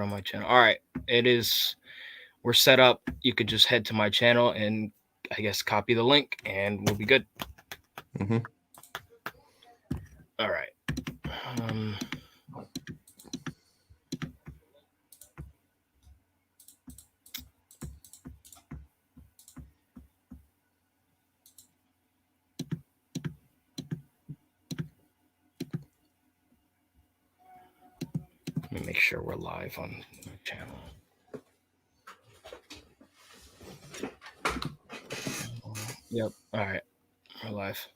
on my channel. All right, it is. We're set up. You could just head to my channel and I guess copy the link, and we'll be good. Mm-hmm. All right. Let me make sure we're live on my channel. Yep. All right. We're live.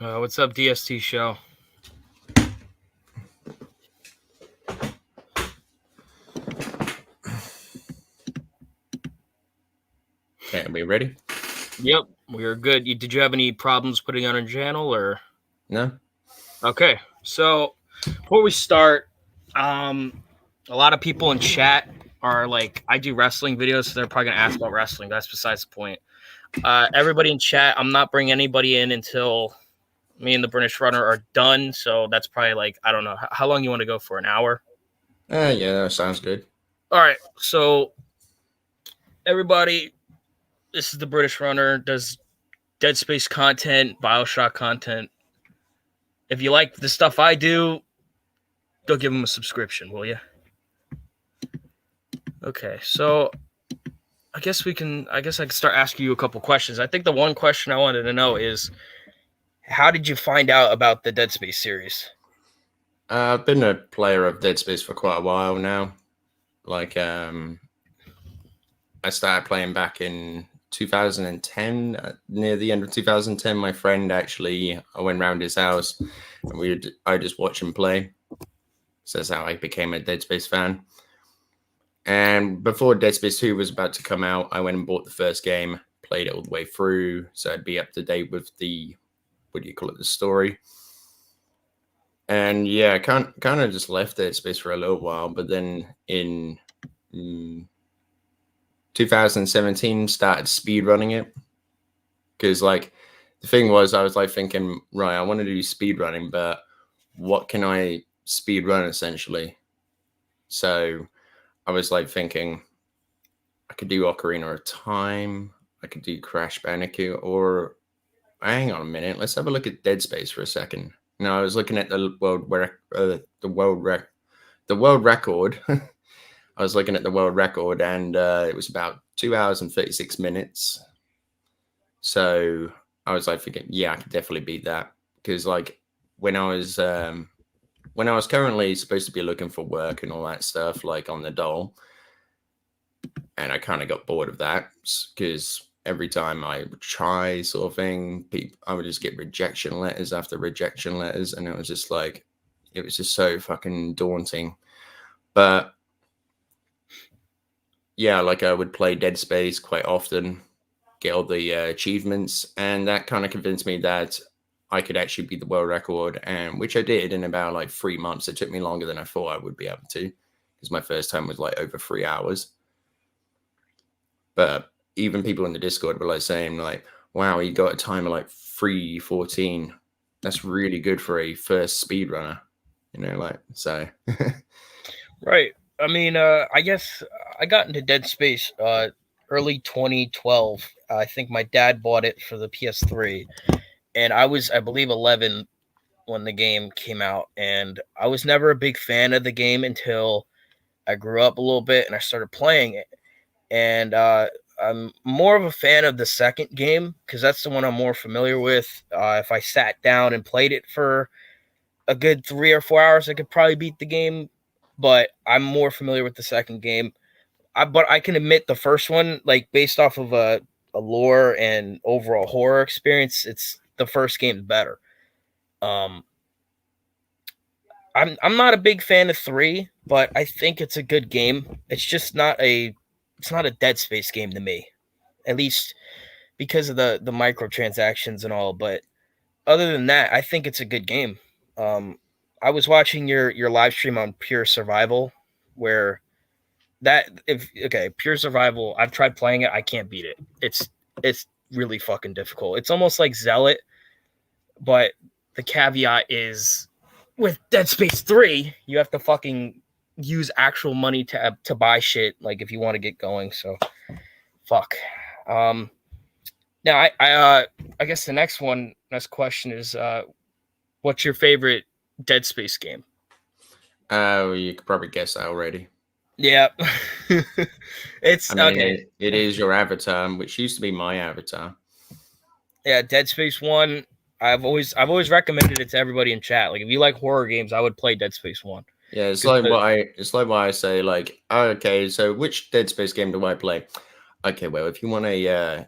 What's up, DST show? Okay, are we ready? Yep, we're good. Did you have any problems putting on a channel or? No? Okay, so before we start, a lot of people in chat are like, I do wrestling videos, so they're probably gonna ask about wrestling. That's besides the point. Everybody in chat, I'm not bringing anybody in until me and the British Runner are done. So that's probably like, I don't know how long you want to go for, an hour. Yeah, that sounds good. All right, so everybody, this is the British Runner, does Dead Space content, Bioshock content. If you like the stuff I do, go give him a subscription, will you? Okay, so I guess I can start asking you a couple questions. I think the one question I wanted to know is, how did you find out about the Dead Space series? I've been a player of Dead Space for quite a while now. Like, I started playing back in 2010. Near the end of 2010, my friend I went round his house and I just watched him play. So that's how I became a Dead Space fan. And before Dead Space 2 was about to come out, I went and bought the first game, played it all the way through, so I'd be up to date with the the story. And yeah, I kind of just left Dead Space for a little while, but then in 2017 started speedrunning it. Because like the thing was, I was like thinking, right, I want to do speedrunning, but what can I speedrun essentially? So I was like thinking I could do Ocarina of Time, I could do Crash Bandicoot, or hang on a minute, let's have a look at Dead Space for a second. No, I was looking at the world record. I was looking at the world record, and it was about 2 hours and 36 minutes. So I was like thinking, yeah, I could definitely beat that, because like when I was currently supposed to be looking for work and all that stuff, like on the dole, and I kind of got bored of that because every time I would try sort of thing, I would just get rejection letters after rejection letters, and it was just so fucking daunting. But yeah, like I would play Dead Space quite often, get all the achievements, and that kind of convinced me that I could actually beat the world record, and which I did in about like 3 months. It took me longer than I thought I would be able to, because my first time was like over 3 hours. But even people in the Discord were like saying like, wow, you got a time of like 3:14. That's really good for a first speedrunner, like, so. Right. I mean, I guess I got into Dead Space early 2012. I think my dad bought it for the PS3, and I was, I believe, 11 when the game came out, and I was never a big fan of the game until I grew up a little bit and I started playing it. And I'm more of a fan of the second game because that's the one I'm more familiar with. If I sat down and played it for a good 3 or 4 hours, I could probably beat the game. But I'm more familiar with the second game. But I can admit the first one, like based off of a lore and overall horror experience, it's the first game's better. Um, I'm not a big fan of 3, but I think it's a good game. It's not a Dead Space game to me, at least because of the microtransactions and all. But other than that, I think it's a good game. Um, I was watching your live stream on Pure Survival, where that if okay, Pure Survival. I've tried playing it. I can't beat it. It's really fucking difficult. It's almost like Zealot, but the caveat is with Dead Space 3, you have to fucking use actual money to buy shit. Like if you want to get going. So fuck. Um, Now I guess the next question is what's your favorite Dead Space game? Oh, you could probably guess that already. Yeah. I It's mean, okay. it is your avatar, which used to be my avatar. Yeah, Dead Space 1. I've always recommended it to everybody in chat. Like if you like horror games, I would play Dead Space 1. Yeah, it's 'Cause like why I say like, oh, okay, so which Dead Space game do I play? Okay, well, if you want a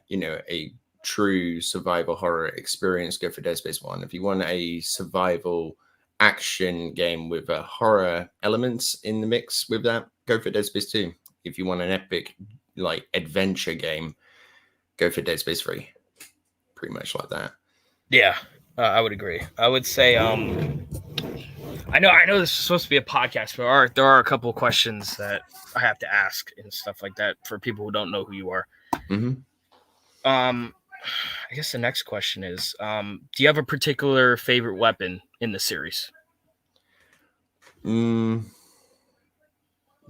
a true survival horror experience, go for Dead Space 1. If you want a survival action game with horror elements in the mix with that, go for Dead Space 2. If you want an epic like adventure game, go for Dead Space 3. Pretty much like that. Yeah, I would agree. I would say I know this is supposed to be a podcast, but there are a couple of questions that I have to ask and stuff like that for people who don't know who you are. Mm-hmm. I guess the next question is, do you have a particular favorite weapon in the series?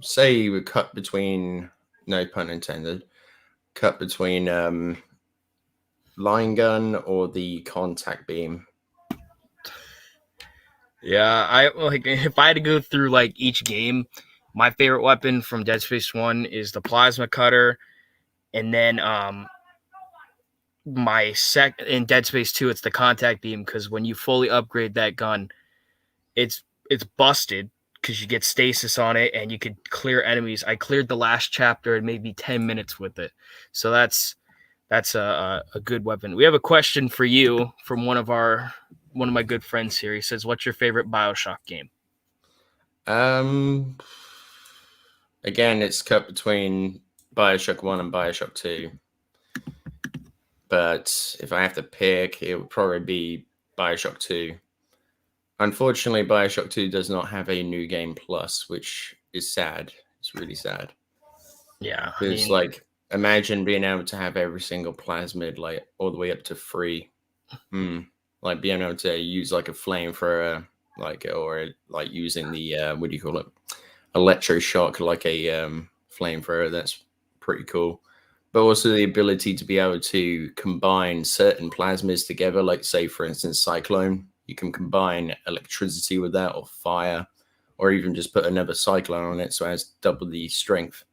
Say you would cut between, no pun intended, cut between line gun or the contact beam. Yeah, I like if I had to go through like each game, my favorite weapon from Dead Space 1 is the plasma cutter, and then my sec in Dead Space 2 it's the contact beam because when you fully upgrade that gun, it's busted because you get stasis on it and you could clear enemies. I cleared the last chapter in maybe 10 minutes with it. So that's a good weapon. We have a question for you from one of my good friends here. He says, "What's your favorite Bioshock game?" Um, Again, it's cut between Bioshock 1 and Bioshock 2. But if I have to pick, it would probably be Bioshock 2. Unfortunately, Bioshock 2 does not have a new game plus, which is sad. It's really sad. Yeah, I Because, mean, like, imagine being able to have every single plasmid, like, all the way up to 3. Like, being able to use, like, a flamethrower, like, or, like, using the, what do you call it? Electroshock, like a flamethrower. That's pretty cool. But also the ability to be able to combine certain plasmids together, like, say, for instance, Cyclone. You can combine electricity with that, or fire, or even just put another Cyclone on it so it has double the strength.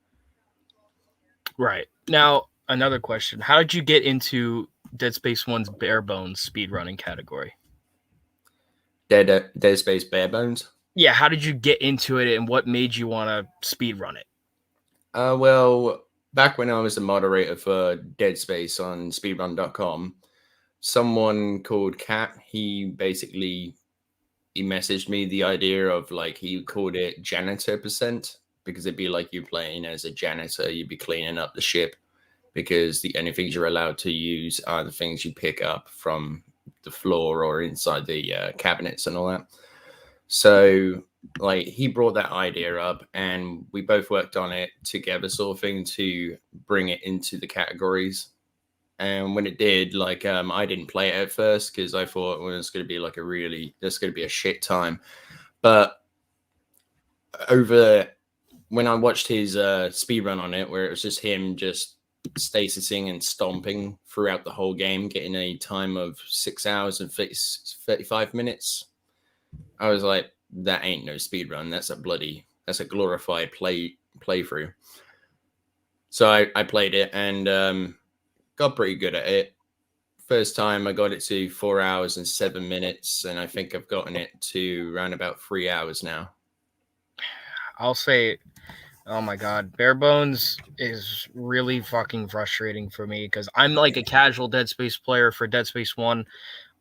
right. Now, another question. How did you get into Dead Space 1's bare bones speedrunning category? Dead Space Bare Bones. Yeah, how did you get into it and what made you want to speedrun it? Well, back when I was a moderator for Dead Space on speedrun.com, someone called Cat, he messaged me the idea of, like, he called it janitor percent, because it'd be like you playing as a janitor. You'd be cleaning up the ship because the only things you're allowed to use are the things you pick up from the floor or inside the cabinets and all that. So, like, he brought that idea up and we both worked on it together, sort of thing, to bring it into the categories. And when it did, like, I didn't play it at first because I thought, well, it's going to be like there's going to be a shit time. But when I watched his speed run on it, where it was just him just stasising and stomping throughout the whole game, getting a time of 6 hours and 35 minutes, I was like, that ain't no speed run. That's a glorified playthrough. So I played it and got pretty good at it. First time I got it to 4 hours and 7 minutes, and I think I've gotten it to around about 3 hours now. I'll say, oh my god, Bare Bones is really fucking frustrating for me because I'm like a casual Dead Space player for Dead Space 1.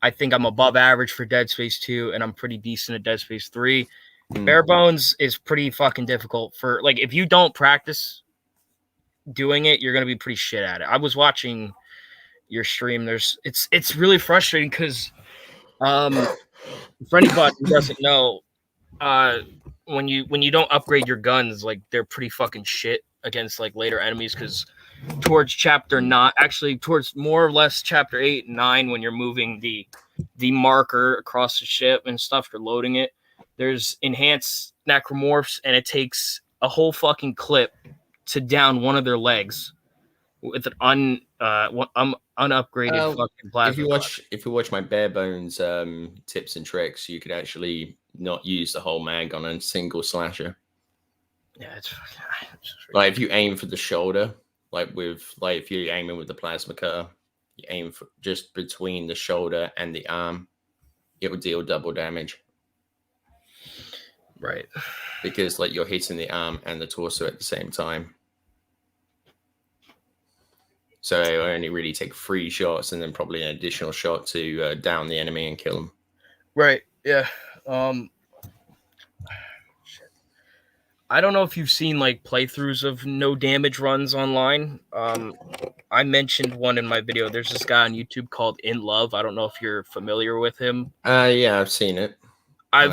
I think I'm above average for Dead Space 2, and I'm pretty decent at Dead Space 3. Bare Bones is pretty fucking difficult for, like, if you don't practice doing it, you're gonna be pretty shit at it. I was watching your stream. It's really frustrating because for anybody who doesn't know, when you don't upgrade your guns, like, they're pretty fucking shit against like later enemies, because towards chapter 9, actually towards more or less chapter 8 and 9, when you're moving the marker across the ship and stuff, you're loading it, there's enhanced necromorphs, and it takes a whole fucking clip to down one of their legs with an unupgraded fucking plasma. If you watch my bare bones tips and tricks, you could actually not use the whole mag on a single slasher. Yeah, it's like if you aim for the shoulder, if you're aiming with the plasma cutter, you aim for just between the shoulder and the arm, it would deal double damage. Right. Because like you're hitting the arm and the torso at the same time. So I only really take 3 shots and then probably an additional shot to down the enemy and kill them. Right. Yeah. I don't know if you've seen like playthroughs of no damage runs online. I mentioned one in my video. There's this guy on YouTube called In Love. I don't know if you're familiar with him. Yeah, I've seen it. I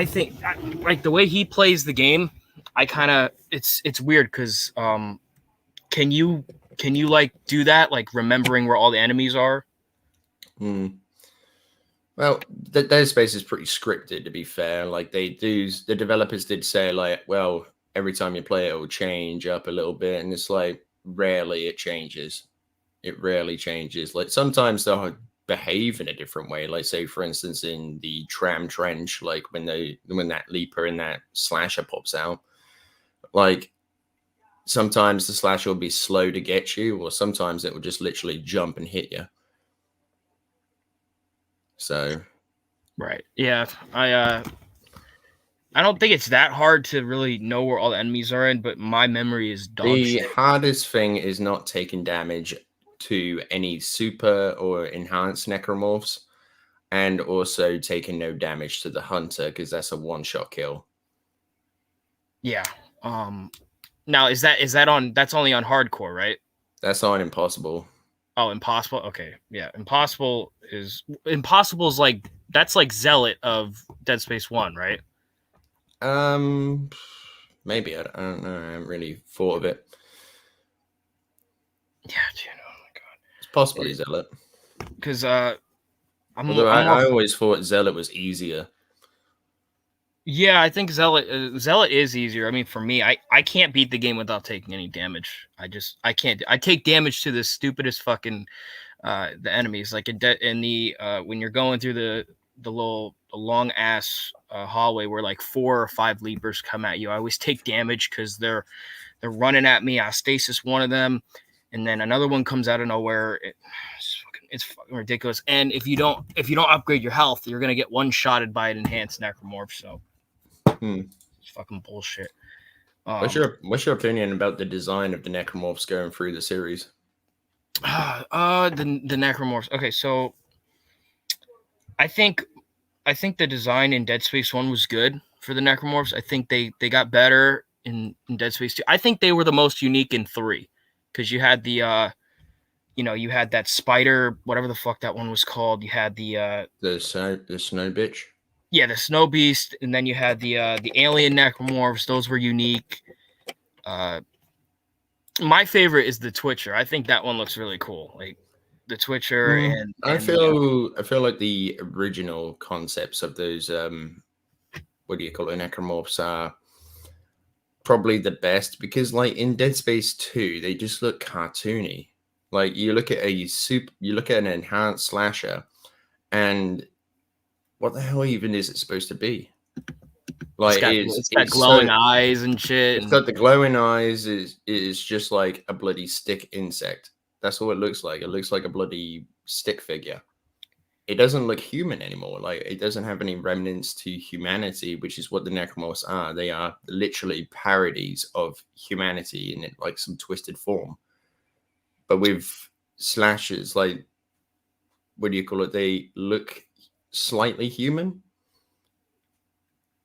think like the way he plays the game, it's weird because can you like do that, like remembering where all the enemies are? Well, their space is pretty scripted, to be fair. Like the developers did say, like, well, every time you play it will change up a little bit, and it's like rarely it changes. It rarely changes. Like sometimes they'll behave in a different way. Like say, for instance, in the tram trench, like when that leaper in that slasher pops out, like sometimes the slasher will be slow to get you, or sometimes it will just literally jump and hit you. So, right, yeah, I don't think it's that hard to really know where all the enemies are in, but my memory is dog shit. The hardest thing is not taking damage to any super or enhanced necromorphs, and also taking no damage to the hunter, because that's a one-shot kill. Yeah. Now that's only on hardcore, right? That's on impossible. Oh, impossible. Okay, yeah. Impossible is like, that's like Zealot of Dead Space 1, right? Maybe I don't know. I haven't really thought of it. Yeah, dude. Oh my god. It's possibly Zealot. Because I always thought Zealot was easier. Yeah, I think Zealot is easier. I mean, for me, I can't beat the game without taking any damage. I can't. I take damage to the stupidest fucking the enemies. Like in the when you're going through the long ass hallway where like 4 or 5 leapers come at you, I always take damage because they're running at me. I stasis one of them, and then another one comes out of nowhere. It's fucking ridiculous. And if you don't upgrade your health, you're gonna get one-shotted by an enhanced necromorph. So it's fucking bullshit. What's your opinion about the design of the necromorphs going through the series? The necromorphs. Okay, so I think the design in Dead Space 1 was good for the necromorphs. I think they got better in Dead Space 2. I think they were the most unique in 3 because you had the you had that spider, whatever the fuck that one was called. You had the snow bitch. Yeah, the snow beast, and then you had the alien necromorphs. Those were unique. My favorite is the Twitcher. I think that one looks really cool. Like the Twitcher, and I feel like the original concepts of those what do you call it, necromorphs are probably the best, because like in Dead Space 2, they just look cartoony. Like you look at an enhanced slasher, and what the hell even is it supposed to be? Like it's got glowing eyes and shit. It's got the glowing eyes. Is just like a bloody stick insect. That's all it looks like. It looks like a bloody stick figure. It doesn't look human anymore. Like, it doesn't have any remnants to humanity, which is what the Necromorphs are. They are literally parodies of humanity in like some twisted form. But with slashes, like, what do you call it? They look slightly human.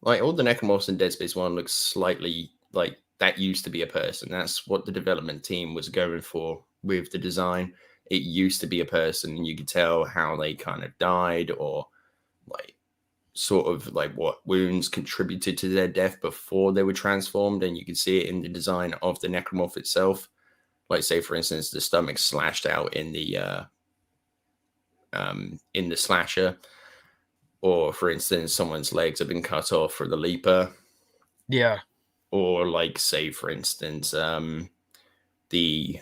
Like, all the Necromorphs in Dead Space 1 looks slightly like that used to be a person. That's what the development team was going for with the design. It used to be a person, and you could tell how they kind of died, or like sort of like what wounds contributed to their death before they were transformed, and you can see it in the design of the Necromorph itself. Like, say for instance, the stomach slashed out in the slasher, or for instance, someone's legs have been cut off for the leaper. Yeah. Or like, say for instance, the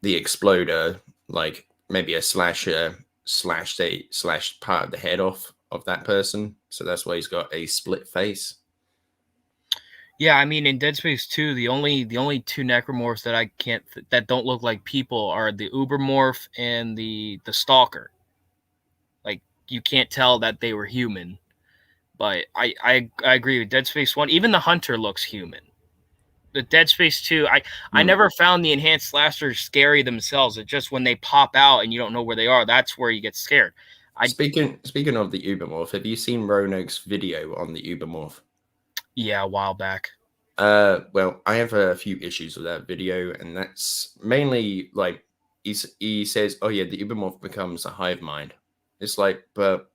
exploder, like maybe a slasher slashed part of the head off of that person, so that's why he's got a split face. Yeah, I mean, in Dead Space 2, the only two necromorphs that that don't look like people are the Ubermorph and the Stalker. Like, you can't tell that they were human. But I agree with Dead Space 1. Even the Hunter looks human. The Dead Space 2, I never found the enhanced slashers scary themselves. It's just when they pop out and you don't know where they are, that's where you get scared. Speaking of the Ubermorph, have you seen Roanoke's video on the Ubermorph? Yeah, a while back. Well, I have a few issues with that video, and that's mainly like he says, "Oh yeah, the Ubermorph becomes a hive mind." It's like, but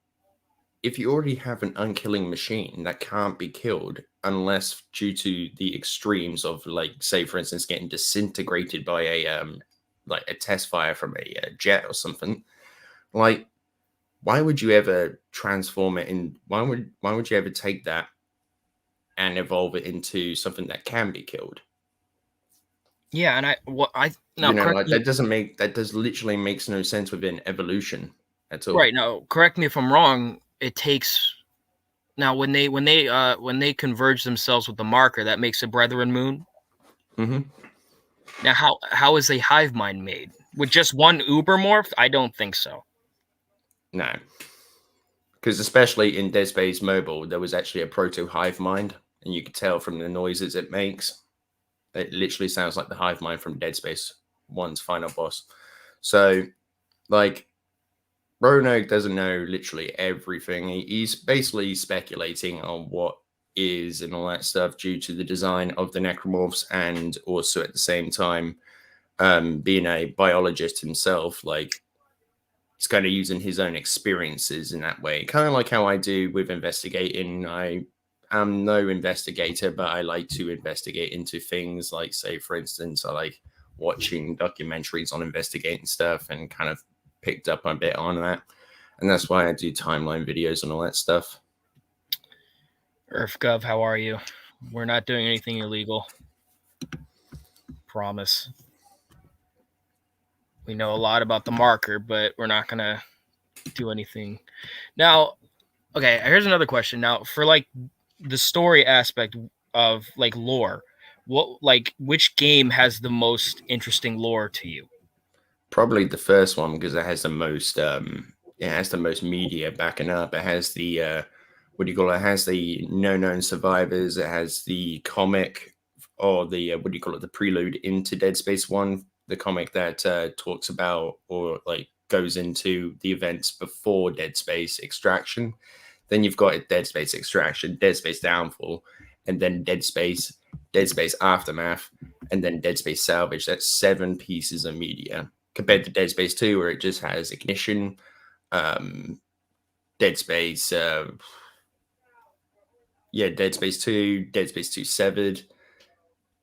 if you already have an unkilling machine that can't be killed unless due to the extremes of, like, say for instance, getting disintegrated by a like a test fire from a jet or something, like, why would you ever transform it in? Why would you ever take that and evolve it into something that can be killed? Yeah, and now correct Like, me. that does literally makes no sense within evolution at all. Right, now correct me if I'm wrong. It takes now when they converge themselves with the marker, that makes a Brethren moon. Mm-hmm. Now, how is a hive mind made? With just one Ubermorph? I don't think so. No, because especially in Dead Space Mobile, there was actually a proto hive mind, and you could tell from the noises it makes. It literally sounds like the hive mind from Dead Space 1's final boss. So, like, Roanoke doesn't know literally everything. He's basically speculating on what is and all that stuff due to the design of the Necromorphs, and also at the same time, being a biologist himself, like, he's kind of using his own experiences in that way. Kind of like how I do with investigating. I am no investigator, but I like to investigate into things. Like, say, for instance, I like watching documentaries on investigating stuff, and kind of picked up a bit on that. And that's why I do timeline videos and all that stuff. EarthGov, how are you? We're not doing anything illegal. Promise. We know a lot about the marker, but we're not gonna do anything. Now, okay, here's another question. Now, for like the story aspect of like lore, which game has the most interesting lore to you? Probably the first one, because it has the most media backing up. It has the what do you call it? It has the known survivors. It has the comic, or the what do you call it? The prelude into Dead Space 1, the comic that talks about, or like goes into the events before Dead Space Extraction. Then you've got Dead Space Extraction, Dead Space Downfall, and then Dead Space Aftermath, and then Dead Space Salvage. That's 7 pieces of media, compared to Dead Space 2, where it just has Ignition, Dead Space, Dead Space 2, Dead Space 2 Severed,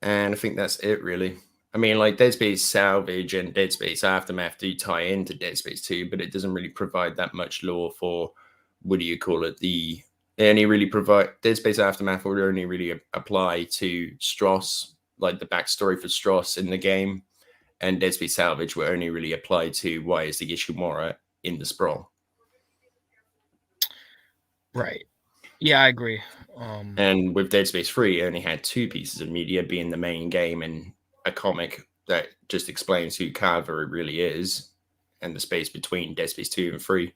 and I think that's it, really. I mean, like, Dead Space Salvage and Dead Space Aftermath do tie into Dead Space 2, but it doesn't really provide that much lore for, what do you call it, Dead Space Aftermath would only really apply to Stross, like the backstory for Stross in the game, and Dead Space Salvage will only really apply to why is the Ishimura in the sprawl. Right. Yeah, I agree. And with Dead Space 3, it only had 2 pieces of media, being the main game and a comic that just explains who Carver really is and the space between Dead Space 2 and 3.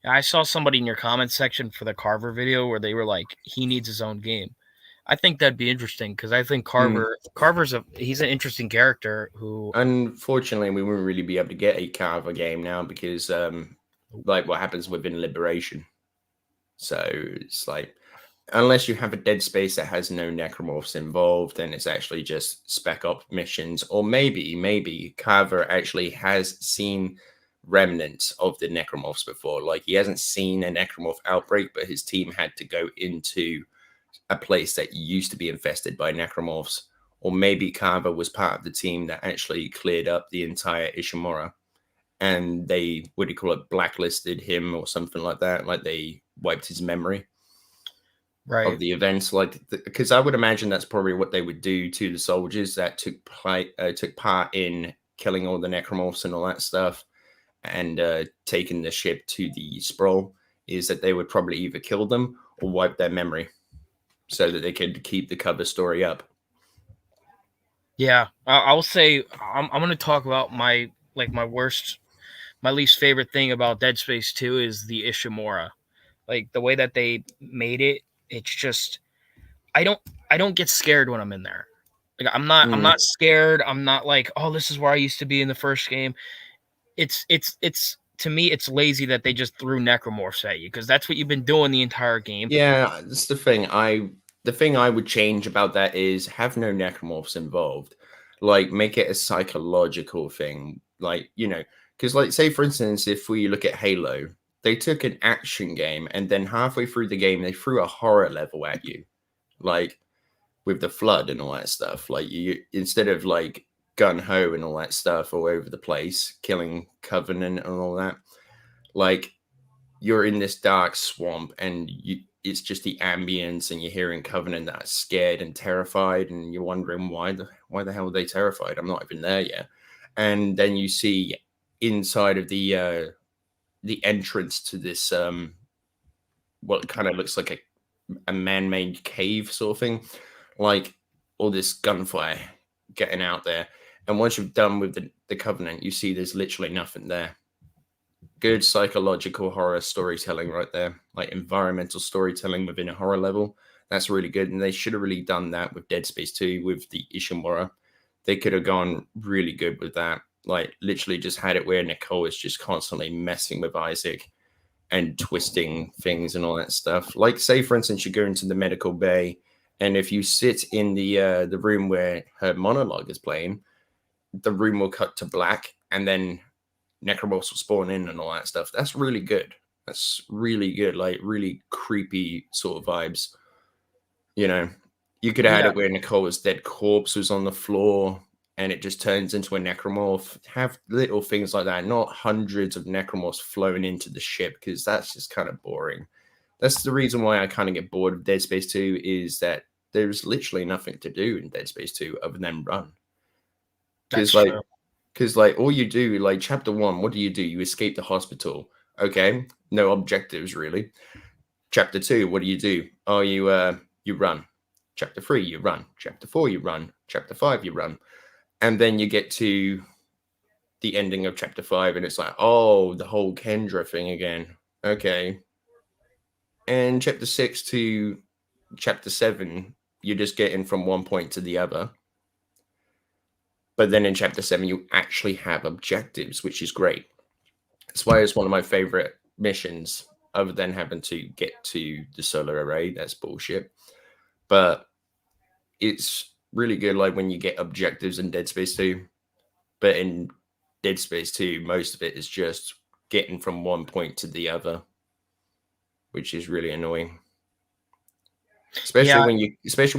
I saw somebody in your comments section for the Carver video where they were like, he needs his own game. I think that'd be interesting because I think he's an interesting character who. Unfortunately, we wouldn't really be able to get a Carver game now because, like, what happens within Liberation. So it's like, unless you have a Dead Space that has no Necromorphs involved, then it's actually just spec op missions, or maybe Carver actually has seen remnants of the Necromorphs before. Like, he hasn't seen a Necromorph outbreak, but his team had to go into a place that used to be infested by Necromorphs. Or maybe Carver was part of the team that actually cleared up the entire Ishimura, and they, what do you call it, blacklisted him or something like that. Like, they wiped his memory of the events. Like, because I would imagine that's probably what they would do to the soldiers that took part in killing all the Necromorphs and all that stuff, and taking the ship to the Sprawl, is that they would probably either kill them or wipe their memory so that they could keep the cover story up. Yeah, I will say I'm going to talk about my least favorite thing about Dead Space 2 is the Ishimura. Like, the way that they made it, it's just I don't get scared when I'm in there. Like, I'm not scared. I'm not like, oh, this is where I used to be in the first game. It's to me, it's lazy that they just threw Necromorphs at you because that's what you've been doing the entire game. Yeah, that's the thing. The thing I would change about that is have no Necromorphs involved. Like, make it a psychological thing. Like, you know, because, like, say for instance, if we look at Halo, they took an action game and then halfway through the game they threw a horror level at you, like with the flood and all that stuff. Like, you, instead of like gun ho and all that stuff all over the place, killing Covenant and all that, like, you're in this dark swamp and it's just the ambience, and you're hearing Covenant that are scared and terrified, and you're wondering why the hell are they terrified? I'm not even there yet. And then you see inside of the entrance to this what kind of looks like a man-made cave sort of thing, like all this gunfire getting out there. And once you've done with the Covenant, you see there's literally nothing there. Good psychological horror storytelling right there, like environmental storytelling within a horror level. That's really good, and they should have really done that with Dead Space 2 with the Ishimura. They could have gone really good with that. Like, literally just had it where Nicole is just constantly messing with Isaac and twisting things and all that stuff. Like, say for instance, you go into the medical bay, and if you sit in the room where her monologue is playing, the room will cut to black, and then Necromorphs will spawn in and all that stuff. That's really good. That's really good. Like, really creepy sort of vibes. You know, you could add it where Nicole's dead corpse was on the floor and it just turns into a Necromorph. Have little things like that, not hundreds of Necromorphs flowing into the ship, because that's just kind of boring. That's the reason why I kind of get bored of Dead Space 2, is that there's literally nothing to do in Dead Space 2 other than run. Because like all you do, like chapter 1, what do? You escape the hospital. Okay, no objectives really. Chapter 2, what do? Oh, you run. Chapter 3, you run. Chapter 4, you run. Chapter 5, you run. And then you get to the ending of chapter 5, and it's like, oh, the whole Kendra thing again. Okay. And chapter 6 to chapter 7, you're just getting from one point to the other. But then in chapter 7, you actually have objectives, which is great. That's why it's one of my favorite missions, other than having to get to the solar array. That's bullshit. But it's really good, like, when you get objectives in Dead Space 2. But in Dead Space 2, most of it is just getting from one point to the other, which is really annoying. Especially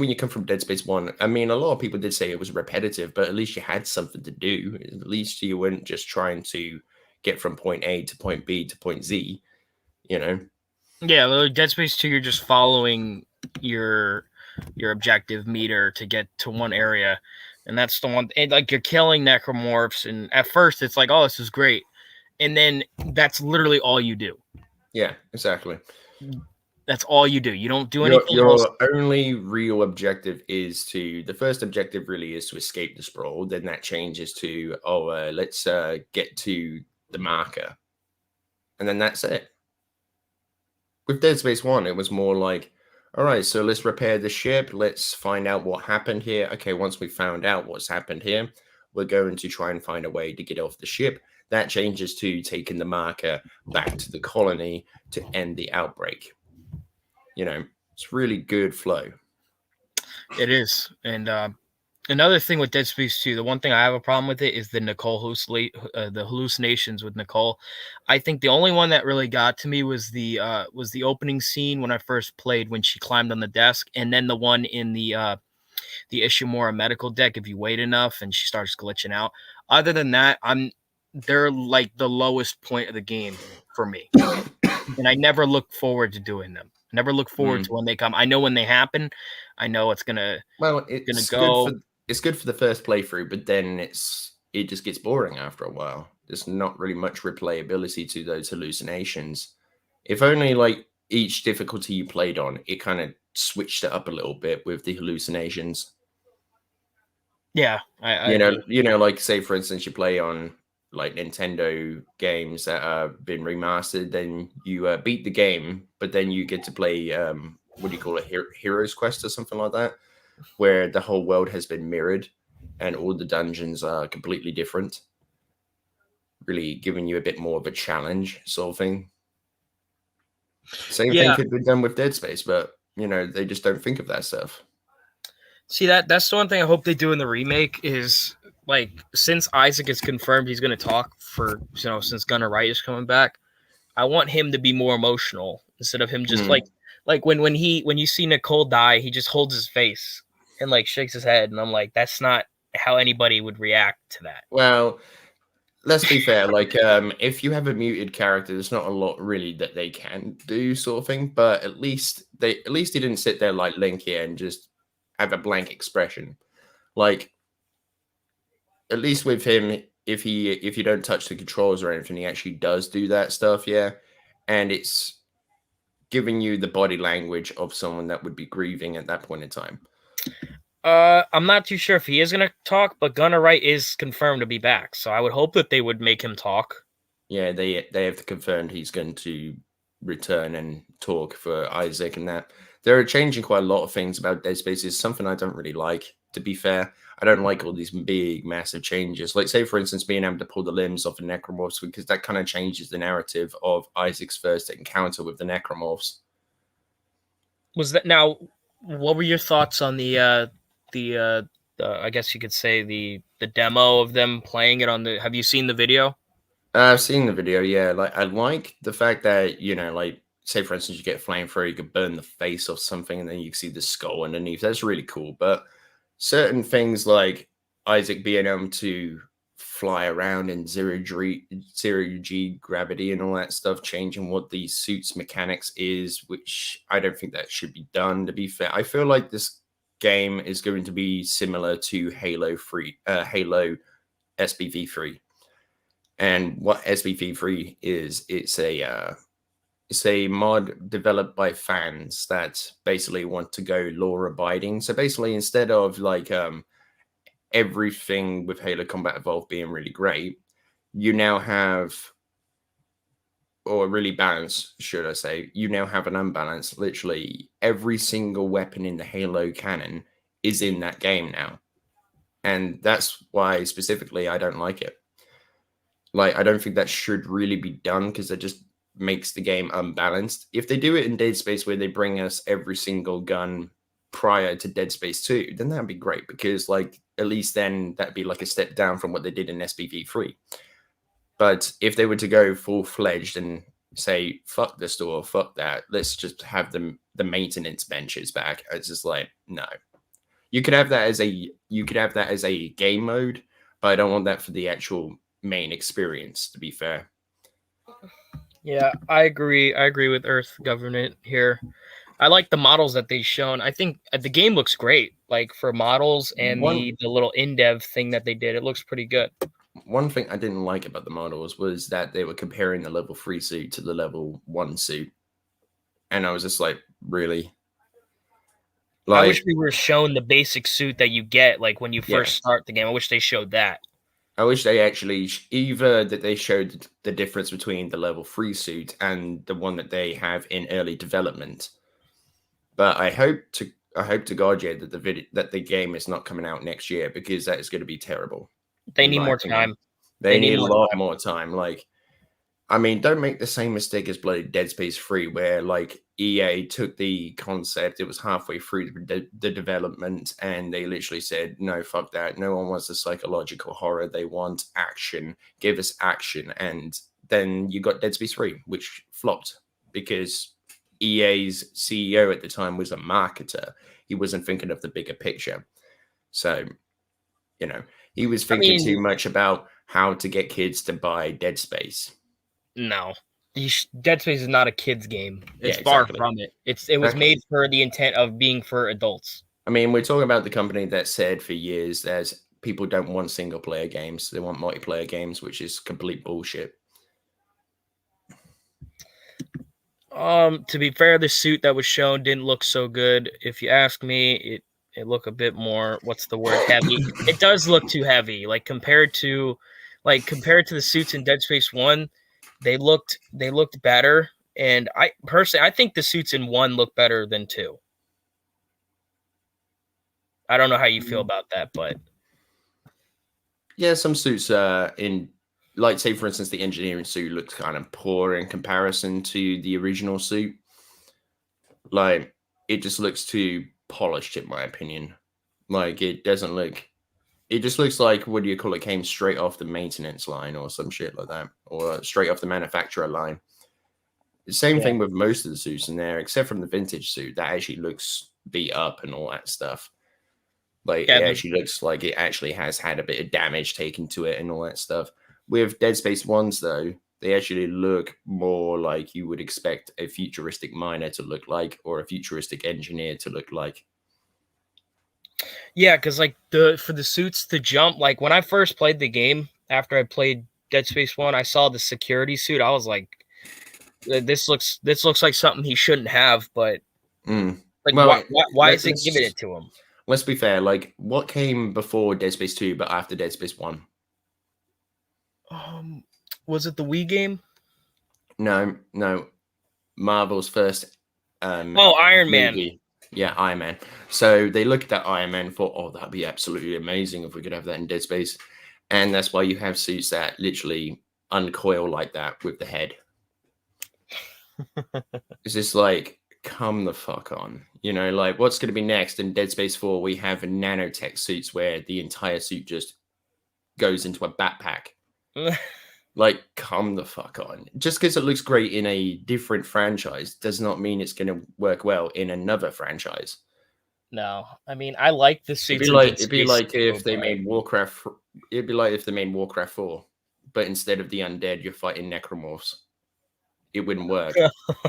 when you come from Dead Space 1. I mean, a lot of people did say it was repetitive, but at least you had something to do. At least you weren't just trying to get from point A to point B to point Z, you know? Yeah, like Dead Space 2, you're just following your objective meter to get to one area, and that's the one. And like, you're killing Necromorphs, and at first it's like, oh, this is great, and then that's literally all you do. Yeah, exactly. That's all you do. You don't do Your anything else. only real objective is the first objective really is to escape the sprawl. Then that changes to let's get to the marker, and then that's it. With Dead Space 1, it was more like, all right, so let's repair the ship. Let's find out what happened here. Okay, once we found out what's happened here, we're going to try and find a way to get off the ship. That changes to taking the marker back to the colony to end the outbreak. You know, it's really good flow. It is. And another thing with Dead Space 2, the one thing I have a problem with it is the the hallucinations with Nicole. I think the only one that really got to me was the opening scene when I first played, when she climbed on the desk, and then the one in the Ishimura medical deck, if you wait enough and she starts glitching out. Other than that, they're like the lowest point of the game for me. And I never look forward to doing them. I never look forward to when they come. I know when they happen. I know it's gonna go. It's good for the first playthrough, but then it just gets boring after a while. There's not really much replayability to those hallucinations. If only like each difficulty you played on, it kind of switched it up a little bit with the hallucinations. Yeah, I like say for instance, you play on like Nintendo games that have been remastered, then you beat the game, but then you get to play what do you call it, Hero's Quest or something like that, where the whole world has been mirrored and all the dungeons are completely different, really giving you a bit more of a challenge sort of thing. Same thing could be done with Dead Space, but they just don't think of that stuff. See, that's the one thing I hope they do in the remake is, like, since Isaac is confirmed he's going to talk for, since Gunnar Wright is coming back, I want him to be more emotional instead of him just like when you see Nicole die, he just holds his face and like shakes his head, and I'm like, that's not how anybody would react to that. Well, let's be fair. Like, if you have a muted character, there's not a lot really that they can do, sort of thing. But at least he didn't sit there like Link here and just have a blank expression. Like, at least with him, if you don't touch the controls or anything, he actually does do that stuff, yeah. And it's giving you the body language of someone that would be grieving at that point in time. I'm not too sure if he is going to talk, but Gunnar Wright is confirmed to be back, so I would hope that they would make him talk. Yeah, they have confirmed he's going to return and talk for Isaac, and that they're changing quite a lot of things about Dead Space. Is something I don't really like, to be fair. I don't like all these big, massive changes. Like, say, for instance, being able to pull the limbs off the Necromorphs, because that kind of changes the narrative of Isaac's first encounter with the Necromorphs. Was that now? What were your thoughts on the I guess you could say the demo of them playing it on the? Have you seen the video? I've seen the video. Yeah, like I like the fact that like say for instance, you get a flamethrower, you could burn the face off something, and then you can see the skull underneath. That's really cool. But certain things like Isaac being able to fly around in zero G gravity and all that stuff, changing what the suit's mechanics is, which I don't think that should be done, to be fair. I feel like this game is going to be similar to Halo SBV3. And what SBV3 is, it's a mod developed by fans that basically want to go law abiding. So basically, instead of like everything with Halo Combat Evolved being really great, you now have, or really balanced, should I say, you now have an unbalanced. Literally every single weapon in the Halo canon is in that game now. And that's why specifically I don't like it. Like, I don't think that should really be done, because that just makes the game unbalanced. If they do it in Dead Space where they bring us every single gun prior to Dead Space 2, then that'd be great, because like at least then that'd be like a step down from what they did in SBV3. But if they were to go full-fledged and say, fuck the store, fuck that, let's just have the maintenance benches back, it's just like, no. You could have that as a game mode, but I don't want that for the actual main experience, to be fair. Yeah, I agree. I agree with Earth Government here. I like the models that they've shown. I think the game looks great, like for models and the little in-dev thing that they did. It looks pretty good. One thing I didn't like about the models was that they were comparing the level 3 suit to the level 1 suit. And I was just like, really? I wish Like, we were shown the basic suit that you get like when you yeah. first start the game. I wish they showed that. I wish they actually either that they showed the difference between the level 3 suit and the one that they have in early development. But I hope to God, yeah, that the game is not coming out next year, because that is going to be terrible, They in need my more opinion. time. They need a more lot time. more time. Like, I mean, don't make the same mistake as bloody Dead Space 3, where like EA took the concept, it was halfway through the development, and they literally said, no, fuck that. No one wants a psychological horror. They want action. Give us action. And then you got Dead Space 3, which flopped because EA's CEO at the time was a marketer. He wasn't thinking of the bigger picture. So, he was I thinking too mean, much about how to get kids to buy Dead Space. no. Dead Space is not a kid's game. Yeah, It's far exactly. from it. It was Exactly. made for the intent of being for adults. I mean, we're talking about the company that said for years there's people don't want single player games, they want multiplayer games, which is complete bullshit. To be fair, the suit that was shown didn't look so good. If you ask me, it looked a bit more, what's the word, heavy. It does look too heavy. Compared to the suits in Dead Space 1, they looked better. And I think the suits in 1 look better than 2. I don't know how you feel about that, but Yeah, some suits in, like, say for instance, the engineering suit looks kind of poor in comparison to the original suit. Like, it just looks too polished in my opinion. Like, it doesn't look, it just looks like, what do you call it, came straight off the maintenance line or some shit like that, or straight off the manufacturer line. The same yeah. thing with most of the suits in there, except from the vintage suit that actually looks beat up and all that stuff. Like, Yeah, it actually looks like it actually has had a bit of damage taken to it and all that stuff. With Dead Space ones, though, they actually look more like you would expect a futuristic miner to look like, or a futuristic engineer to look like. yeah, because for the suits to jump, like when I first played the game, after I played Dead Space 1, I saw the security suit. I was like, this looks like something he shouldn't have, but like Well, why is it giving let's it to him? let's be fair. Like, what came before Dead Space 2, but after Dead Space 1? Was it the Wii game? No. Marvel's first Iron Man. movie. Yeah, Iron Man. So they looked at Iron Man and thought, oh, that'd be absolutely amazing if we could have that in Dead Space. And that's why you have suits that literally uncoil like that with the head. It's just like, come the fuck on. Like, what's going to be next? In Dead Space 4, we have nanotech suits where the entire suit just goes into a backpack. Like, come the fuck on. Just because it looks great in a different franchise does not mean it's going to work well in another franchise. No, I mean, I like the It'd be suits in like Dead it'd be Space like 2, if they made Warcraft. It'd be like if they made Warcraft 4, but instead of the undead, you're fighting necromorphs. It wouldn't work.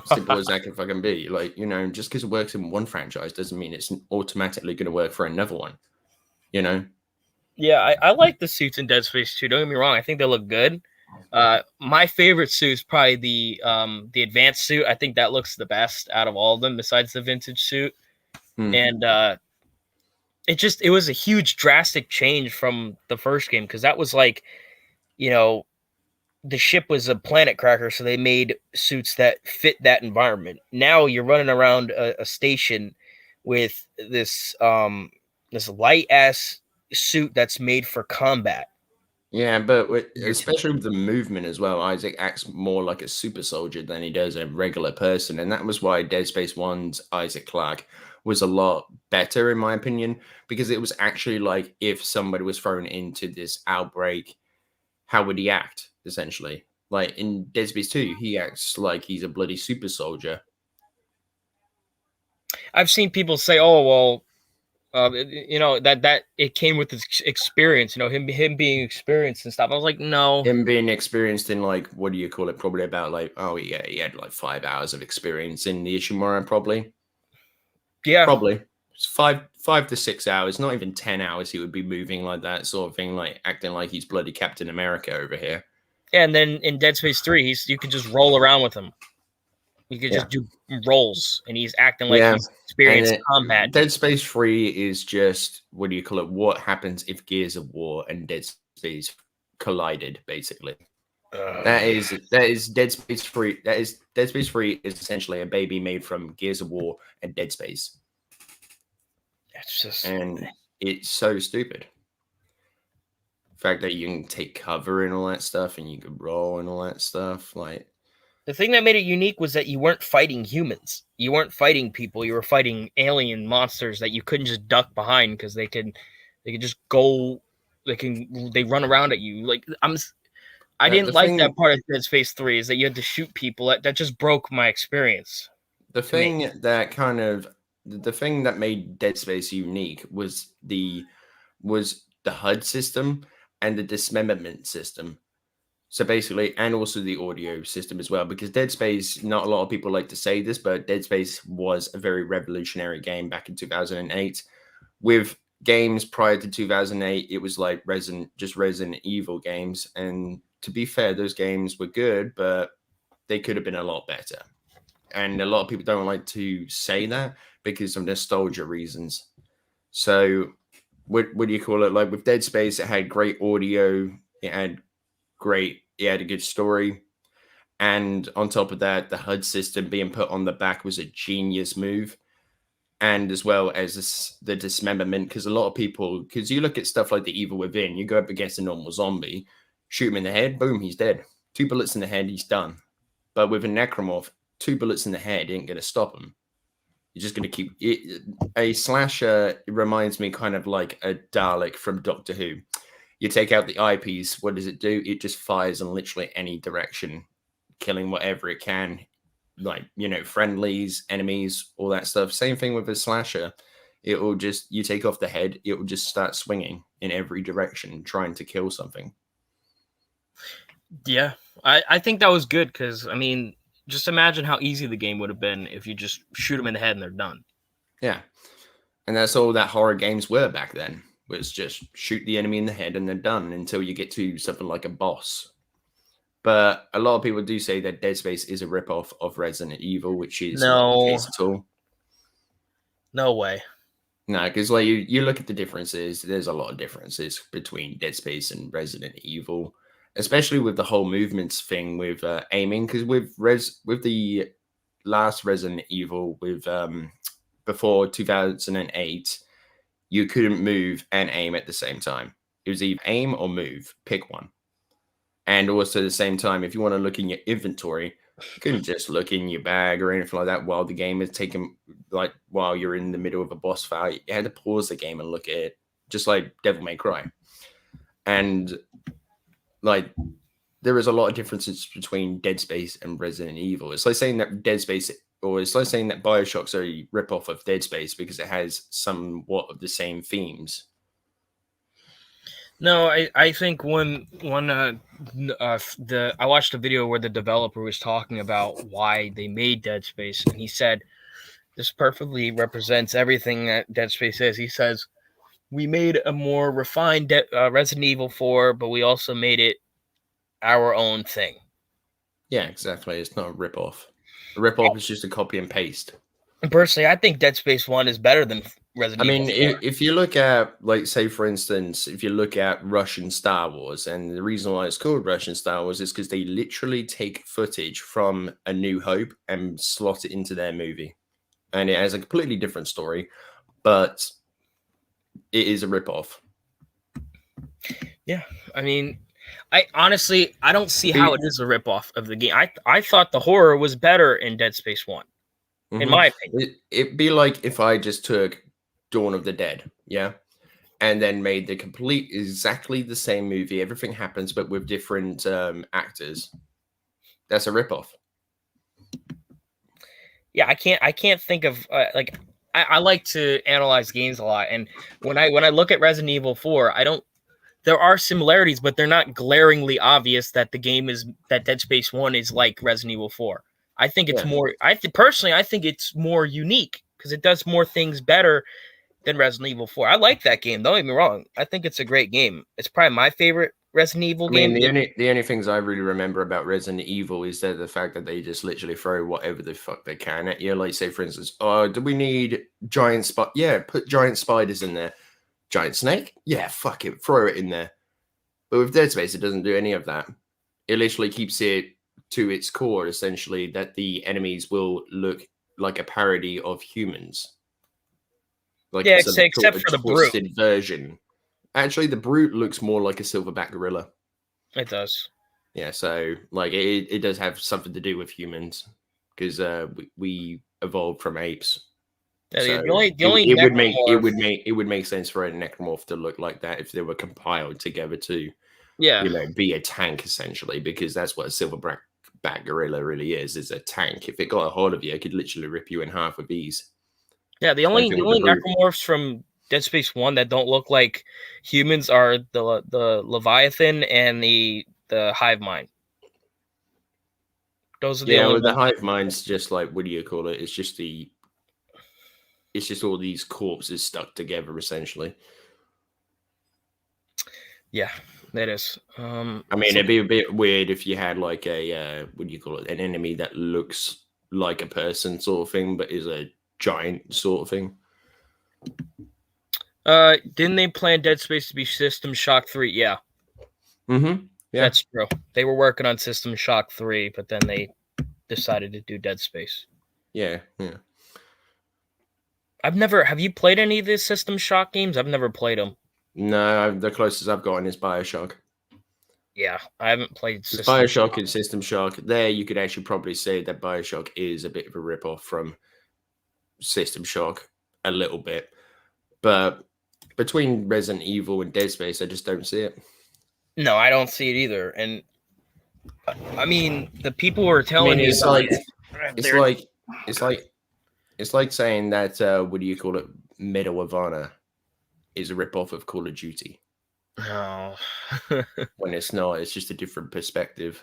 Simple as that can fucking be. Like, just because it works in one franchise doesn't mean it's automatically going to work for another one. Yeah, I like the suits in Dead Space 2. Don't get me wrong, I think they look good. My favorite suit is probably the advanced suit. I think that looks the best out of all of them, besides the vintage suit. And it was a huge drastic change from the first game, because that was like, the ship was a planet cracker, so they made suits that fit that environment. Now you're running around a station with this light ass suit that's made for combat. Yeah, but especially with the movement as well, Isaac acts more like a super soldier than he does a regular person. And that was why Dead Space 1's Isaac Clarke was a lot better, in my opinion, because it was actually like, if somebody was thrown into this outbreak, how would he act, essentially? Like in Dead Space 2, he acts like he's a bloody super soldier. I've seen people say, "Oh, well, that it came with his experience, him being experienced and stuff." I was like, no. Him being experienced in, like, what do you call it? Probably about like, oh yeah, he had like 5 hours of experience in the Ishimura, probably. Yeah. Probably. It's 5 to 6 hours, not even 10 hours he would be moving like that sort of thing, like acting like he's bloody Captain America over here. And then in Dead Space 3, you can just roll around with him. You could Yeah. just do rolls, and he's acting like Yeah. he's experienced combat. Dead Space 3 is just, what do you call it? What happens if Gears of War and Dead Space collided, basically. That is Dead Space 3. That is Dead Space 3 is essentially a baby made from Gears of War and Dead Space. It's just, and it's so stupid. The fact that you can take cover and all that stuff, and you can roll and all that stuff, like the thing that made it unique was that you weren't fighting humans. You weren't fighting people. You were fighting alien monsters that you couldn't just duck behind because they could just go. They run around at you. Like I didn't like that part of Dead Space 3 is that you had to shoot people. That just broke my experience. The thing that made Dead Space unique was the HUD system and the dismemberment system. So basically, and also the audio system as well, because Dead Space, not a lot of people like to say this, but Dead Space was a very revolutionary game back in 2008. With games prior to 2008, it was like Resident Evil games. And to be fair, those games were good, but they could have been a lot better. And a lot of people don't like to say that because of nostalgia reasons. So what do you call it? Like with Dead Space, it had great audio, it had a good story. And on top of that, the HUD system being put on the back was a genius move. And as well as the dismemberment, because a lot of people, because you look at stuff like the Evil Within, you go up against a normal zombie, shoot him in the head, boom, he's dead. 2 bullets in the head, he's done. But with a Necromorph, 2 bullets in the head ain't going to stop him. You're just going to keep it. A slasher reminds me kind of like a Dalek from Doctor Who. You take out the eyepiece, what does it do? It just fires in literally any direction, killing whatever it can. Like, friendlies, enemies, all that stuff. Same thing with a slasher. It will just, you take off the head, it will just start swinging in every direction, trying to kill something. Yeah, I think that was good because, I mean, just imagine how easy the game would have been if you just shoot them in the head and they're done. Yeah. And that's all that horror games were back then. Was just shoot the enemy in the head and they're done until you get to something like a boss. But a lot of people do say that Dead Space is a ripoff of Resident Evil, which is not the case at all. No way. No, because like you look at the differences, there's a lot of differences between Dead Space and Resident Evil, especially with the whole movements thing with aiming. Because with the last Resident Evil, with before 2008. You couldn't move and aim at the same time. It was either aim or move. Pick one. And also at the same time, if you want to look in your inventory, you couldn't just look in your bag or anything like that while the game is taking, like while you're in the middle of a boss fight. You had to pause the game and look at it, just like Devil May Cry. And like there is a lot of differences between Dead Space and Resident Evil. It's like saying that it's like saying that Bioshock's a ripoff of Dead Space because it has somewhat of the same themes. No, I think I watched a video where the developer was talking about why they made Dead Space, and he said this perfectly represents everything that Dead Space is. He says, we made a more refined Resident Evil 4, but we also made it our own thing. Yeah, exactly. It's not a ripoff. A ripoff is just a copy and paste. Personally, I think Dead Space 1 is better than Resident Evil 4. If you look at, like, say, for instance, if you look at Russian Star Wars, and the reason why it's called Russian Star Wars is because they literally take footage from A New Hope and slot it into their movie. And it has a completely different story, but it is a ripoff. Yeah, I mean, I don't see how it is a ripoff of the game. I thought the horror was better in Dead Space 1, in my opinion. It'd be like if I just took Dawn of the Dead, yeah, and then made the exactly the same movie. Everything happens, but with different actors. That's a ripoff. Yeah, I can't think of I like to analyze games a lot, and when I look at Resident Evil 4, there are similarities, but they're not glaringly obvious that that Dead Space 1 is like Resident Evil 4. I think it's more. I think it's more unique because it does more things better than Resident Evil 4. I like that game. Don't get me wrong. I think it's a great game. It's probably my favorite Resident Evil I mean, game. the only things I really remember about Resident Evil is that the fact that they just literally throw whatever the fuck they can at you. Like, say, for instance, oh, do we need giant spot? Yeah, put giant spiders in there. Giant snake? Yeah, fuck it, throw it in there. But with Dead Space, it doesn't do any of that. It literally keeps it to its core, essentially, that the enemies will look like a parody of humans. Like Yeah, some sort except of for the brute. twisted version. Actually, the brute looks more like a silverback gorilla. It does. Yeah, so like it does have something to do with humans because we evolved from apes. Yeah, So the only necromorph. it would make sense for a necromorph to look like that if they were compiled together to, Yeah, you know, be a tank essentially, because that's what a silverback gorilla really is a tank. If it got a hold of you, it could literally rip you in half with ease. yeah. Same thing The with the only brute. necromorphs from Dead Space 1 that don't look like humans are the Leviathan and the Hive Mind. Those are the Yeah, only well, the ones. hive mind's just like, what do you call it? It's just all these corpses stuck together essentially. Yeah, that is. I mean, So it'd be a bit weird if you had like a what do you call it? An enemy that looks like a person sort of thing, but is a giant sort of thing. didn't they plan Dead Space to be System Shock 3? Yeah, Mm-hmm. Yeah. that's true. They were working on System Shock 3, but then they decided to do Dead Space. Yeah. Yeah. Have you played any of these System Shock games? I've never played them. No, the closest I've gotten is Bioshock. Yeah, I haven't played Because System Bioshock Shock. and System Shock, there you could actually probably say that Bioshock is a bit of a rip-off from System Shock, a little bit. But between Resident Evil and Dead Space, I just don't see it. No, I don't see it either. And I mean, the people who are telling me it's about like it, it's they're like it's like it's like saying that what do you call it? Medal of Honor is a rip-off of Call of Duty. no. When it's not, it's just a different perspective.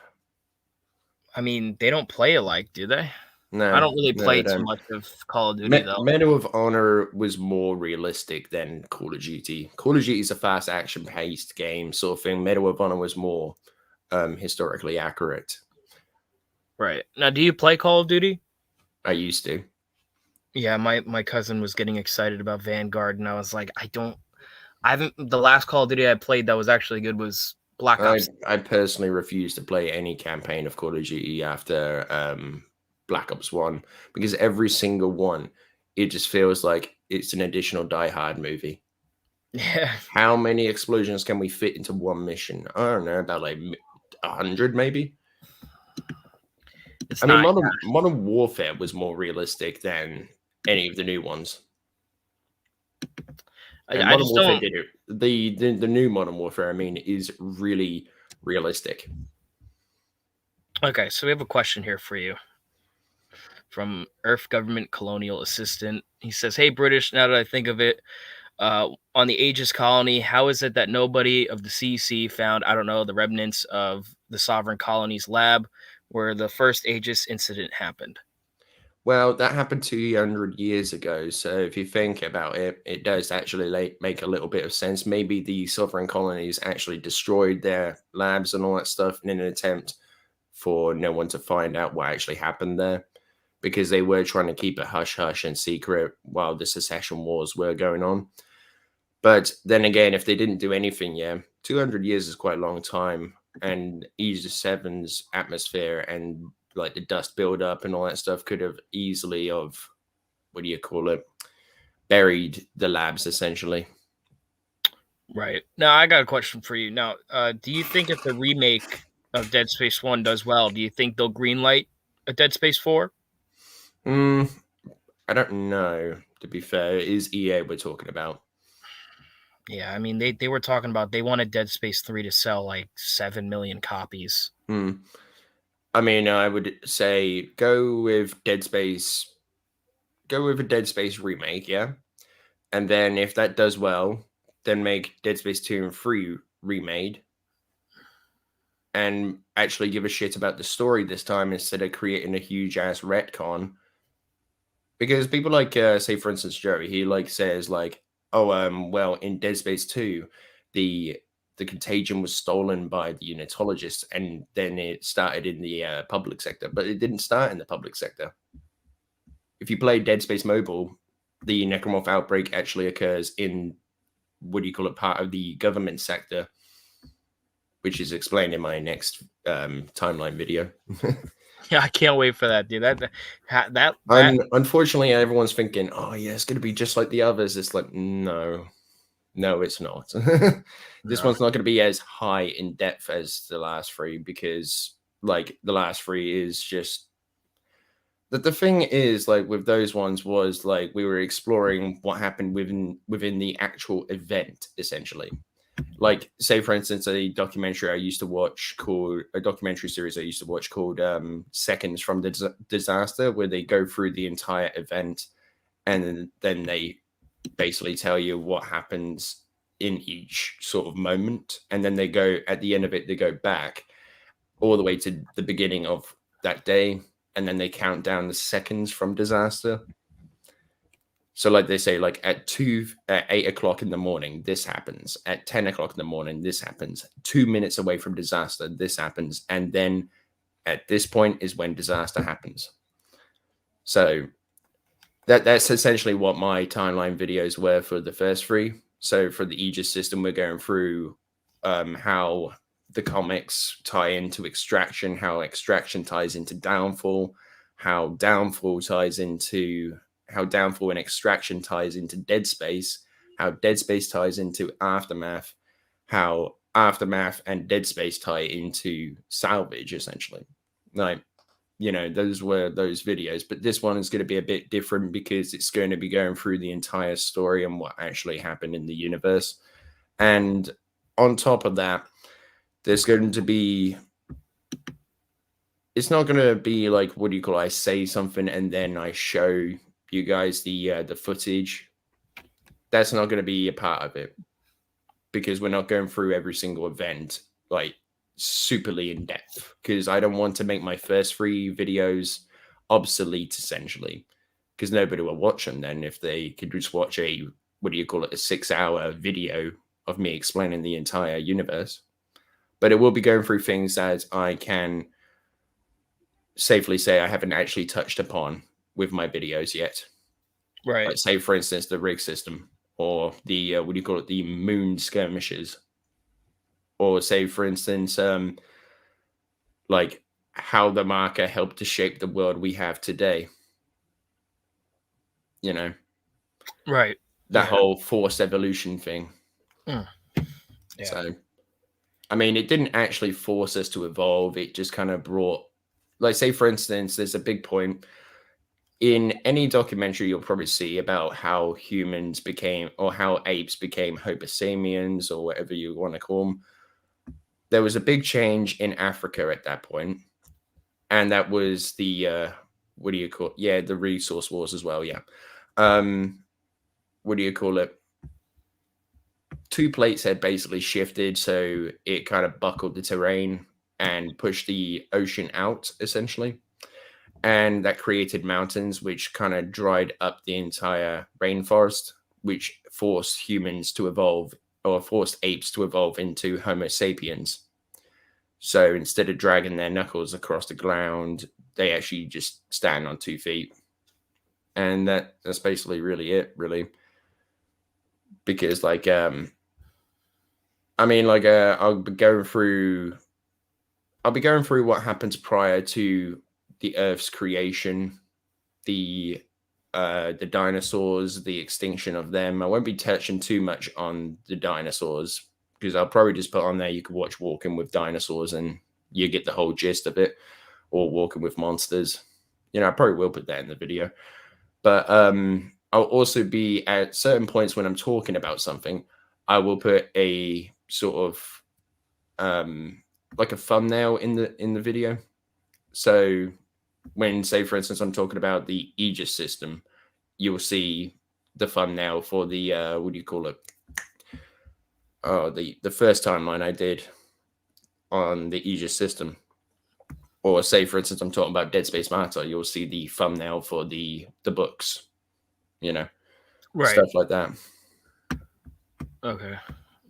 I mean, they don't play alike, do they? No, I don't really no, play they too don't. much of Call of Duty though. Medal of Honor was more realistic than Call of Duty. Call of Duty is a fast action-paced game sort of thing. Medal of Honor was more historically accurate. Right. Now, do you play Call of Duty? I used to. Yeah, my cousin was getting excited about Vanguard, and I was like, I haven't. The last Call of Duty I played that was actually good was Black Ops. I personally refuse to play any campaign of Call of Duty after Black Ops 1 because every single one, it just feels like it's an additional Die Hard movie. Yeah. How many explosions can we fit into one mission? I don't know, about like 100 maybe. It's I mean, not. Modern Warfare was more realistic than any of the new ones. And I Modern just Warfare don't. did it. The new Modern Warfare, I mean, is really realistic. Okay, so we have a question here for you from Earth Government Colonial Assistant. He says, "Hey British, now that I think of it, on the Aegis colony, how is it that nobody of the CEC found, I don't know, the remnants of the Sovereign Colonies lab where the first Aegis incident happened?" Well, that happened 200 years ago. So if you think about it, it does actually make a little bit of sense. Maybe the sovereign colonies actually destroyed their labs and all that stuff in an attempt for no one to find out what actually happened there, because they were trying to keep it hush hush and secret while the secession wars were going on. But then again, if they didn't do anything, yeah, 200 years is quite a long time. And Aegis 7's atmosphere and like the dust buildup and all that stuff could have easily what do you call it, buried the labs essentially. Right. Now, I got a question for you. Now, do you think if the remake of Dead Space 1 does well, do you think they'll greenlight a Dead Space 4? I don't know, to be fair. It is EA we're talking about. Yeah, I mean, they were talking about they wanted Dead Space 3 to sell like 7 million copies. I mean, I would say go with a Dead Space remake, yeah? And then if that does well, then make Dead Space 2 and 3 remade. And actually give a shit about the story this time instead of creating a huge ass retcon. Because people like, say for instance, Joey, he like says like, oh, well, in Dead Space 2, the the contagion was stolen by the unitologists, and then it started in the public sector. But it didn't start in the public sector. If you play Dead Space Mobile, the Necromorph outbreak actually occurs in, part of the government sector, which is explained in my next timeline video. Yeah, I can't wait for that, dude. That Unfortunately, everyone's thinking, oh yeah, it's going to be just like the others. It's like, no, it's not. This one's not going to be as high in depth as the last three, because like the last three is just that. The thing is, like with those ones, was like we were exploring what happened within the actual event, essentially. Like, say for instance, a documentary series I used to watch called Seconds from the Disaster, where they go through the entire event and then they basically tell you what happens in each sort of moment, and then they go at the end of it, they go back all the way to the beginning of that day, and then they count down the seconds from disaster. So like they say, like at 8 o'clock in the morning, this happens. At 10 o'clock in the morning, this happens. 2 minutes away from disaster, this happens. And then at this point is when disaster happens. So that's essentially what my timeline videos were for the first three. So for the Aegis system, we're going through how the comics tie into Extraction, how Extraction ties into Downfall, how Downfall and Extraction ties into Dead Space, how Dead Space ties into Aftermath, how Aftermath and Dead Space tie into Salvage, essentially. Like, those were those videos. But this one is going to be a bit different because it's going to be going through the entire story and what actually happened in the universe. And on top of that, there's going to be... It's not going to be like, I say something and then I show you guys the footage. That's not going to be a part of it, because we're not going through every single event like superly in depth, because I don't want to make my first three videos obsolete, essentially, because nobody will watch them then if they could just watch a 6-hour video of me explaining the entire universe. But it will be going through things that I can safely say I haven't actually touched upon with my videos yet. Right. Like, say for instance, the rig system, or the the moon skirmishes, or say for instance, like how the marker helped to shape the world we have today. Right. That whole forced evolution thing. Yeah. So, I mean, it didn't actually force us to evolve. It just kind of brought, like, say for instance, there's a big point in any documentary you'll probably see about how humans became, or how apes became Homo sapiens, or whatever you want to call them. There was a big change in Africa at that point, and that was the the resource wars as well. Two plates had basically shifted, so it kind of buckled the terrain and pushed the ocean out, essentially. And that created mountains, which kind of dried up the entire rainforest, which forced humans to evolve, or forced apes to evolve into Homo sapiens. So instead of dragging their knuckles across the ground, they actually just stand on 2 feet. And that's basically really it, really. Because, like, I'll be going through what happens prior to the Earth's creation, the dinosaurs, the extinction of them. I won't be touching too much on the dinosaurs, because I'll probably just put on there, you could watch Walking with Dinosaurs and you get the whole gist of it, or Walking with Monsters. I probably will put that in the video. But I'll also be, at certain points when I'm talking about something, I will put a sort of like a thumbnail in the video. So when, say for instance, I'm talking about the Aegis system, you'll see the thumbnail for the the first timeline I did on the Aegis system. Or say for instance, I'm talking about Dead Space Martyr, you'll see the thumbnail for the books, Right. stuff like that. Okay.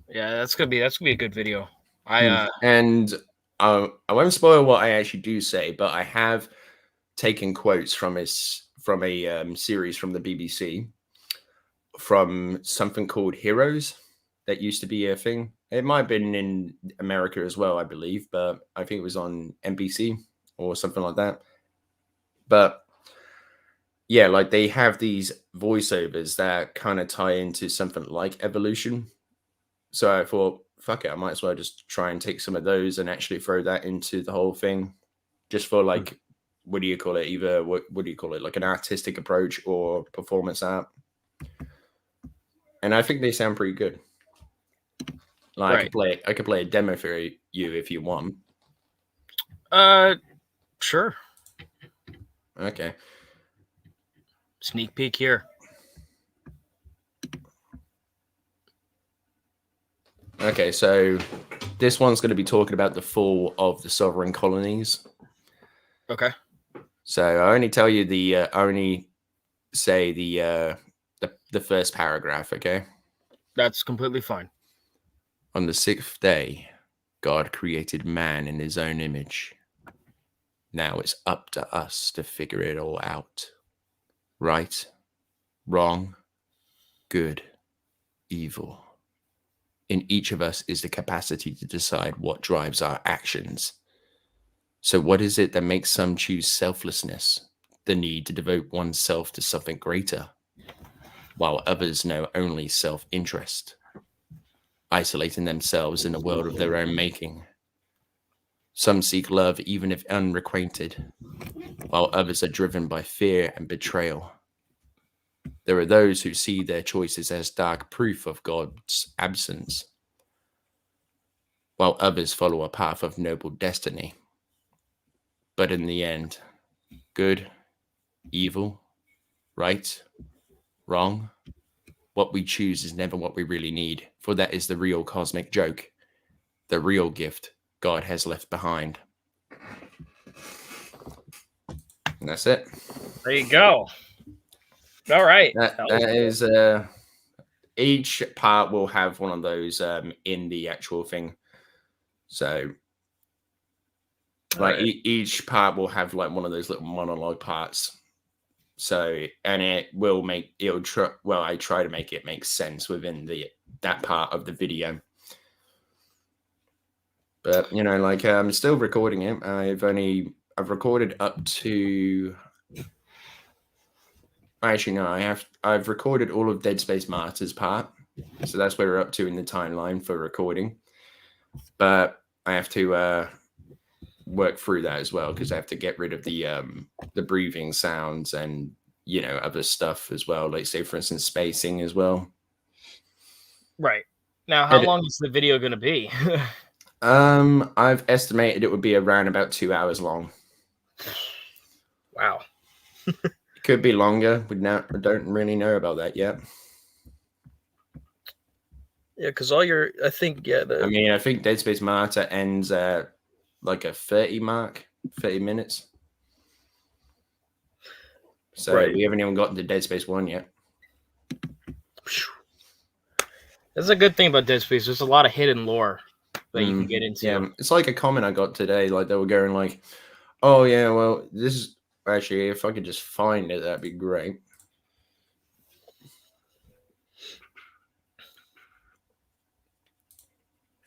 Yeah, that's gonna be a good video. I And I won't spoil what I actually do say, but I have taken quotes from a series from the BBC, from something called Heroes that used to be a thing. It might have been in America as well, I believe, but I think it was on NBC or something like that. But yeah, like they have these voiceovers that kind of tie into something like evolution. So I thought, fuck it, I might as well just try and take some of those and actually throw that into the whole thing, just for like, what do you call it? Either what do you call it? Like an artistic approach or performance art. And I think they sound pretty good. Like right. I could play a demo for you if you want. Sure. Okay. Sneak peek here. Okay, so this one's going to be talking about the fall of the sovereign colonies. Okay. So I only tell you I only say the first paragraph. Okay. That's completely fine. On the sixth day, God created man in his own image. Now it's up to us to figure it all out. Right, wrong, good, evil. In each of us is the capacity to decide what drives our actions. So what is it that makes some choose selflessness, the need to devote oneself to something greater, while others know only self-interest, isolating themselves in a world of their own making? Some seek love even if unrequited, while others are driven by fear and betrayal. There are those who see their choices as dark proof of God's absence, while others follow a path of noble destiny. But in the end, good, evil, right, wrong, what we choose is never what we really need, for that is the real cosmic joke, the real gift God has left behind. And that's it. There you go. All right. That is each part will have one of those in the actual thing. So like each part will have like one of those little monologue parts. So, and I try to make it make sense within that part of the video. But you know, like I'm still recording it. I've recorded up to. Actually, no, I've recorded all of Dead Space Martyrs part, so that's where we're up to in the timeline for recording. But I have to work through that as well because I have to get rid of the breathing sounds and other stuff as well. Like say for instance spacing as well. Right. Now, how long is the video going to be? I've estimated it would be around about 2 hours long. Wow. It could be longer. We don't really know about that yet. Yeah, because I think Dead Space Martyr ends at like a 30 minutes. So right. We haven't even gotten to Dead Space 1 yet. That's a good thing about Dead Space. There's a lot of hidden lore that you can get into. Yeah, it's like a comment I got today. Like they were going like, "Oh yeah, well this is actually if I could just find it, that'd be great."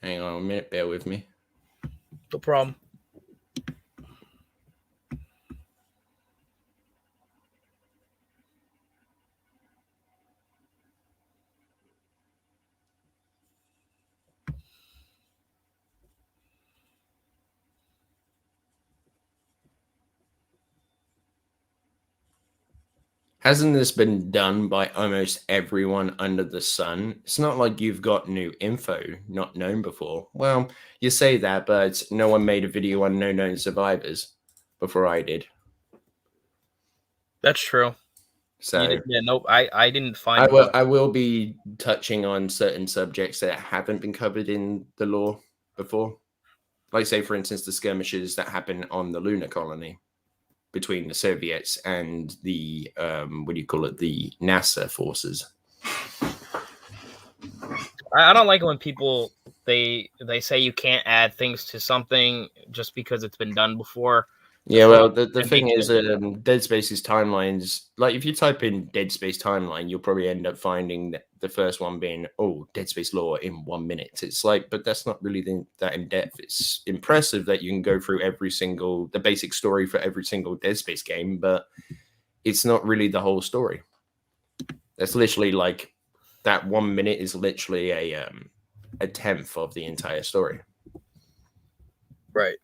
Hang on a minute, bear with me. No problem. Hasn't this been done by almost everyone under the sun? It's not like you've got new info not known before. Well, you say that, but no one made a video on No Known Survivors before I did. That's true. So nope. I didn't find. I will be touching on certain subjects that haven't been covered in the lore before. Like say, for instance, the skirmishes that happen on the lunar colony between the Soviets and the the NASA forces. I don't like it when people they say you can't add things to something just because it's been done before. Yeah, Before well, the it thing makes is, it. Dead Space's timelines, like if you type in Dead Space timeline, you'll probably end up finding that the first one being, oh, Dead Space lore in 1 minute. It's like, but that's not really that in depth. It's impressive that you can go through the basic story for every single Dead Space game, but it's not really the whole story. That's literally like that 1 minute is literally a tenth of the entire story. Right.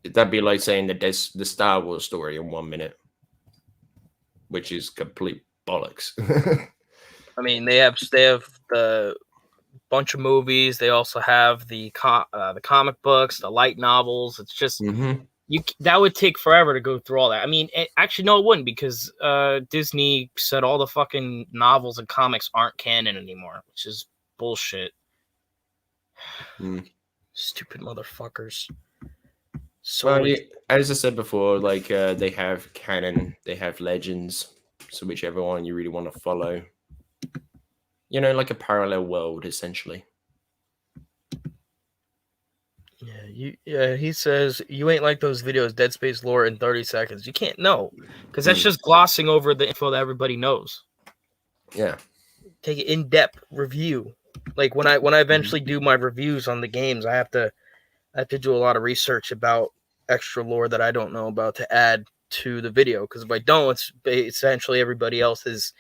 That'd be like saying the Star Wars story in 1 minute, which is complete bollocks. I mean, they have the bunch of movies. They also have the comic books, the light novels. It's just that would take forever to go through all that. I mean, actually, no, it wouldn't, because Disney said all the fucking novels and comics aren't canon anymore, which is bullshit. Stupid motherfuckers. So well, as I said before, like they have canon, they have legends, so whichever one you really want to follow. You know, like a parallel world, essentially. Yeah, he says you ain't like those videos, Dead Space lore in 30 seconds. You can't know, because that's just glossing over the info that everybody knows. Yeah. Take an in-depth review. Like when I eventually do my reviews on the games, I have to do a lot of research about extra lore that I don't know about to add to the video, because if I don't, it's essentially everybody else's,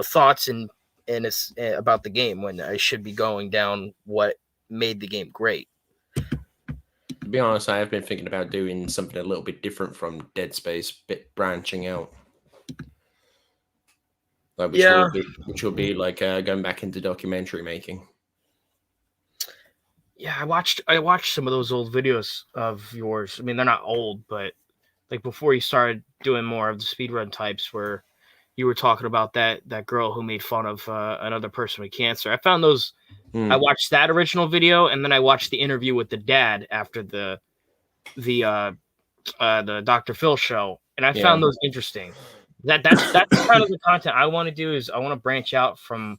thoughts and it's about the game, when I should be going down what made the game great. To be honest, I have been thinking about doing something a little bit different from Dead Space, bit branching out. Like which will be like going back into documentary making. Yeah, I watched some of those old videos of yours. I mean, they're not old, but like before you started doing more of the speedrun types, where you were talking about that girl who made fun of another person with cancer. I found those. I watched that original video, and then I watched the interview with the dad after the Dr. Phil show, and I found those interesting. That's kind of the content I want to do. Is I want to branch out from,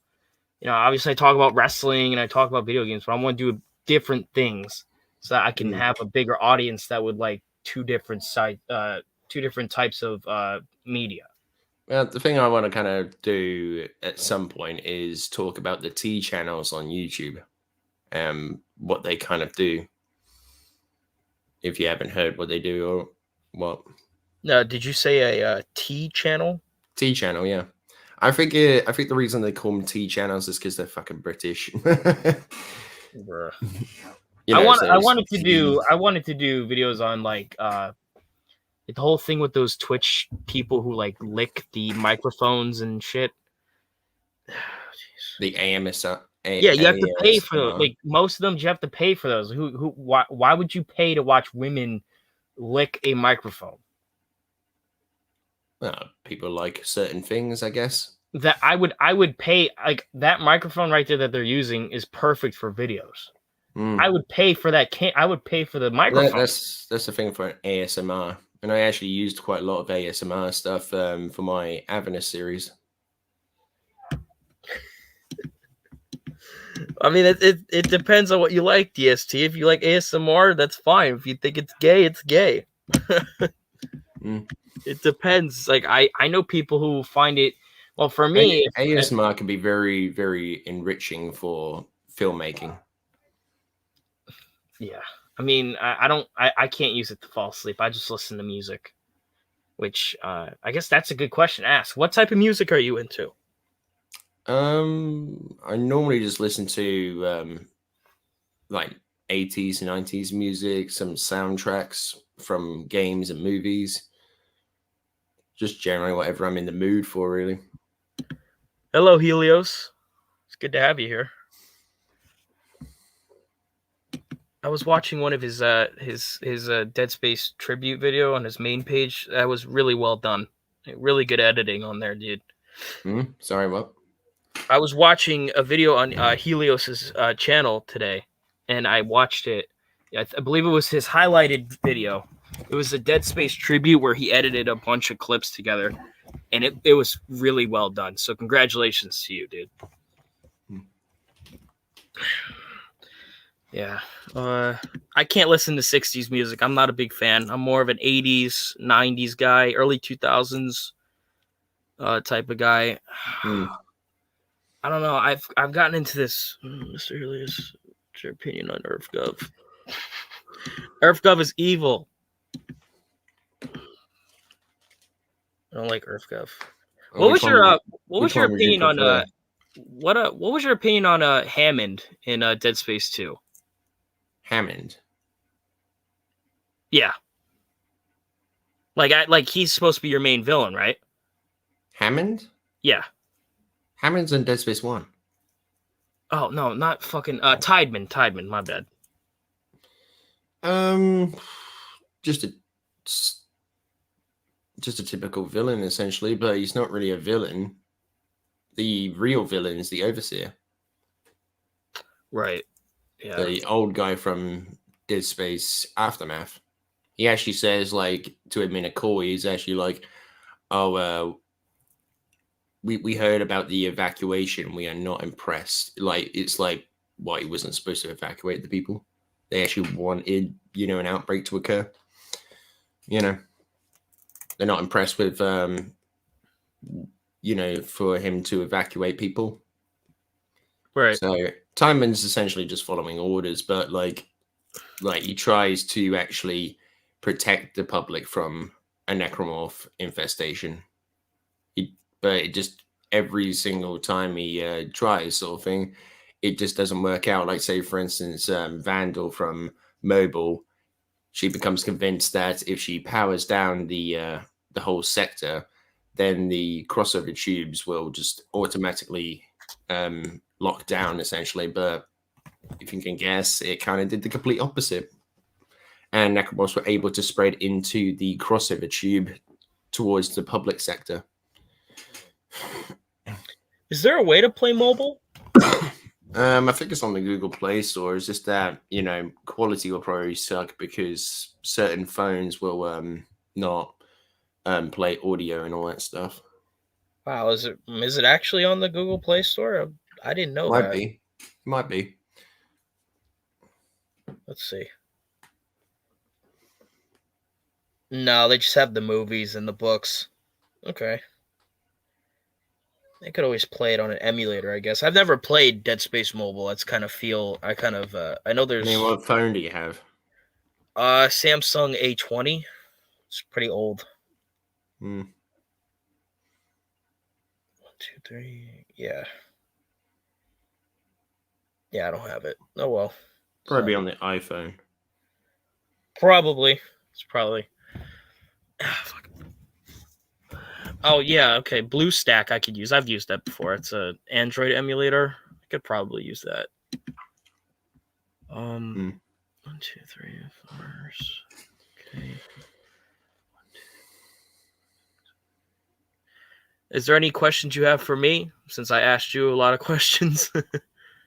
obviously I talk about wrestling and I talk about video games, but I want to do different things so that I can have a bigger audience that would like two different types of media. Well, the thing I want to kind of do at some point is talk about the T channels on YouTube and what they kind of do. If you haven't heard what they do or what. No, did you say a T channel? T channel, yeah. I think the reason they call them T channels is because they're fucking British. Bruh. I wanted to do videos on like the whole thing with those Twitch people who like lick the microphones and shit. The AMSR. Yeah, you have to pay for those. Like most of them, you have to pay for those. Why would you pay to watch women lick a microphone? Well, people like certain things, I guess. That I would pay, like that microphone right there that they're using is perfect for videos. I would pay for that. I would pay for the microphone. That's the thing for ASMR, and I actually used quite a lot of ASMR stuff for my Avernus series. I mean, it depends on what you like, DST. If you like ASMR, that's fine. If you think it's gay, it's gay. It depends. Like I know people who find it. Well, for me, ASMR can be very, very enriching for filmmaking. Yeah, I mean, I can't use it to fall asleep. I just listen to music, which I guess that's a good question to ask. What type of music are you into? I normally just listen to like 80s and 90s music, some soundtracks from games and movies. Just generally whatever I'm in the mood for, really. Hello, Helios. It's good to have you here. I was watching one of his Dead Space tribute video on his main page. That was really well done. Really good editing on there, dude. Sorry, what? I was watching a video on Helios's channel today, and I watched it. I believe it was his highlighted video. It was a Dead Space tribute where he edited a bunch of clips together, and it was really well done. So congratulations to you, dude. Yeah. I can't listen to 60s music. I'm not a big fan. I'm more of an 80s, 90s guy, early 2000s type of guy. I don't know. I've gotten into this. Mr. Helios, what's your opinion on EarthGov? EarthGov is evil. I don't like EarthGov. What was your opinion on what was your opinion on Hammond in Dead Space 2? Hammond. Yeah. Like he's supposed to be your main villain, right? Hammond? Yeah. Hammond's in Dead Space 1. Oh no, not fucking Tideman, my bad. Just a typical villain essentially, but he's not really a villain. The real villain is the Overseer. Right. Yeah. The old guy from Dead Space Aftermath. He actually says, like, to him in a call, he's actually like, oh, we heard about the evacuation. We are not impressed. Like, it's like, what, he wasn't supposed to evacuate the people? They actually wanted, an outbreak to occur. They're not impressed with, for him to evacuate people. Right. So Timon's essentially just following orders, but like he tries to actually protect the public from a necromorph infestation. But it just every single time he tries, sort of thing, it just doesn't work out. Like, say, for instance, Vandal from Mobile, she becomes convinced that if she powers down the whole sector, then the crossover tubes will just automatically lock down, essentially. But if you can guess, it kind of did the complete opposite. And Necromorphs were able to spread into the crossover tube towards the public sector. Is there a way to play mobile? I think it's on the Google Play Store. It's just that, quality will probably suck because certain phones will not play audio and all that stuff. Wow, is it actually on the Google Play Store? I didn't know that. Might be. Let's see. No, they just have the movies and the books. Okay. They could always play it on an emulator, I guess. I've never played Dead Space Mobile. I know there's... I mean, what phone do you have? Samsung A20. It's pretty old. 1, 2, 3. Yeah. Yeah, I don't have it. Oh, well. Probably on the iPhone. Probably. It's probably... fuck. Oh, yeah, okay. BlueStack I could use. I've used that before. It's an Android emulator. I could probably use that. 1, 2, 3, 4. Okay. Is there any questions you have for me? Since I asked you a lot of questions.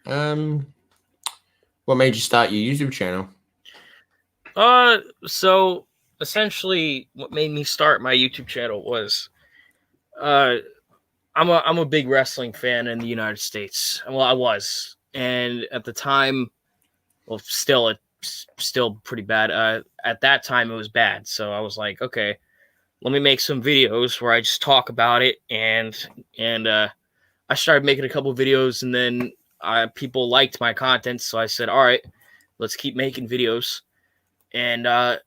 What made you start your YouTube channel? So essentially what made me start my YouTube channel was I'm a big wrestling fan in the United States. Well, I was. And at the time, well, it's still pretty bad. At that time it was bad. So I was like, okay, let me make some videos where I just talk about it, and I started making a couple of videos, and then people liked my content, so I said, all right, let's keep making videos. And I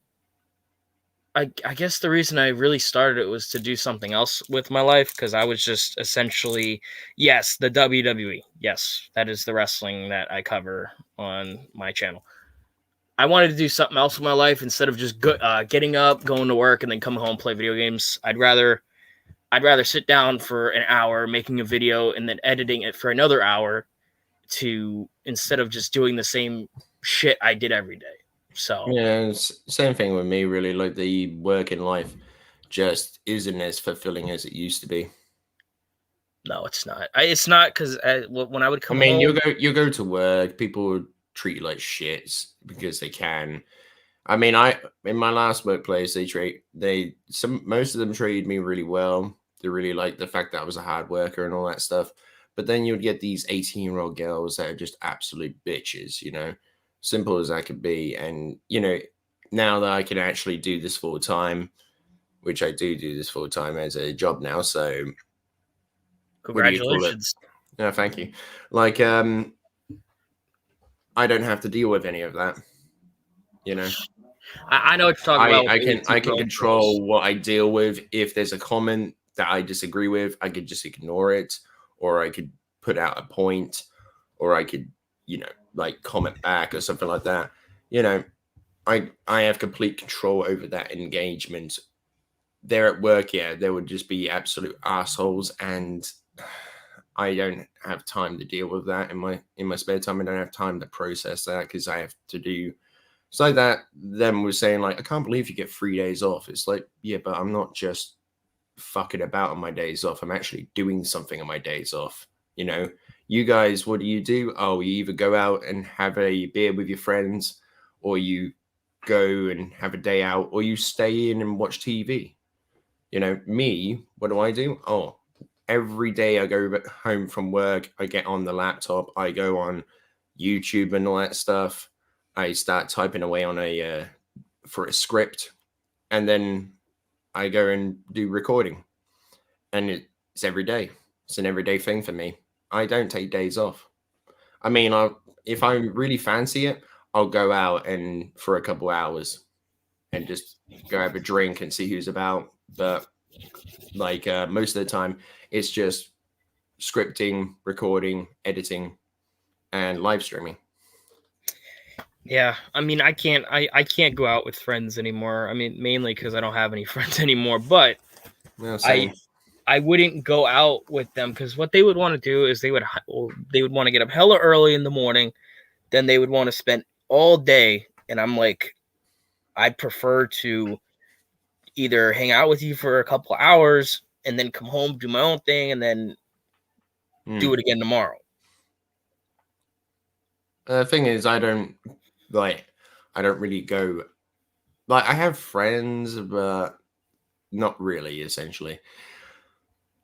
guess the reason I really started it was to do something else with my life, because I was just essentially, yes, the WWE. Yes, that is the wrestling that I cover on my channel. I wanted to do something else with my life instead of just getting up, going to work, and then coming home and play video games. I'd rather sit down for an hour making a video and then editing it for another hour instead of just doing the same shit I did every day. So yeah, it's same thing with me, really. Like, the work in life just isn't as fulfilling as it used to be. No, it's not. It's not, because when I would come home, you go to work, people treat you like shits because they can. I mean, in my last workplace, most of them treated me really well. They really liked the fact that I was a hard worker and all that stuff. But then you'd get these 18-year-old girls that are just absolute bitches, you know, simple as that could be. And, you know, now that I can actually do this full time, which I do this full time as a job now. So what do you call it? Congratulations. No, thank you. Like, I don't have to deal with any of that, you know. I know what you're talking about. I with can 18-year-old control girls. what I deal with. If there's a comment that I disagree with, I could just ignore it, or I could put out a point, or I could, you know, like comment back or something like that. You know, I have complete control over that engagement. There at work, yeah, there would just be absolute assholes, and I don't have time to deal with that in my spare time. I don't have time to process that because I have to do. It's like that. Them was saying like, I can't believe you get 3 days off. It's like, yeah, but I'm not just fucking about on my days off. I'm actually doing something on my days off. You know, you guys, what do? Oh, you either go out and have a beer with your friends, or you go and have a day out, or you stay in and watch TV. You know, me, what do? Oh, every day I go home from work, I get on the laptop, I go on YouTube and all that stuff. I start typing away on for a script, and then I go and do recording. And it's every day. It's an everyday thing for me. I don't take days off. I mean, if I really fancy it, I'll go out and for a couple hours and just go have a drink and see who's about. But like most of the time, it's just scripting, recording, editing, and live streaming. Yeah, I mean, I can't go out with friends anymore. I mean, mainly because I don't have any friends anymore. But Well, I wouldn't go out with them because what they would want to do is they would want to get up hella early in the morning, then they would want to spend all day, and I'm like, I prefer to either hang out with you for a couple of hours and then come home, do my own thing, and then do it again tomorrow. The thing is, I don't really go. Like, I have friends, but not really. Essentially,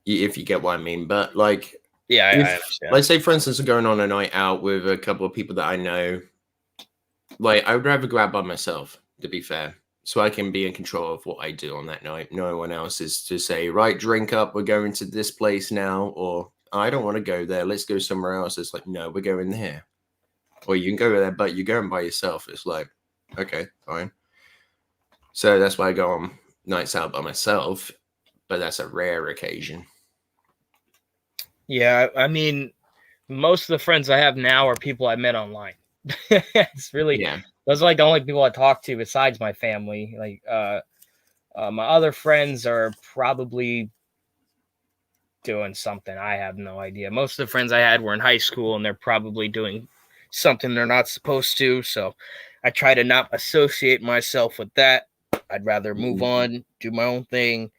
if you get what I mean. But like, Yeah, I if, understand. let's say, for instance, I'm going on a night out with a couple of people that I know. Like, I would rather go out by myself, to be fair, so I can be in control of what I do on that night. No one else is to say, right, drink up, we're going to this place now, or I don't want to go there, let's go somewhere else. It's like, no, we're going here. Or you can go there, but you're going by yourself. It's like, okay, fine. So that's why I go on nights out by myself, but that's a rare occasion. Yeah, I mean, most of the friends I have now are people I met online. It's really, Yeah. Those are like the only people I talk to besides my family. Like, my other friends are probably doing something. I have no idea. Most of the friends I had were in high school, and they're probably doing something they're not supposed to. So I try to not associate myself with that. I'd rather move on, do my own thing.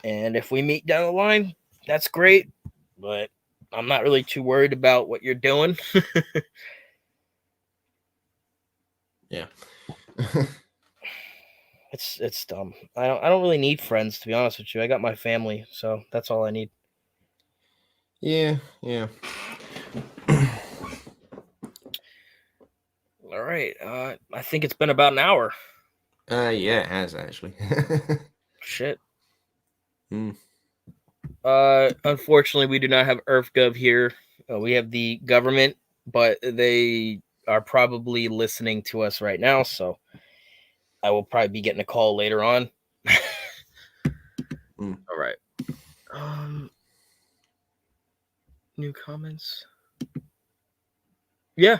And if we meet down the line, that's great. But I'm not really too worried about what you're doing. Yeah. It's dumb. I don't really need friends, to be honest with you. I got my family, so that's all I need. Yeah. All right. I think it's been about an hour. Yeah, it has actually. Shit. Unfortunately, we do not have EarthGov here. We have the government, but they are probably listening to us right now, so I will probably be getting a call later on. All right. New comments. Yeah,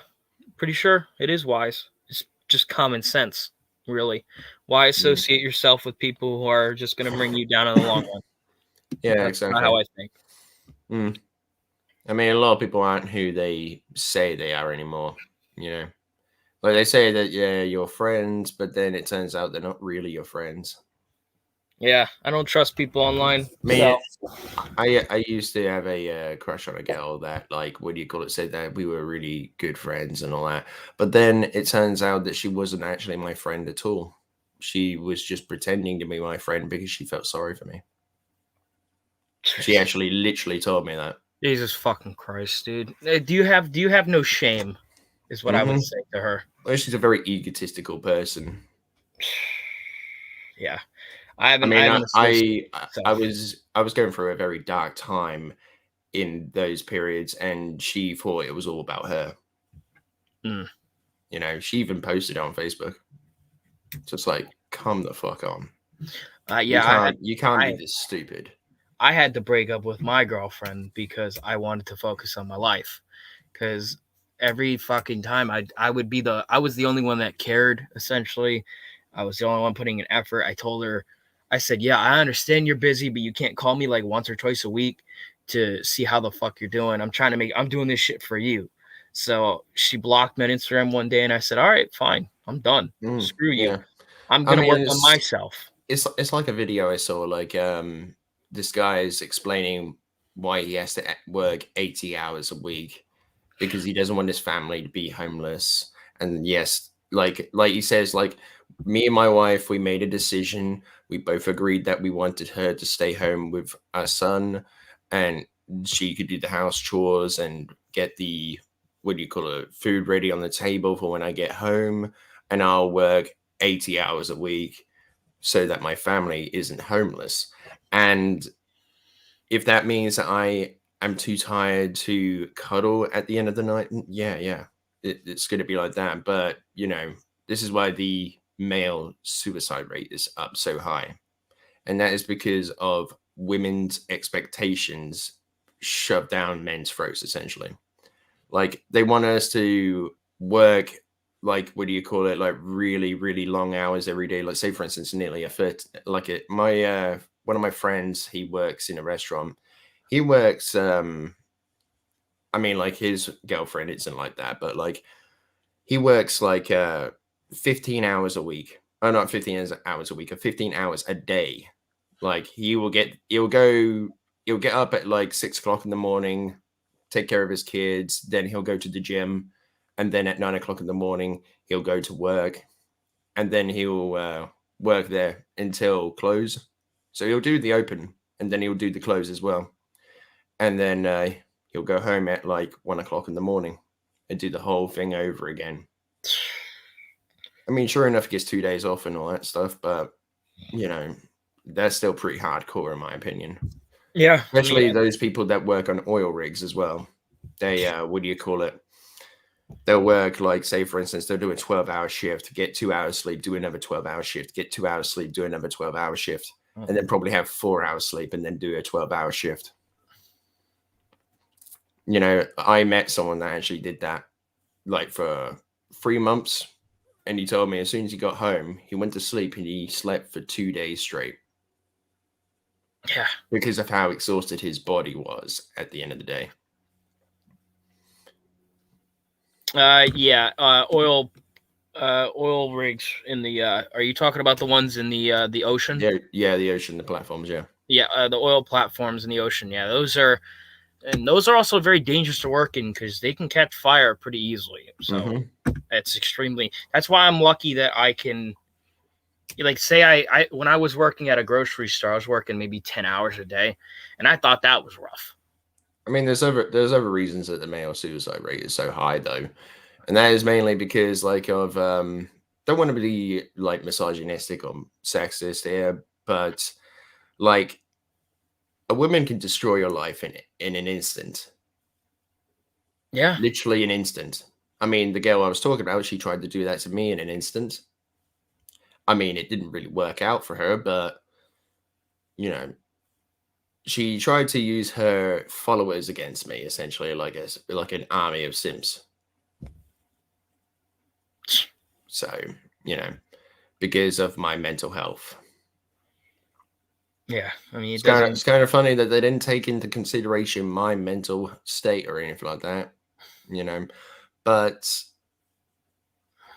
pretty sure it is wise. It's just common sense, really. Why associate yourself with people who are just going to bring you down in the long run? Yeah, That's exactly. not how I think. I mean, a lot of people aren't who they say they are anymore. You know, like they say that, yeah, you're friends, but then it turns out they're not really your friends. Yeah, I don't trust people online. Man, I used to have a crush on a girl that, like, what do you call it, said that we were really good friends and all that. But then it turns out that she wasn't actually my friend at all. She was just pretending to be my friend because she felt sorry for me. She actually literally told me that. Jesus fucking Christ, dude. Do you have no shame? Is what I would say to her. Well, she's a very egotistical person. Yeah, I I haven't. mean, associated I myself. was going through a very dark time in those periods, and she thought it was all about her. Mm. You know, she even posted it on Facebook. Just like, come the fuck on. Yeah, you can't be this stupid. I had to break up with my girlfriend because I wanted to focus on my life. Because every fucking time I was the only one that cared, essentially. I was the only one putting in effort. I told her, I said, yeah, I understand you're busy, but you can't call me like once or twice a week to see how the fuck you're doing. I'm doing this shit for you. So she blocked me on Instagram one day and I said, all right, fine. I'm done. Screw you. Yeah. I'm I going to mean, work on myself. It's like a video I saw, like this guy is explaining why he has to work 80 hours a week because he doesn't want his family to be homeless. And yes, like he says, like, me and my wife, we made a decision. We both agreed that we wanted her to stay home with our son, and she could do the house chores and get the, what do you call it, food ready on the table for when I get home, and I'll work 80 hours a week so that my family isn't homeless. And if that means that I am too tired to cuddle at the end of the night, yeah, it's going to be like that. But, you know, this is why the male suicide rate is up so high. And that is because of women's expectations shoved down men's throats, essentially. Like, they want us to work, like, what do you call it, like really, really long hours every day. Like, say for instance, nearly a foot, like my one of my friends, he works in a restaurant. He works I mean, like, his girlfriend isn't like that, but like he works like 15 hours a week. Oh, not 15 hours a week, or 15 hours a day. Like, he'll get up at like 6 o'clock in the morning, take care of his kids, then he'll go to the gym, and then at 9 o'clock in the morning he'll go to work, and then he'll work there until close. So he'll do the open, and then he'll do the close as well, and then he'll go home at like 1 o'clock in the morning and do the whole thing over again. I mean, sure enough, he gets 2 days off and all that stuff, but you know, that's still pretty hardcore in my opinion. Yeah, Especially those people that work on oil rigs as well. They what do you call it? They'll work, like, say for instance, they'll do a 12-hour shift, get 2 hours sleep, do another 12-hour shift, get 2 hours sleep, do another 12-hour shift, and then probably have 4 hours sleep and then do a 12-hour shift. You know, I met someone that actually did that like for 3 months, and he told me as soon as he got home, he went to sleep and he slept for 2 days straight. Yeah, because of how exhausted his body was at the end of the day. oil rigs in the. Are you talking about the ones in the ocean? Yeah, the ocean, the platforms, yeah. Yeah, the oil platforms in the ocean. Yeah, those are also very dangerous to work in because they can catch fire pretty easily. So it's extremely. That's why I'm lucky that I can. Like, say I when I was working at a grocery store, I was working maybe 10 hours a day, and I thought that was rough. I mean, there's other reasons that the male suicide rate is so high, though, and that is mainly because, like, of don't want to be like misogynistic or sexist here, but like, a woman can destroy your life in an instant. Yeah, literally an instant. I mean, the girl I was talking about, she tried to do that to me in an instant. I mean, it didn't really work out for her, but you know, she tried to use her followers against me, essentially, like an army of simps. So, you know, because of my mental health. Yeah, I mean, It's kind of funny that they didn't take into consideration my mental state or anything like that, you know. But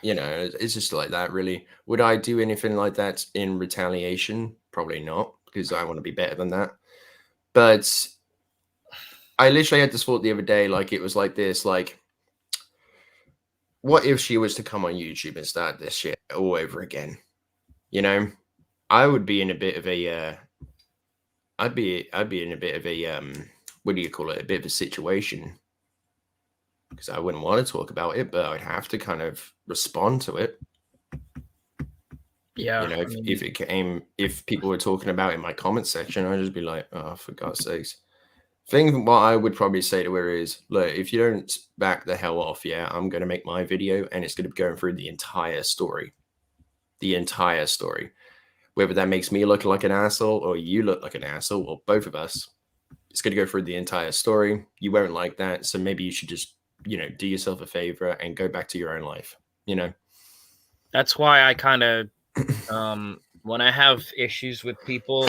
you know, it's just like that, really. Would I do anything like that in retaliation? Probably not, because I want to be better than that. But I literally had this thought the other day, like, it was like this, like, what if she was to come on YouTube and start this shit all over again? You know, I would be in a bit of a, I'd be in a bit of a, what do you call it, a bit of a situation, because I wouldn't want to talk about it, but I'd have to kind of respond to it. Yeah, You know, if people were talking about it in my comment section, I'd just be like, oh, for God's sakes. What I would probably say to her is, look, if you don't back the hell off, yeah, I'm going to make my video and it's going to be going through the entire story. The entire story. Whether that makes me look like an asshole or you look like an asshole or both of us, it's going to go through the entire story. You won't like that. So maybe you should just, you know, do yourself a favor and go back to your own life, you know? That's why I kind of, when I have issues with people,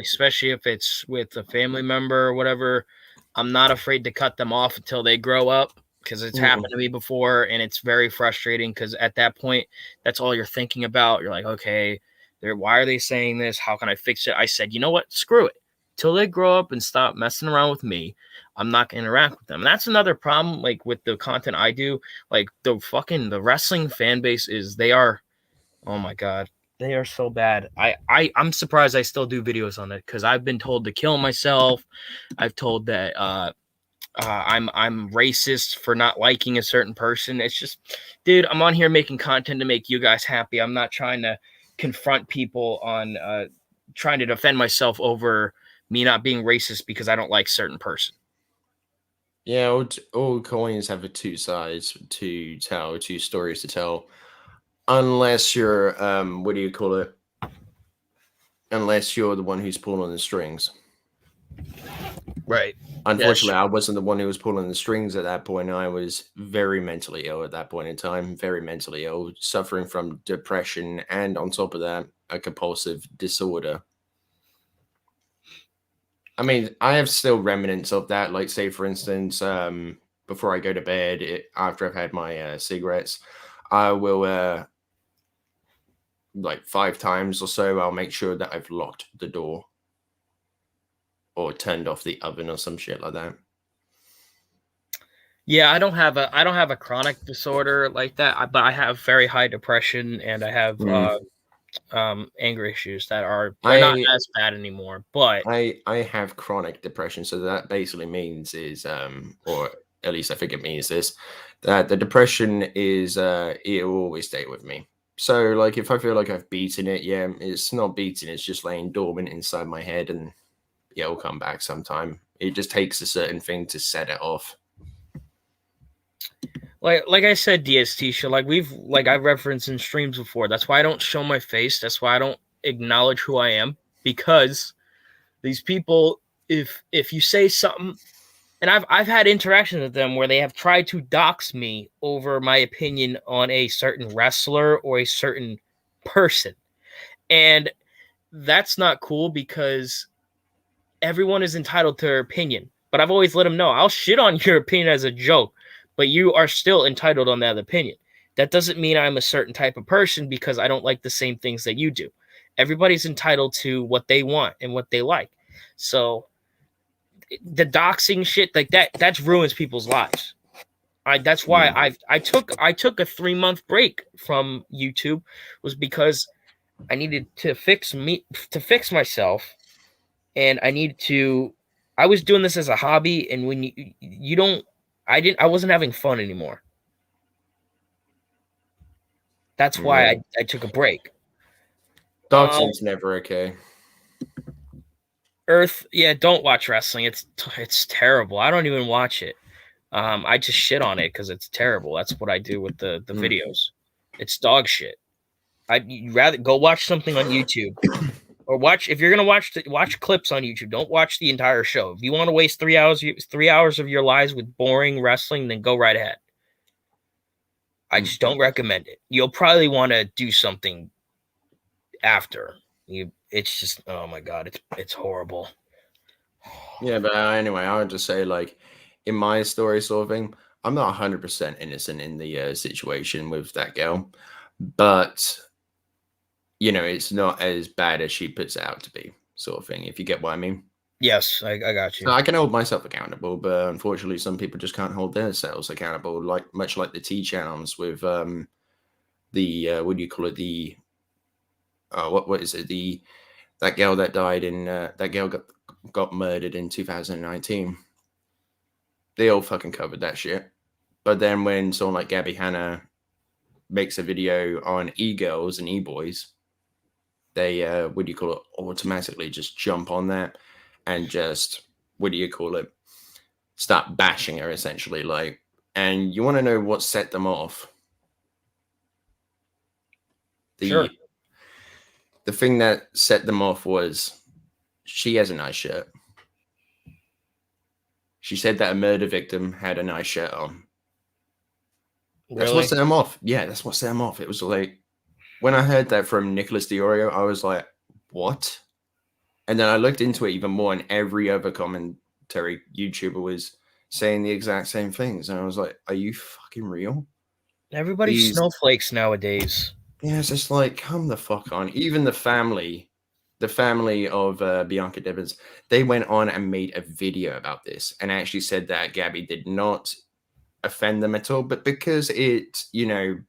especially if it's with a family member or whatever, I'm not afraid to cut them off until they grow up, because it's happened to me before, and it's very frustrating because at that point, that's all you're thinking about. You're like, okay, why are they saying this? How can I fix it? I said, you know what? Screw it. Till they grow up and stop messing around with me, I'm not going to interact with them. And that's another problem, like with the content I do. Like the wrestling fan base oh my God, they are so bad. I'm surprised I still do videos on it, because I've been told to kill myself. I've told that I'm racist for not liking a certain person. It's just, dude, I'm on here making content to make you guys happy. I'm not trying to confront people on trying to defend myself over me not being racist because I don't like certain person. Yeah, all coins have two sides to tell, two stories to tell. Unless you're, what do you call it? Unless you're the one who's pulling the strings. Right. Unfortunately, I wasn't the one who was pulling the strings at that point. I was very mentally ill at that point in time, very mentally ill, suffering from depression, and on top of that, a compulsive disorder. I mean, I have still remnants of that. Like, say, for instance, before I go to bed, after I've had my cigarettes, I will, like 5 times or so, I'll make sure that I've locked the door or turned off the oven or some shit like that. Yeah, I don't have a chronic disorder like that, but I have very high depression, and I have anger issues that are not as bad anymore. But I have chronic depression, so that basically means is or at least I think it means this, that the depression is it will always stay with me. So like if I feel like I've beaten it, yeah, it's not beaten, it's just laying dormant inside my head, and yeah, it'll come back sometime. It just takes a certain thing to set it off. Like I said, DST show, I've referenced in streams before. That's why I don't show my face. That's why I don't acknowledge who I am, because these people, if you say something, and I've had interactions with them where they have tried to dox me over my opinion on a certain wrestler or a certain person. And that's not cool, because everyone is entitled to their opinion. But I've always let them know, I'll shit on your opinion as a joke, but you are still entitled on that opinion. That doesn't mean I'm a certain type of person because I don't like the same things that you do. Everybody's entitled to what they want and what they like. So the doxing shit like that ruins people's lives. That's why I took a 3-month break from YouTube, was because I needed to fix myself, and I was doing this as a hobby, and when I wasn't having fun anymore. That's why I took a break. Doxing's never okay. Earth, yeah, don't watch wrestling. It's terrible. I don't even watch it. I just shit on it because it's terrible. That's what I do with the videos. It's dog shit. You'd rather go watch something on YouTube, or if you're gonna watch clips on YouTube. Don't watch the entire show. If you want to waste 3 hours of your lives with boring wrestling, then go right ahead. I just don't recommend it. You'll probably want to do something after. It's just, oh my God, it's horrible. Yeah, but anyway, I would just say, like, in my story sort of thing, I'm not 100% innocent in the situation with that girl, but you know, it's not as bad as she puts it out to be, sort of thing, if you get what I mean. Yes, I got you. So I can hold myself accountable, but unfortunately, some people just can't hold themselves accountable, much like the T channels with what do you call it? What is it? That girl that died in that girl got got murdered in 2019. They all fucking covered that shit. But then when someone like Gabby Hanna makes a video on e-girls and e-boys, they, automatically just jump on that and just, start bashing her, essentially. Like, and you want to know what set them off? Sure. The thing that set them off was she has a nice shirt. She said that a murder victim had a nice shirt on. That's what set them off. Yeah, that's what set them off. It was like, when I heard that from Nicholas DiOrio, I was like, what? And then I looked into it even more, and every other commentary YouTuber was saying the exact same things. And I was like, are you fucking real? Everybody's snowflakes nowadays. Yeah, it's just like, come the fuck on. Even the family of Bianca Devins, they went on and made a video about this and actually said that Gabby did not offend them at all, but because it,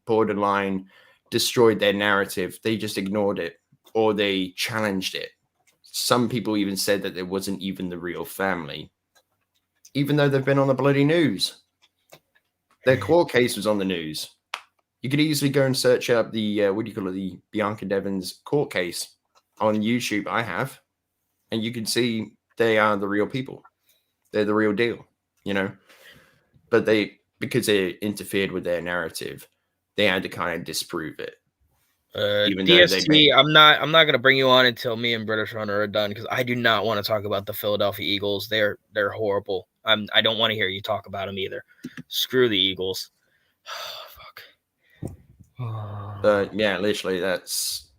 borderline destroyed their narrative, they just ignored it or they challenged it. Some people even said that it wasn't even the real family, even though they've been on the bloody news. Their court case was on the news. You could easily go and search up the the Bianca Devins court case on YouTube. I have, and you can see they are the real people. They're the real deal, But because they interfered with their narrative, they had to kind of disprove it. Even DST, I'm not gonna bring you on until me and British Runner are done, because I do not want to talk about the Philadelphia Eagles. They're horrible. I don't want to hear you talk about them either. Screw the Eagles. But yeah, literally, it's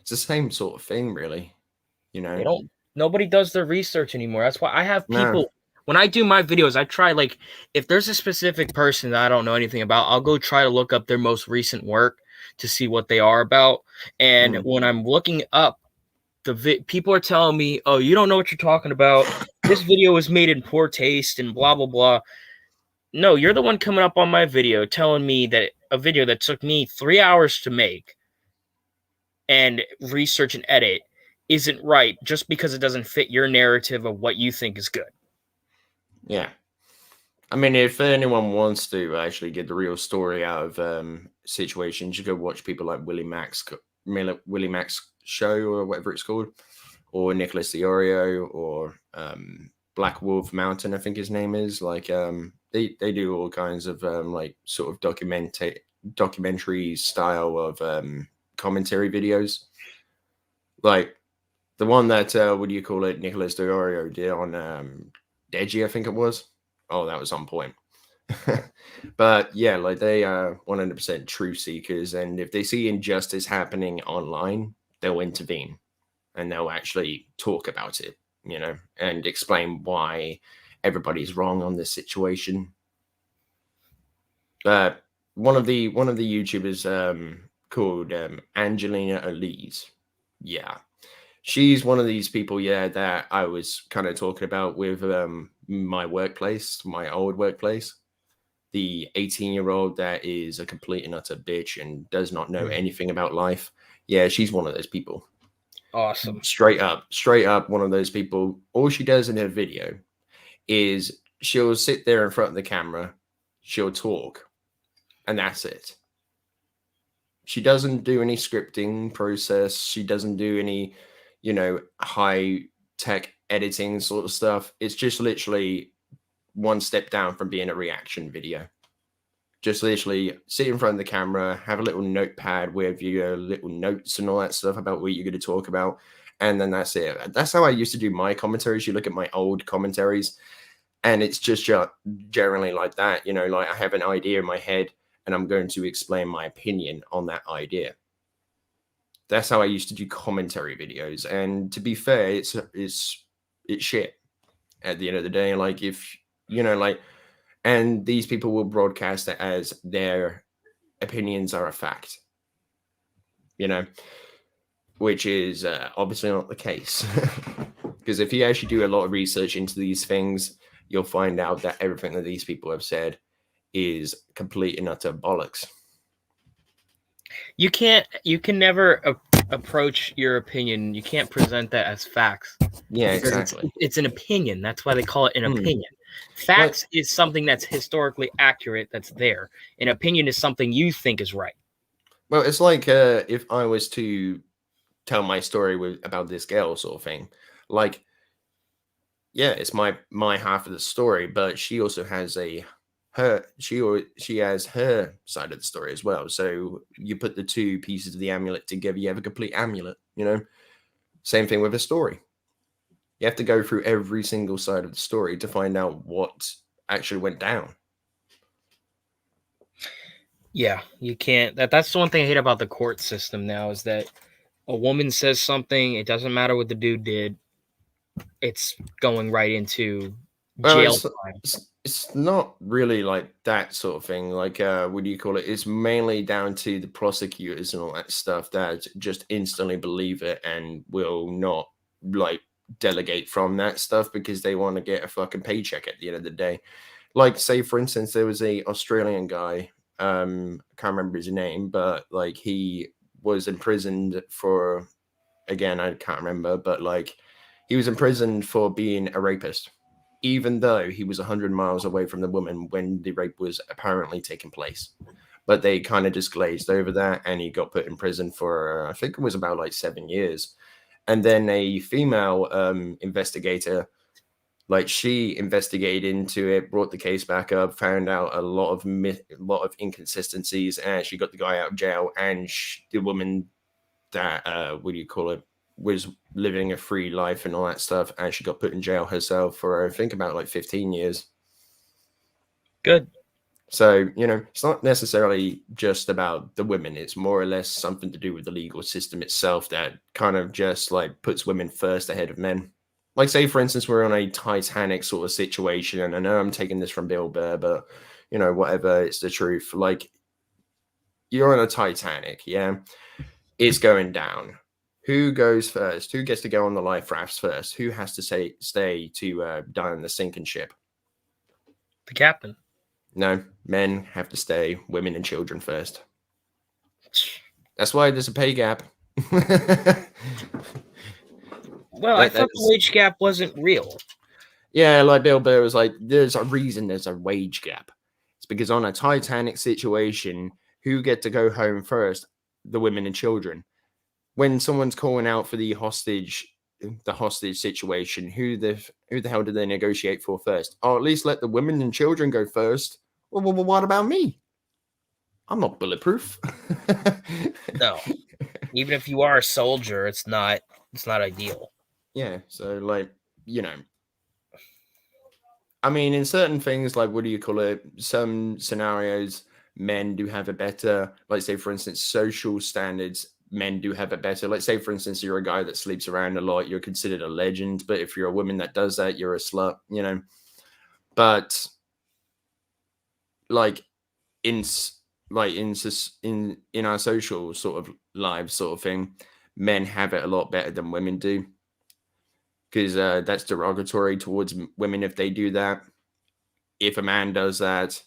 the same sort of thing, really. Nobody does their research anymore. That's why I have people. When I do my videos, I try, like, if there's a specific person that I don't know anything about, I'll go try to look up their most recent work to see what they are about. And when I'm looking up people are telling me, oh, you don't know what you're talking about. This video was made in poor taste and blah, blah, blah. No, you're the one coming up on my video telling me that a video that took me 3 hours to make and research and edit isn't right just because it doesn't fit your narrative of what you think is good. Yeah. I mean, if anyone wants to actually get the real story out of situations, you go watch people like Willie Mack's show or whatever it's called, or Nicholas DiOrio, or Black Wolf Mountain, I think his name is. Like, they do all kinds of like sort of documentary style of commentary videos. Like the one that Nicholas DiOrio did on Deji, I think it was. Oh, that was on point. But yeah, like they are 100% truth seekers, and if they see injustice happening online, they'll intervene and they'll actually talk about it, and explain why everybody's wrong on this situation. But one of the YouTubers called Angelina Elise, yeah, she's one of these people, that I was kind of talking about with my old workplace. The 18-year-old that is a complete and utter bitch and does not know anything about life. Yeah, she's one of those people. Awesome. Straight up one of those people. All she does in her video is she'll sit there in front of the camera, she'll talk, and that's it. She doesn't do any scripting process. She doesn't do any, high tech editing sort of stuff. It's just literally one step down from being a reaction video. Just literally sit in front of the camera, have a little notepad with your little notes and all that stuff about what you're going to talk about. And then that's it. That's how I used to do my commentaries. You look at my old commentaries and it's just generally like that. Like I have an idea in my head and I'm going to explain my opinion on that idea. That's how I used to do commentary videos. And to be fair, it's shit at the end of the day. Like if, and these people will broadcast it as their opinions are a fact, which is obviously not the case. Because if you actually do a lot of research into these things, you'll find out that everything that these people have said is complete and utter bollocks. You can never approach your opinion. You can't present that as facts. Yeah, Because exactly. It's an opinion. That's why they call it an opinion. Facts is something that's historically accurate. That's there. An opinion is something you think is right. Well, it's like if I was to tell my story about this girl sort of thing, like, yeah, it's my half of the story, but she also has she has her side of the story as well. So you put the two pieces of the amulet together, you have a complete amulet. Same thing with a story. You have to go through every single side of the story to find out what actually went down. Yeah, you can't. That's the one thing I hate about the court system now is that a woman says something, it doesn't matter what the dude did, it's going right into jail time. It's not really like that sort of thing. Like, what do you call it? It's mainly down to the prosecutors and all that stuff that just instantly believe it and will not like delegate from that stuff because they want to get a fucking paycheck at the end of the day. Like, say for instance, there was a Australian guy. I can't remember his name, but like he was imprisoned for, again, I can't remember, but like he was imprisoned for being a rapist, even though he was 100 miles away from the woman when the rape was apparently taking place. But they kind of just glazed over that, and he got put in prison for, I think it was about like 7 years. And then a female investigator, like she investigated into it, brought the case back up, found out a lot of inconsistencies, and she got the guy out of jail. And the woman that what do you call it, was living a free life and all that stuff, and she got put in jail herself for I think about like 15 years. Good. So it's not necessarily just about the women. It's more or less something to do with the legal system itself that kind of just like puts women first ahead of men. Like, say for instance, we're on a Titanic sort of situation, and I know I'm taking this from Bill Burr, but whatever, it's the truth. Like, you're on a Titanic, yeah, it's going down. Who goes first? Who gets to go on the life rafts first? Who has to stay to die on the sinking ship? The captain. No, men have to stay. Women and children first. That's why there's a pay gap. Well, I thought the wage gap wasn't real. Yeah, like Bill Burr was like, there's a reason there's a wage gap. It's because on a Titanic situation, who get to go home first? The women and children. When someone's calling out for the hostage situation, who the hell did they negotiate for first? Or at least let the women and children go first. Well, what about me? I'm not bulletproof. No. Even if you are a soldier, it's not ideal. Yeah, so like, I mean, in certain things, like, what do you call it? Some scenarios, men do have a better, like, say, for instance, social standards, men do have it better. Like, say, for instance, you're a guy that sleeps around a lot, you're considered a legend. But if you're a woman that does that, you're a slut, But like in our social sort of lives sort of thing, men have it a lot better than women do. Because that's derogatory towards women if they do that. If a man does that,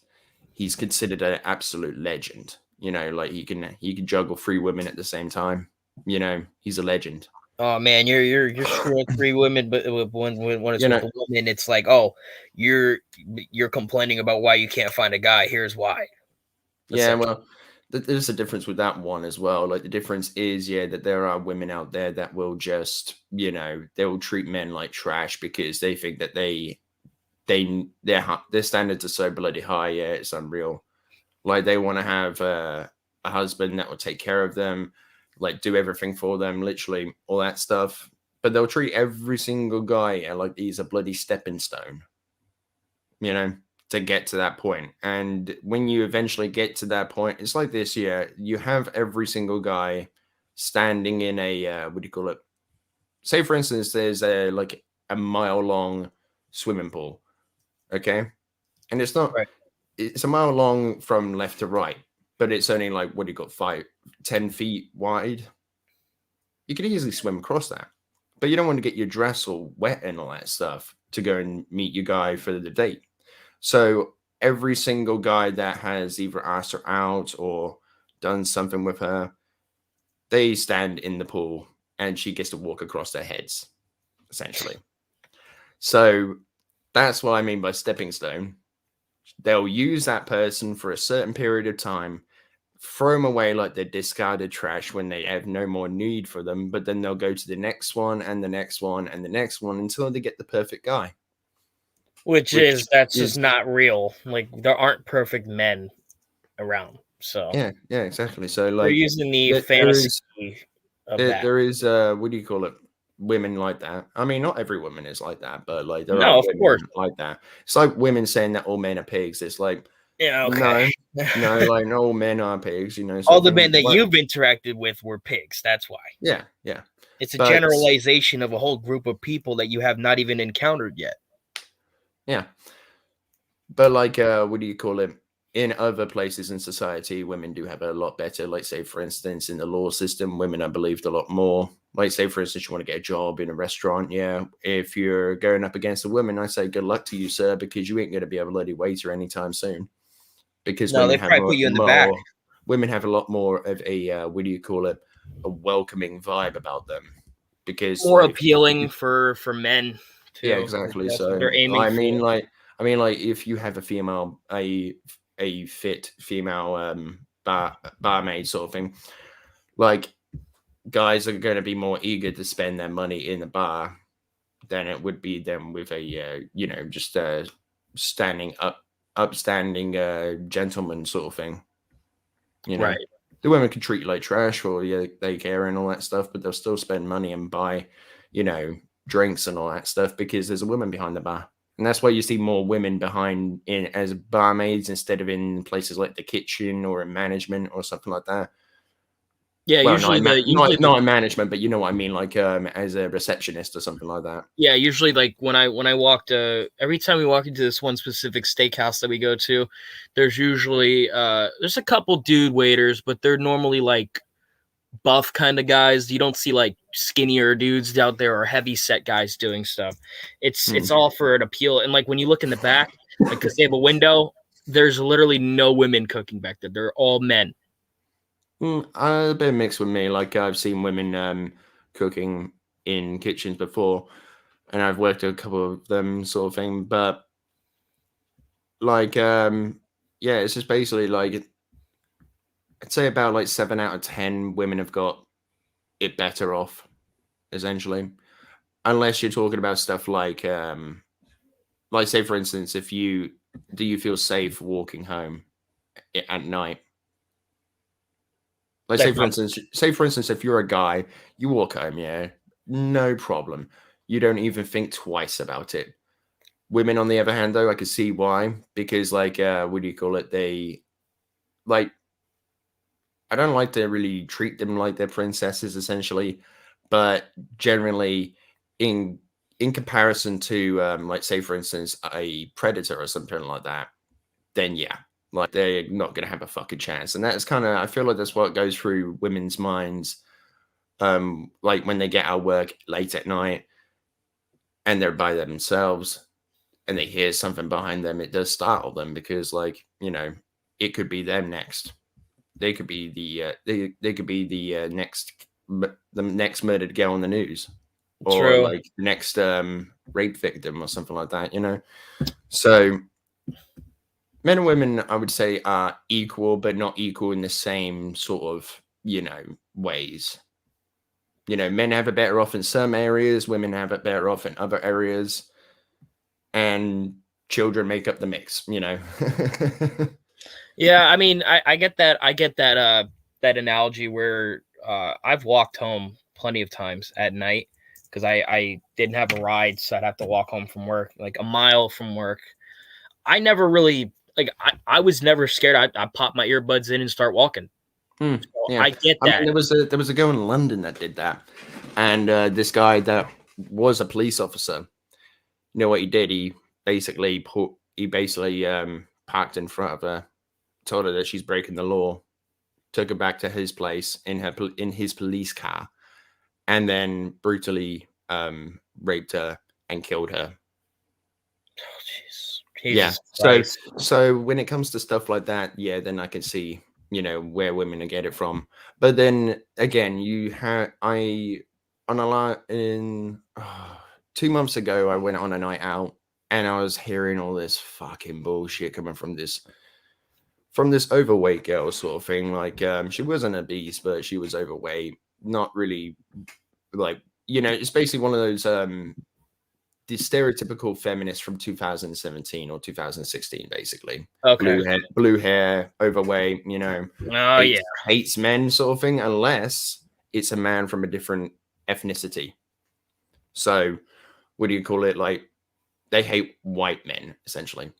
he's considered an absolute legend. Like he can juggle 3 women at the same time. He's a legend. Oh man, you're screwing 3 women, but when it's with a woman, it's like, oh, you're complaining about why you can't find a guy. Here's why. Yeah, well, there's a difference with that one as well. Like, the difference is, that there are women out there that will just, they will treat men like trash because they think that their standards are so bloody high. Yeah, it's unreal. Like, they want to have a husband that will take care of them, like do everything for them, literally all that stuff. But they'll treat every single guy like he's a bloody stepping stone, to get to that point. And when you eventually get to that point, it's like this. Yeah, you have every single guy standing in a what do you call it? Say for instance, there's a mile long swimming pool, okay, and it's not right. It's a mile long from left to right, but it's only like, what do you got, 10 feet wide. You could easily swim across that, but you don't want to get your dress all wet and all that stuff to go and meet your guy for the date. So every single guy that has either asked her out or done something with her, they stand in the pool and she gets to walk across their heads, essentially. So that's what I mean by stepping stone. They'll use that person for a certain period of time, throw them away like they're discarded trash when they have no more need for them, but then they'll go to the next one and the next one and the next one until they get the perfect guy. Which is just not real. Like, there aren't perfect men around. So yeah, exactly. So like they're using the fantasy of that. There is what do you call it? Women like that. I mean, not every woman is like that, but like there are of women course. like that. It's like women saying that all men are pigs. It's like, yeah, okay. no, like not all men are pigs. You know, all the men that you've interacted with were pigs. That's why. Yeah. It's a generalization of a whole group of people that you have not even encountered yet. Yeah, but like, what do you call it? In other places in society, women do have a lot better. Like, say, for instance, in the law system, women are believed a lot more. Like, say, for instance, you want to get a job in a restaurant. Yeah, if you're going up against a woman, I say good luck to you, sir, because you ain't going to be a bloody waiter anytime soon. Because women have put you in the back. Women have a lot more of a what do you call it? A welcoming vibe about them. Because more appealing for men too. Yeah, exactly. So they're aiming I mean, like if you have a female, a fit female barmaid sort of thing, like guys are going to be more eager to spend their money in the bar than it would be them with a just a upstanding gentleman sort of thing. You know, right? The women can treat you like trash, or they care and all that stuff, but they'll still spend money and buy, drinks and all that stuff because there's a woman behind the bar. And that's why you see more women behind in as barmaids instead of in places like the kitchen or in management or something like that. Yeah, well, usually not in management, but you know what I mean, like as a receptionist or something like that. Yeah, usually like when I walked every time we walk into this one specific steakhouse that we go to, there's usually there's a couple dude waiters, but they're normally like buff kind of guys. You don't see like skinnier dudes out there or heavy set guys doing stuff. It's all for an appeal. And like when you look in the back, like because they have a window, there's literally no women cooking back there. They're all men. A bit mixed with me. Like I've seen women cooking in kitchens before, and I've worked a couple of them sort of thing. But like, it's just basically like I'd say about like 7 out of 10 women have got it better off, essentially, unless you're talking about stuff like say for instance, do you feel safe walking home at night? Like say for instance, if you're a guy, you walk home, yeah, no problem. You don't even think twice about it. Women, on the other hand, though, I can see why, because like, what do you call it? They like, I don't like to really treat them like they're princesses, essentially, but generally, in comparison to like say for instance, a predator or something like that, then yeah. Like they're not going to have a fucking chance. And that's kind of, I feel like that's what goes through women's minds. Like when they get out of work late at night and they're by themselves and they hear something behind them, it does startle them because like, it could be them next. They could be they could be the next murdered girl on the news. Or like the next rape victim or something like that, So men and women, I would say, are equal, but not equal in the same sort of, ways. Men have it better off in some areas, women have it better off in other areas, and children make up the mix, Yeah, I mean, I get that. I get that that analogy where I've walked home plenty of times at night because I didn't have a ride, so I'd have to walk home from work, like a mile from work. I never really I was never scared. I pop my earbuds in and start walking. So I get that. I mean, there was a guy in London that did that, and this guy that was a police officer. You know what he did? He basically parked in front of her, told her that she's breaking the law, took her back to his place in his police car, and then brutally raped her and killed her. Oh, jeez. Yeah. So when it comes to stuff like that, yeah, then I can see you know, where women get it from. But then again, you had on a lot in 2 months ago, I went on a night out and I was hearing all this fucking bullshit coming from this overweight girl sort of thing. Like, she wasn't obese, but she was overweight. Not really, like, you know, it's basically one of those the stereotypical feminist from 2017 or 2016, basically. Okay. Blue hair, overweight, you know, Oh yeah. hates men sort of thing, unless it's a man from a different ethnicity. So, what do you call it? Like, they hate white men, essentially,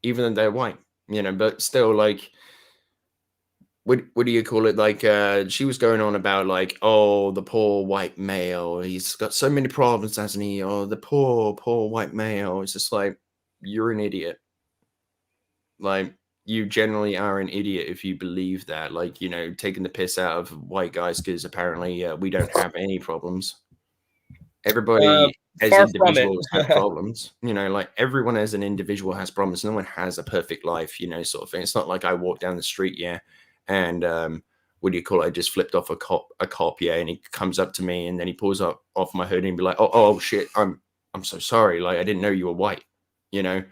even though they're white, you know, but still, like, what do you call it? Like, she was going on about, like, oh, the poor white male, he's got so many problems, hasn't he? Oh, the poor white male. It's just like, you're an idiot. Like, you generally are an idiot if you believe that. Like, you know, taking the piss out of white guys because apparently we don't have any problems. Everybody as individuals have problems. You know, like, everyone as an individual has problems. No one has a perfect life, you know, sort of thing. It's not like I walk down the street, and what do you call it? I just flipped off a cop, and he comes up to me and then he pulls off my hood and be like, oh shit, I'm so sorry. Like, I didn't know you were white, you know?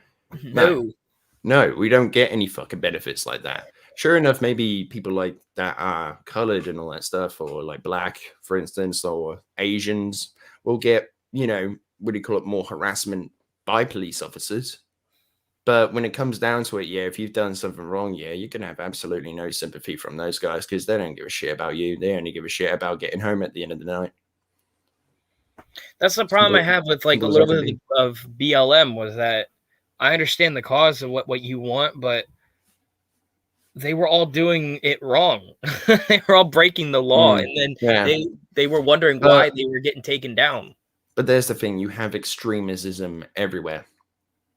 No, we don't get any fucking benefits like that. Sure enough, maybe people like that are colored and all that stuff, or like black, for instance, or Asians will get, you know, what do you call it, more harassment by police officers. But when it comes down to it, if you've done something wrong, you're going to have absolutely no sympathy from those guys because they don't give a shit about you. They only give a shit about getting home at the end of the night. That's the problem I have with, like, a little bit of BLM was that I understand the cause of what you want, but they were all doing it wrong. They were all breaking the law, and then they were wondering why they were getting taken down. But there's the thing, you have extremism everywhere.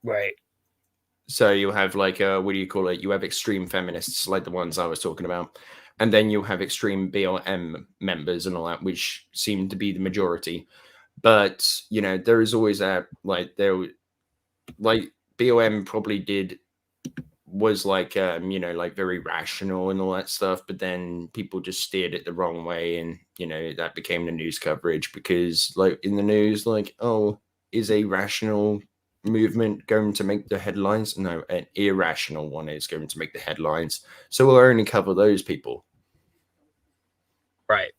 Right. So you have, like, what do you call it? You have extreme feminists like the ones I was talking about. And then you have extreme BLM members and all that, which seem to be the majority. But, you know, there is always BLM probably was like, you know, like very rational and all that stuff. But then people just steered it the wrong way. And, you know, that became the news coverage because, like, in the news, like, oh, is a rational movement going to make the headlines? No, an irrational one is going to make the headlines. So we'll only cover those people. Right.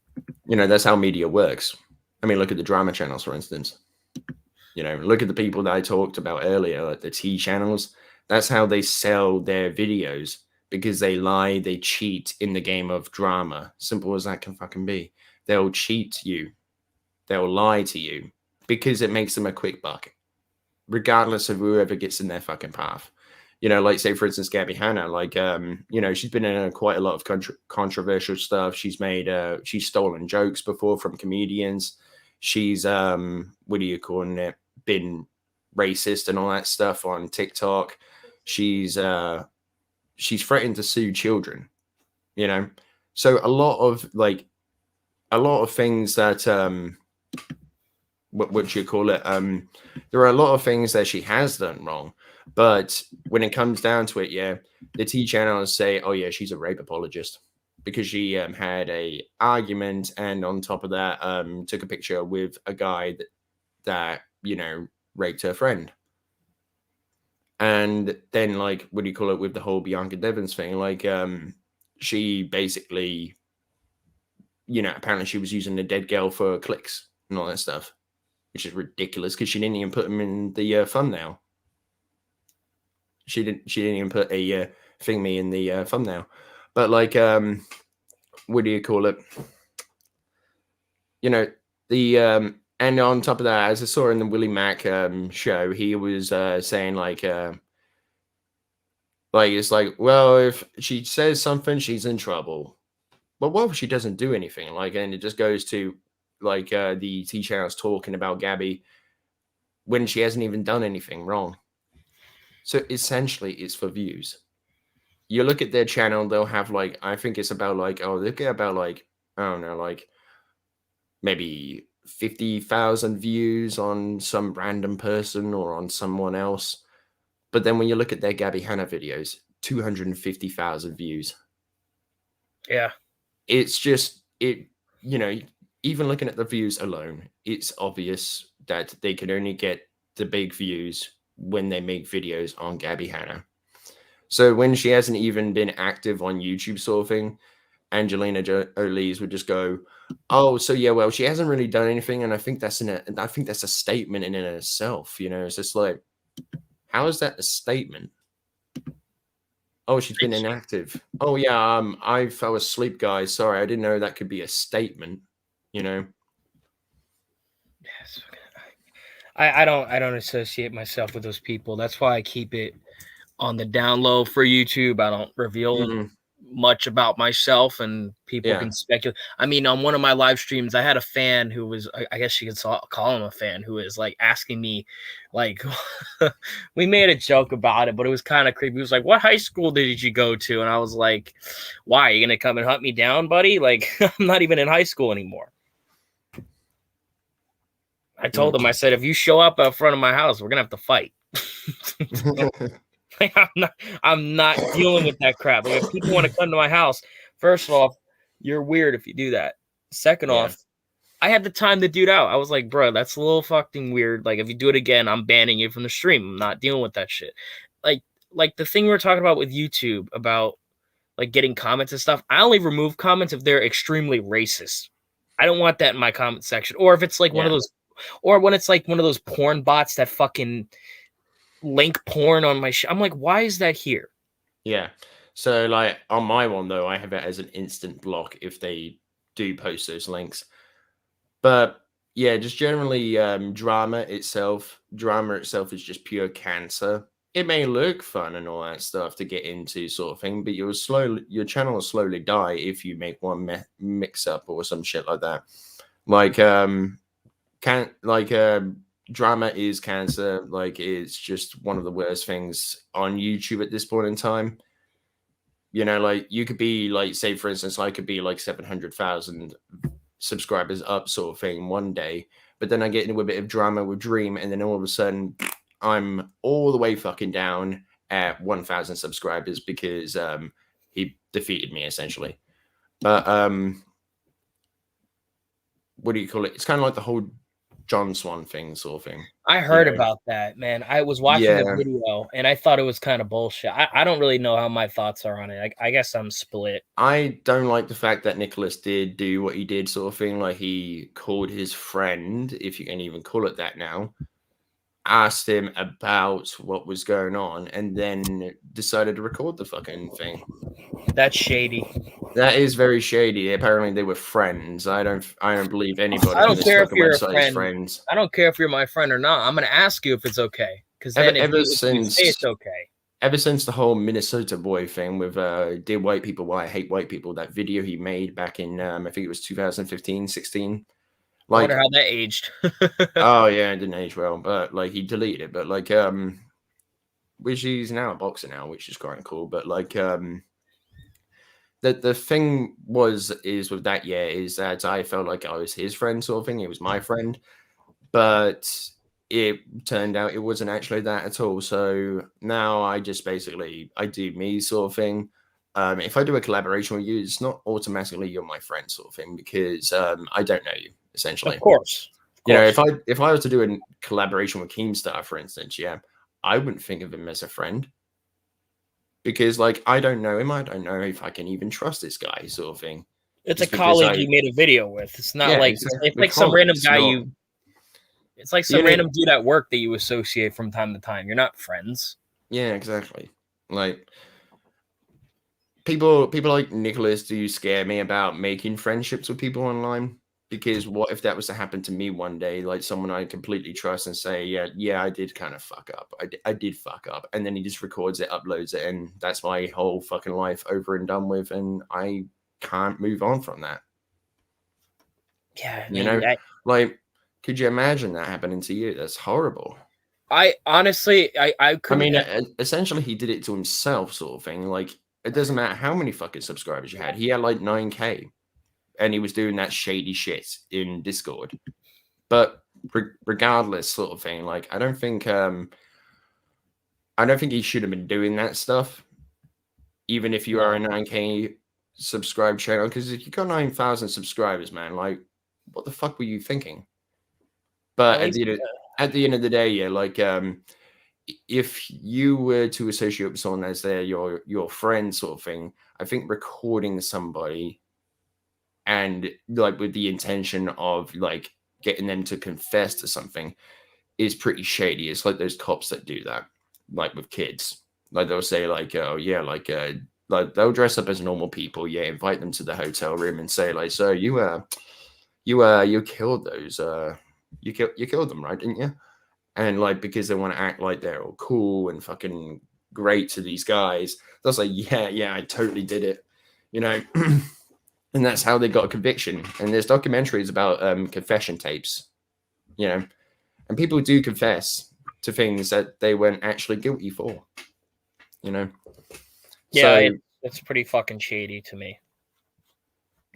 You know, that's how media works. I mean, look at the drama channels, for instance. You know, look at the people that I talked about earlier, like the T channels. That's how they sell their videos, because they lie, they cheat in the game of drama. Simple as that can fucking be. They'll cheat you. They'll lie to you because it makes them a quick buck, regardless of whoever gets in their fucking path. You know, like, say, for instance, Gabby Hanna, like, you know, she's been in quite a lot of controversial stuff. She's stolen jokes before from comedians. She's, what do you call it, been racist and all that stuff on TikTok. She's threatened to sue children, you know? So a lot of things that, what you call it, there are a lot of things that she has done wrong. But when it comes down to it, the T channels say, oh yeah, she's a rape apologist because she had a argument, and on top of that, took a picture with a guy that you know, raped her friend. And then, like, what do you call it, with the whole Bianca Devins thing, like, she basically, you know, apparently she was using the dead girl for clicks and all that stuff, which is ridiculous because she didn't even put them in the thumbnail. She didn't even put a thingy in the thumbnail. But, like, what do you call it? You know, the and on top of that, as I saw in the Willie Mack show, he was saying, like, it's like, well, if she says something, she's in trouble. But what if she doesn't do anything? Like, and it just goes to, like, the T channels talking about Gabby when she hasn't even done anything wrong. So essentially, it's for views. You look at their channel, they'll have, like, I think it's about, like, oh, they get about, like, I don't know, like, maybe 50,000 views on some random person or on someone else. But then when you look at their Gabby Hanna videos, 250,000 views. Yeah. It's just even looking at the views alone, it's obvious that they can only get the big views when they make videos on Gabby Hanna. So when she hasn't even been active on YouTube sort of thing, Angelina Jolie's would just go, "Oh, so yeah, well, she hasn't really done anything," and I think that's a statement in and of itself. It's just like, how is that a statement? Oh, she's been inactive. Oh yeah, I fell asleep, guys. Sorry, I didn't know that could be a statement. Yes. I don't associate myself with those people. That's why I keep it on the down low for YouTube. I don't reveal much about myself, and people can speculate. I mean, on one of my live streams, I had a fan who was, I guess you could call him a fan, who was like asking me, like, we made a joke about it, but it was kind of creepy. He was like, "What high school did you go to?" And I was like, "Why? Are you gonna come and hunt me down, buddy? Like, I'm not even in high school anymore." I told him, I said, "If you show up out front of my house, we're gonna have to fight." Like, I'm not dealing with that crap. Like, if people want to come to my house, first off, you're weird if you do that. Second off, I had to time the dude out. I was like, bro, that's a little fucking weird. Like, if you do it again, I'm banning you from the stream. I'm not dealing with that shit. Like the thing we were talking about with YouTube about like getting comments and stuff. I only remove comments if they're extremely racist. I don't want that in my comment section. Or if it's like one of those, or when it's like one of those porn bots that fucking link porn on my I'm like, why is that here? Yeah. So like on my one though, I have it as an instant block if they do post those links. But yeah, just generally drama itself is just pure cancer. It may look fun and all that stuff to get into sort of thing, but your channel will slowly die if you make one mix up or some shit like that. Like drama is cancer. Like, it's just one of the worst things on YouTube at this point in time. Like, you could be like, say for instance, I could be like 700,000 subscribers up sort of thing one day, but then I get into a bit of drama with Dream, and then all of a sudden I'm all the way fucking down at 1,000 subscribers because he defeated me essentially. But what do you call it? It's kind of like the whole John Swan thing sort of thing. I heard about that, man. I was watching the video and I thought it was kind of bullshit. I don't really know how my thoughts are on it. I guess I'm split. I don't like the fact that Nicholas did do what he did sort of thing. Like, he called his friend, if you can even call it that now, asked him about what was going on, and then decided to record the fucking thing. That's shady. That is very shady. Apparently they were friends. I don't believe anybody. I don't care if you're a friend. Friends. I don't care if you're my friend or not. I'm gonna ask you if it's okay. Because then if you say it's okay. Ever since the whole Minnesota boy thing with Dear White People, Why I Hate White People, that video he made back in I think it was 2015, 16. I wonder how that aged. Oh yeah, it didn't age well, but like he deleted it. But like which he's now a boxer now, which is quite cool. But like the thing is with that is that I felt like I was his friend sort of thing. He was my friend, but it turned out it wasn't actually that at all. So now I just basically I do me sort of thing. If I do a collaboration with you, it's not automatically you're my friend sort of thing, because I don't know you essentially. Of course. If I was to do a collaboration with Keemstar, for instance, I wouldn't think of him as a friend. Because, like, I don't know him. I don't know if I can even trust this guy, sort of thing. It's just a colleague you made a video with. It's not like it's like some random guy It's like some random dude at work that you associate from time to time. You're not friends. Yeah, exactly. Like, people like Nicholas do scare me about making friendships with people online. Because what if that was to happen to me one day, like someone I completely trust and say, yeah, I did kind of fuck up. I did fuck up. And then he just records it, uploads it, and that's my whole fucking life over and done with. And I can't move on from that. Yeah. Like, could you imagine that happening to you? That's horrible. I honestly, I couldn't. I mean, essentially he did it to himself sort of thing. Like, it doesn't matter how many fucking subscribers you had. He had like 9K. And he was doing that shady shit in Discord. But regardless, sort of thing, like I don't think he should have been doing that stuff. Even if you are a 9K subscribe channel, because if you got 9,000 subscribers, man, like, what the fuck were you thinking? But at the end of the day, yeah, like, if you were to associate with someone as your friend sort of thing, I think recording somebody and like with the intention of like getting them to confess to something is pretty shady. It's like those cops that do that, like with kids. Like they'll say, like, oh yeah, like they'll dress up as normal people, yeah, invite them to the hotel room and say, like, so you killed those you killed them, right, didn't you? And like because they want to act like they're all cool and fucking great to these guys, they'll say, yeah, I totally did it, you know. And that's how they got a conviction. And there's documentaries about confession tapes, you know, and people do confess to things that they weren't actually guilty for, you know. Yeah, So, it's pretty fucking shady to me.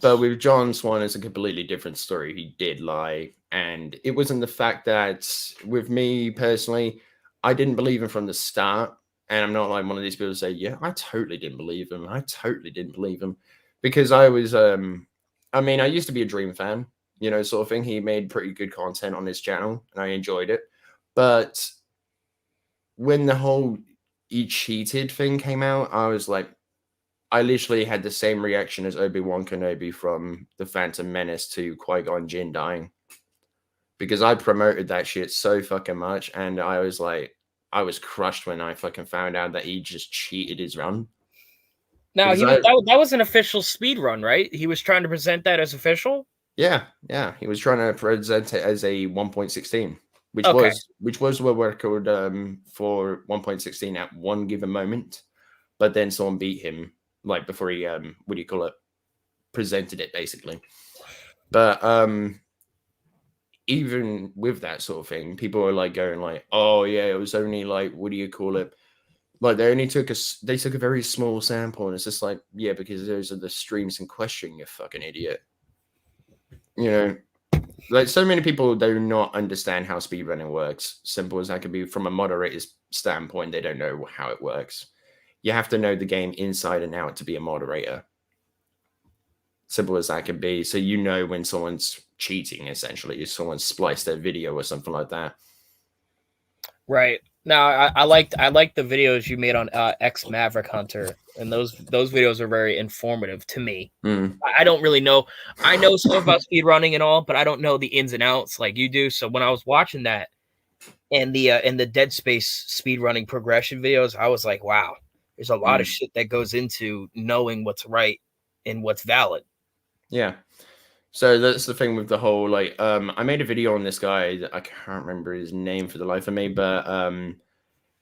but with John Swan, it's a completely different story. He did lie, and it wasn't the fact that with me personally, I didn't believe him from the start. And I'm not like one of these people who say, yeah, I totally didn't believe him. I totally didn't believe him. Because I was I mean, I used to be a Dream fan, you know, sort of thing. He made pretty good content on his channel and I enjoyed it. But when the whole he cheated thing came out, I was like, I literally had the same reaction as Obi-Wan Kenobi from The Phantom Menace to Qui-Gon Jinn dying. Because I promoted that shit so fucking much, and I was like, I was crushed when I fucking found out that he just cheated his run. Now, Because that was an official speed run, right? He was trying to present that as official? yeah, he was trying to present it as a 1.16, which Okay. was the record for 1.16 at one given moment. But then someone beat him like before he what do you call it, presented it basically. But even with that sort of thing, people are like going like, oh yeah, it was only like, what do you call it, like they took a very small sample, and it's just like, yeah, because those are the streams in question, you fucking idiot. You know, like so many people do not understand how speedrunning works. Simple as that could be. From a moderator's standpoint, they don't know how it works. You have to know the game inside and out to be a moderator. Simple as that can be. So you know when someone's cheating, essentially, if someone's spliced their video or something like that. Right. Now, I liked the videos you made on X Maverick Hunter, and those videos are very informative to me. I don't really know. I know some about speedrunning and all, but I don't know the ins and outs like you do. So when I was watching that and the Dead Space speedrunning progression videos, I was like, wow, there's a lot of shit that goes into knowing what's right and what's valid. Yeah. So that's the thing with the whole, like, I made a video on this guy that I can't remember his name for the life of me, but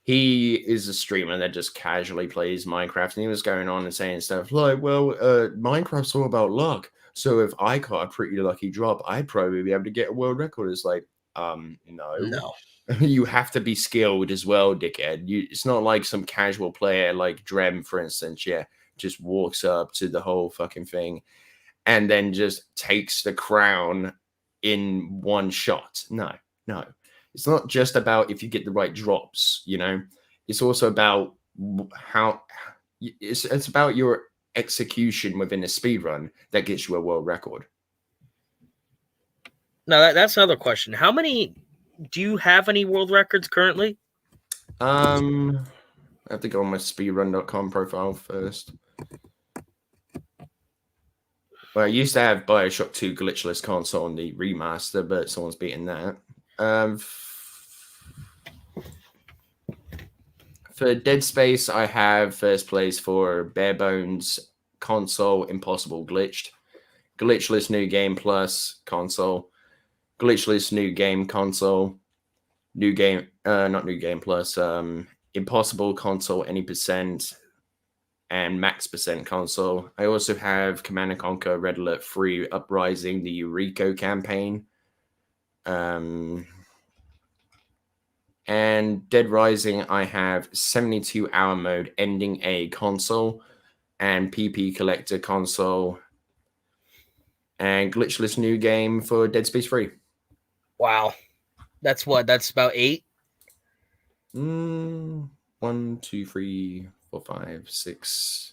he is a streamer that just casually plays Minecraft, and he was going on and saying stuff like, well, Minecraft's all about luck. So if I caught a pretty lucky drop, I'd probably be able to get a world record. It's like, no. You have to be skilled as well, dickhead. It's not like some casual player like Drem, for instance, just walks up to the whole fucking thing and then just takes the crown in one shot. No. It's not just about if you get the right drops, you know. It's also about how it's about your execution within a speed run that gets you a world record. Now that's another question. How many do you have any world records currently? I have to go on my speedrun.com profile first. Well, I used to have Bioshock 2 glitchless console on the remaster, but someone's beaten that. For Dead Space, I have first place for Bare Bones console, Impossible Glitched, Glitchless New Game Plus console, Glitchless New Game console, New Game, not New Game Plus, Impossible console, any percent, and max percent console. I also have Command & Conquer Red Alert 3 Uprising, the Eureka campaign. And Dead Rising, I have 72-hour mode, ending a console, and PP Collector console, and glitchless new game for Dead Space 3. Wow. That's what? That's about 8? 1, 2, 3, 4, 5, 6,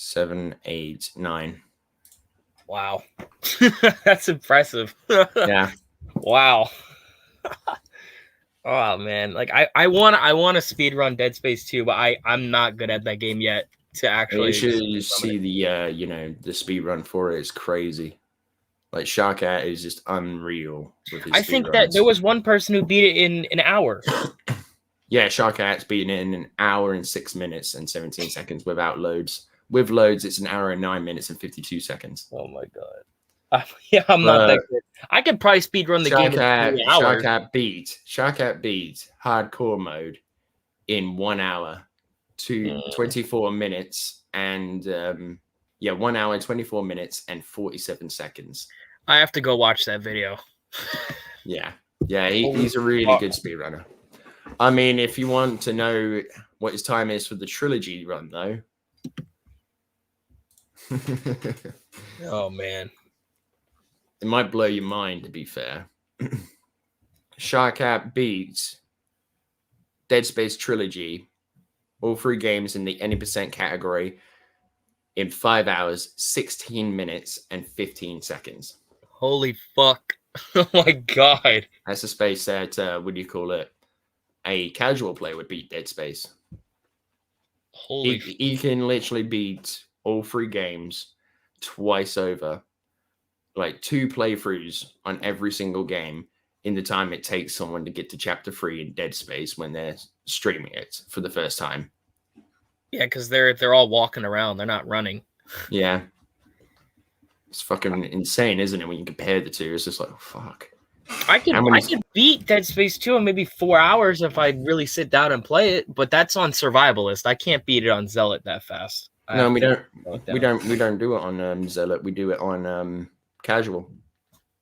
7, 8, 9. Wow. That's impressive. Yeah. Wow. Oh man, like I want to speed run Dead Space 2, but I'm not good at that game yet to actually. You should see the speed run for it is crazy. Like Sharkat is just unreal with his I think that there was one person who beat it in an hour. Yeah, Sharkat's beaten it in an hour and 6 minutes and 17 seconds without loads. With loads, it's an hour and 9 minutes and 52 seconds. Oh my god. Yeah, I'm not that good. I could probably speed run the game in 3 hours. Sharkat beat hardcore mode in 1 hour to 24 minutes and 1 hour, 24 minutes and 47 seconds. I have to go watch that video. Yeah, he's a really good speedrunner. I mean, if you want to know what his time is for the trilogy run, though. Oh, man. It might blow your mind, to be fair. Sharkat beats Dead Space Trilogy, all 3 games in the any percent category, in 5 hours, 16 minutes, and 15 seconds. Holy fuck. Oh my god. That's a space that, a casual player would beat Dead Space. He can literally beat all 3 games twice over. Like 2 playthroughs on every single game in the time it takes someone to get to chapter 3 in Dead Space when they're streaming it for the first time. Yeah, because they're all walking around. They're not running. Yeah. It's fucking insane, isn't it? When you compare the two, it's just like, oh, fuck. I could beat Dead Space 2 in maybe 4 hours if I really sit down and play it, but that's on Survivalist. I can't beat it on Zealot that fast. No, we don't. We don't do it on Zealot. We do it on casual.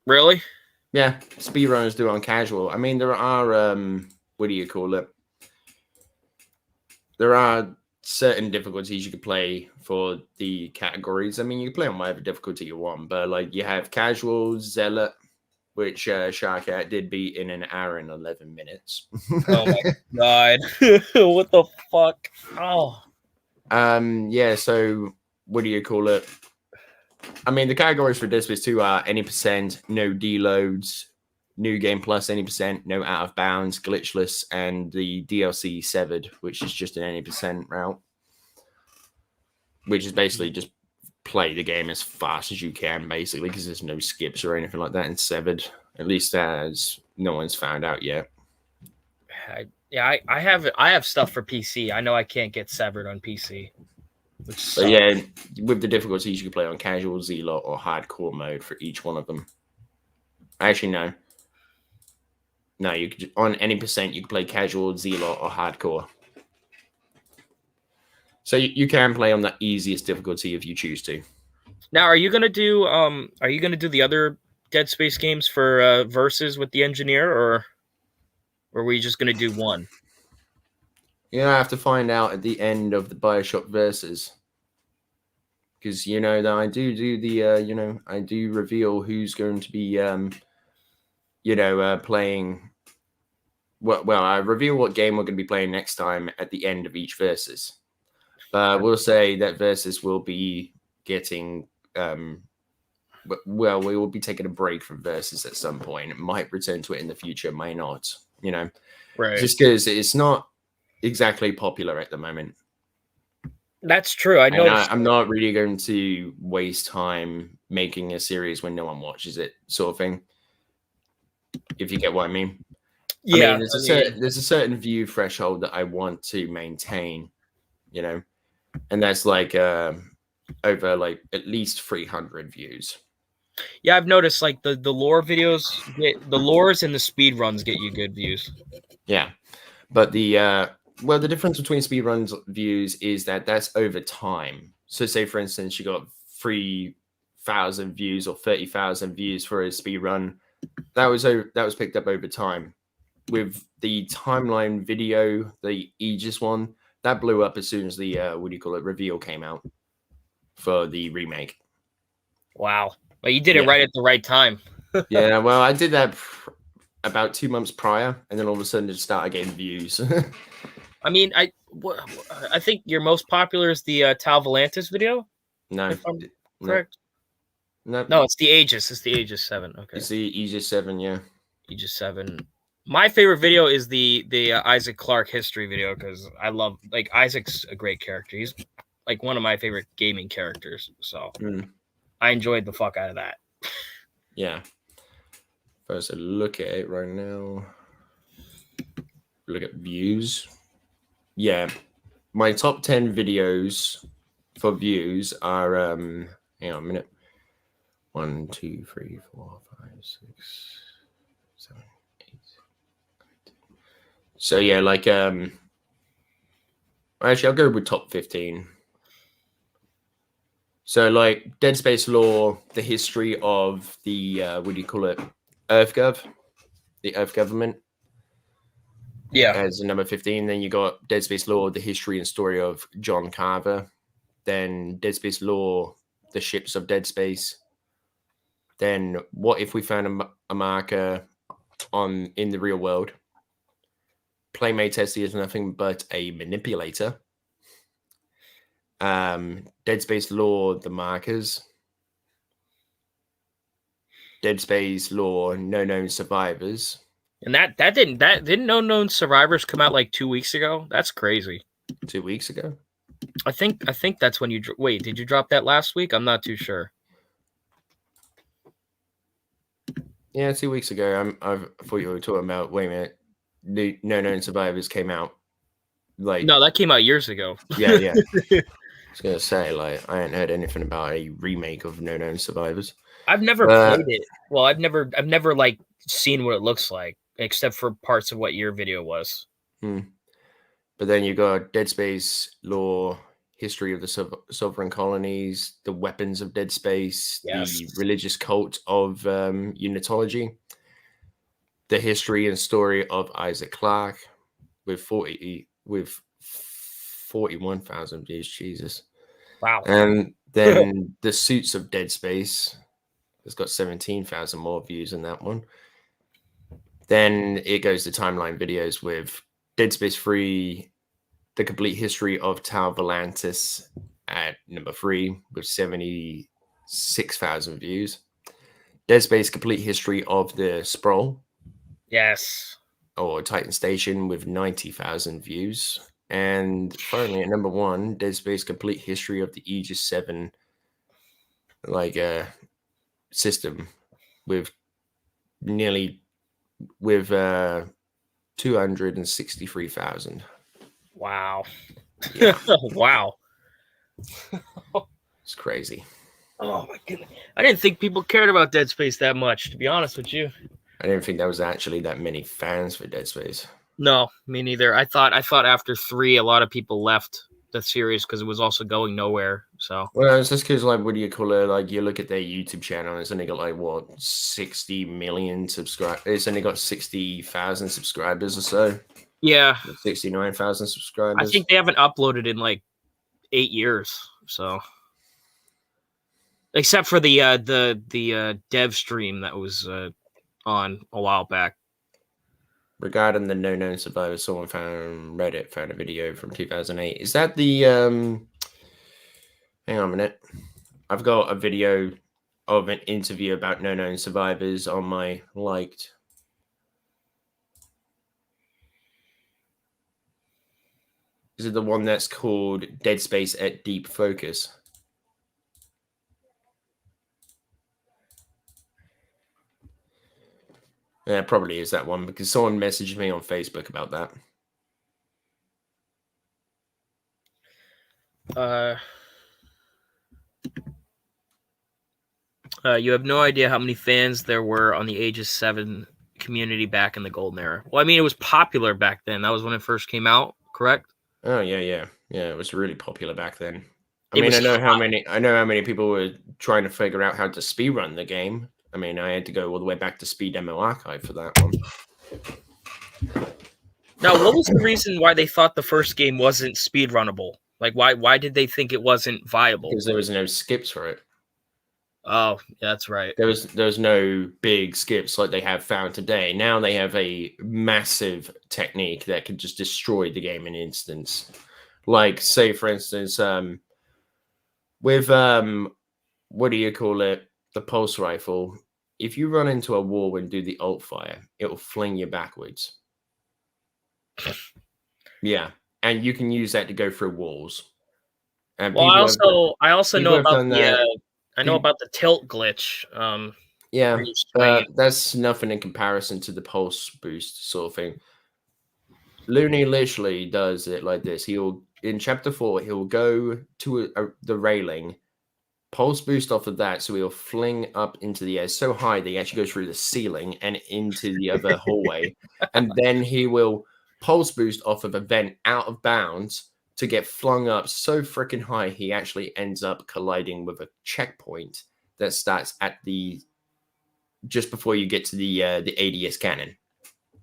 Really? Yeah, speedrunners do it on casual. I mean, there are there are certain difficulties you could play for the categories. I mean, you can play on whatever difficulty you want, but like you have casual, Zealot, which Sharkat did beat in an hour and 11 minutes. Oh my god. What the fuck? Oh. Yeah, so I mean, the categories for Dead Space 2 are any percent, no deloads, new game plus any percent, no out of bounds, glitchless, and the DLC Severed, which is just an any percent route, which is basically just play the game as fast as you can, basically, because there's no skips or anything like that in Severed, at least as no one's found out yet. I have stuff for PC. I know I can't get Severed on PC. But yeah, with the difficulties, you can play on casual, Zealot, or hardcore mode for each one of them. Actually, no. No, you could on any percent you can play casual, Zealot, or hardcore. So you can play on the easiest difficulty if you choose to. Now, are you gonna do the other Dead Space games for versus with the engineer, or are we just gonna do one? You know, I have to find out at the end of the Bioshock versus, because that I do the I do reveal who's going to be playing. Well, I reveal what game we're going to be playing next time at the end of each versus. But we'll say that versus will be getting we will be taking a break from versus at some point. It might return to it in the future, might not. Right? Just because it's not exactly popular at the moment. That's true. I know. I'm not really going to waste time making a series when no one watches it, sort of thing. If you get what I mean. Yeah. I mean, there's a certain view threshold that I want to maintain, and that's like over like at least 300 views. Yeah, I've noticed like the lore videos, the lores and the speed runs get you good views. Yeah, but the difference between speedruns views is that that's over time. So say, for instance, you got 3,000 views or 30,000 views for a speedrun. That was picked up over time. With the timeline video, the Aegis one, that blew up as soon as the reveal came out for the remake. Wow. Well, you did it right at the right time. Yeah, well, I did that about 2 months prior, and then all of a sudden it started getting views. I mean, I think your most popular is the Tal Volantis video, No, if I'm no, correct. no. No, it's the Aegis. It's the Aegis 7. Okay, It's the Aegis 7, yeah. Aegis 7. My favorite video is the Isaac Clarke history video because I love Isaac's a great character. He's like one of my favorite gaming characters. So I enjoyed the fuck out of that. Yeah. First, I look at it right now. Look at views. Yeah, my top 10 videos for views are hang on a minute. 1, 2, 3, 4, 5, 6, 7, 8. So yeah, like actually I'll go with top 15. So like Dead Space lore, the history of the what do you call it? EarthGov, the Earth government. Yeah. As number 15. Then you got Dead Space lore, the history and story of John Carver. Then Dead Space lore, the ships of Dead Space. Then what if we found a marker in the real world? Playmate Testy is nothing but a manipulator. Dead Space lore, the markers. Dead Space lore, no known survivors. And that didn't No Known Survivors come out like 2 weeks ago? That's crazy. 2 weeks ago. I think that's when you wait. Did you drop that last week? I'm not too sure. Yeah, 2 weeks ago. I thought you were talking about. Wait a minute. The No Known Survivors came out. Like no, that came out years ago. Yeah. I was gonna say, like, I hadn't heard anything about a remake of No Known Survivors. I've never played it. Well, I've never like seen what it looks like, except for parts of what your video was. But then you got Dead Space lore, history of the sovereign colonies, the weapons of Dead Space, the religious cult of Unitology, the history and story of Isaac Clarke, with 41,000 views. Jesus. Wow. And then the suits of Dead Space has got 17,000 more views in that one. Then it goes to timeline videos with Dead Space 3, the complete history of Tal Volantis at number 3 with 76,000 views. Dead Space complete history of the Sprawl. Yes. Or Titan Station with 90,000 views. And finally, at number 1, Dead Space complete history of the Aegis 7 system with 263,000. Wow. Yeah. Wow. It's crazy. Oh my goodness. I didn't think people cared about Dead Space that much, to be honest with you. I didn't think there was actually that many fans for Dead Space. No, me neither. I thought after 3, a lot of people left the series because it was also going nowhere. So well, it's just because like, what do you call it? Like, you look at their YouTube channel, it's only got like 60 million subscribers. It's only got 60,000 subscribers or so. Yeah, 69,000 subscribers. I think they haven't uploaded in like 8 years. So except for the dev stream that was on a while back. Regarding the No Known Survivors, someone found a video from 2008. Is that the hang on a minute. I've got a video of an interview about No Known Survivors on my liked. Is it the one that's called Dead Space at Deep Focus? Yeah, probably is that one because someone messaged me on Facebook about that. You have no idea how many fans there were on the Aegis 7 community back in the golden era. Well, I mean, it was popular back then. That was when it first came out, correct? Oh yeah. It was really popular back then. I know how many people were trying to figure out how to speedrun the game. I mean, I had to go all the way back to Speed Demo Archive for that one. Now, what was the reason why they thought the first game wasn't speedrunnable? Like, why did they think it wasn't viable? Because there was no skips for it. Oh, that's right. There's no big skips like they have found today. Now they have a massive technique that can just destroy the game in an instance. Like, say for instance, with what do you call it? The pulse rifle. If you run into a wall and do the alt fire, it will fling you backwards. Yeah, and you can use that to go through walls. And Well, I also people know have about done the that. I know about the tilt glitch. Yeah, where you swing it. that's nothing in comparison to the pulse boost sort of thing. Looney literally does it like this. He'll in chapter 4, he'll go to the railing, pulse boost off of that, so he'll fling up into the air so high that he actually goes through the ceiling and into the other hallway, and then he will pulse boost off of a vent out of bounds to get flung up so freaking high he actually ends up colliding with a checkpoint that starts at the just before you get to the ADS cannon.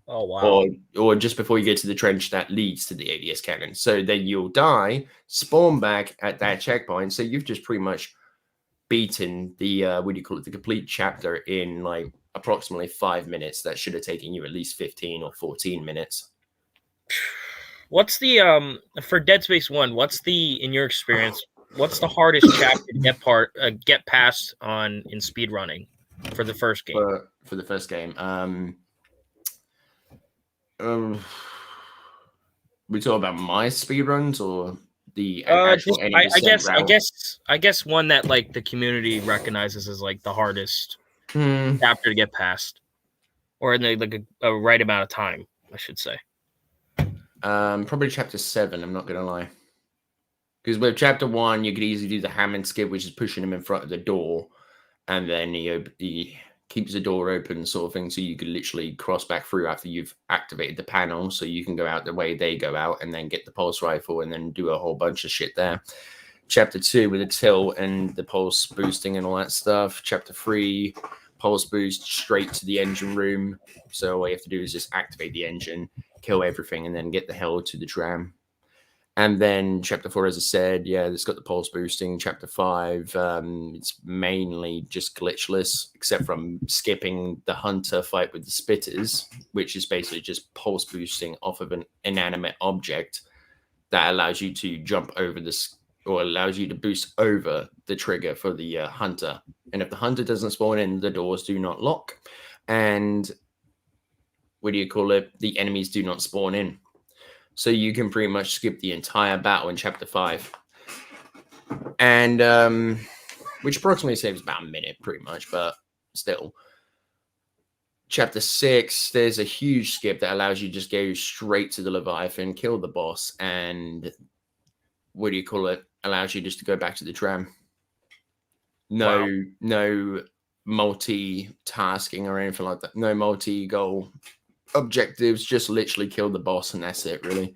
Oh wow! Or just before you get to the trench that leads to the ADS cannon. So then you'll die, spawn back at that checkpoint. So you've just pretty much beaten the what do you call it? The complete chapter in like approximately 5 minutes. That should have taken you at least 15 or 14 minutes. What's the for Dead Space 1? What's the in your experience? What's the hardest chapter to get past in speed running for the first game? For the first game, we talk about my speed runs or the actual I guess one that like the community recognizes as like the hardest chapter to get past, or in like a right amount of time, I should say. Probably chapter 7. I'm not gonna lie, because with chapter 1, you could easily do the Hammond skip, which is pushing him in front of the door, and then he keeps the door open, sort of thing, so you could literally cross back through after you've activated the panel, so you can go out the way they go out, and then get the pulse rifle, and then do a whole bunch of shit there. Chapter 2 with the tilt and the pulse boosting and all that stuff. Chapter 3, pulse boost straight to the engine room. So all you have to do is just activate the engine, kill everything, and then get the hell to the tram. And then chapter 4, as I said, yeah, it's got the pulse boosting. Chapter 5, it's mainly just glitchless, except from skipping the hunter fight with the spitters, which is basically just pulse boosting off of an inanimate object that allows you to jump over this, or allows you to boost over the trigger for the hunter. And if the hunter doesn't spawn in, the doors do not lock. And what do you call it? The enemies do not spawn in. So you can pretty much skip the entire battle in chapter 5. And which approximately saves about a minute, pretty much, but still. Chapter 6, there's a huge skip that allows you to just go straight to the Leviathan, kill the boss, and what do you call it? Allows you just to go back to the tram. No multi-tasking or anything like that. No multi-goal objectives, just literally kill the boss, and that's it, really.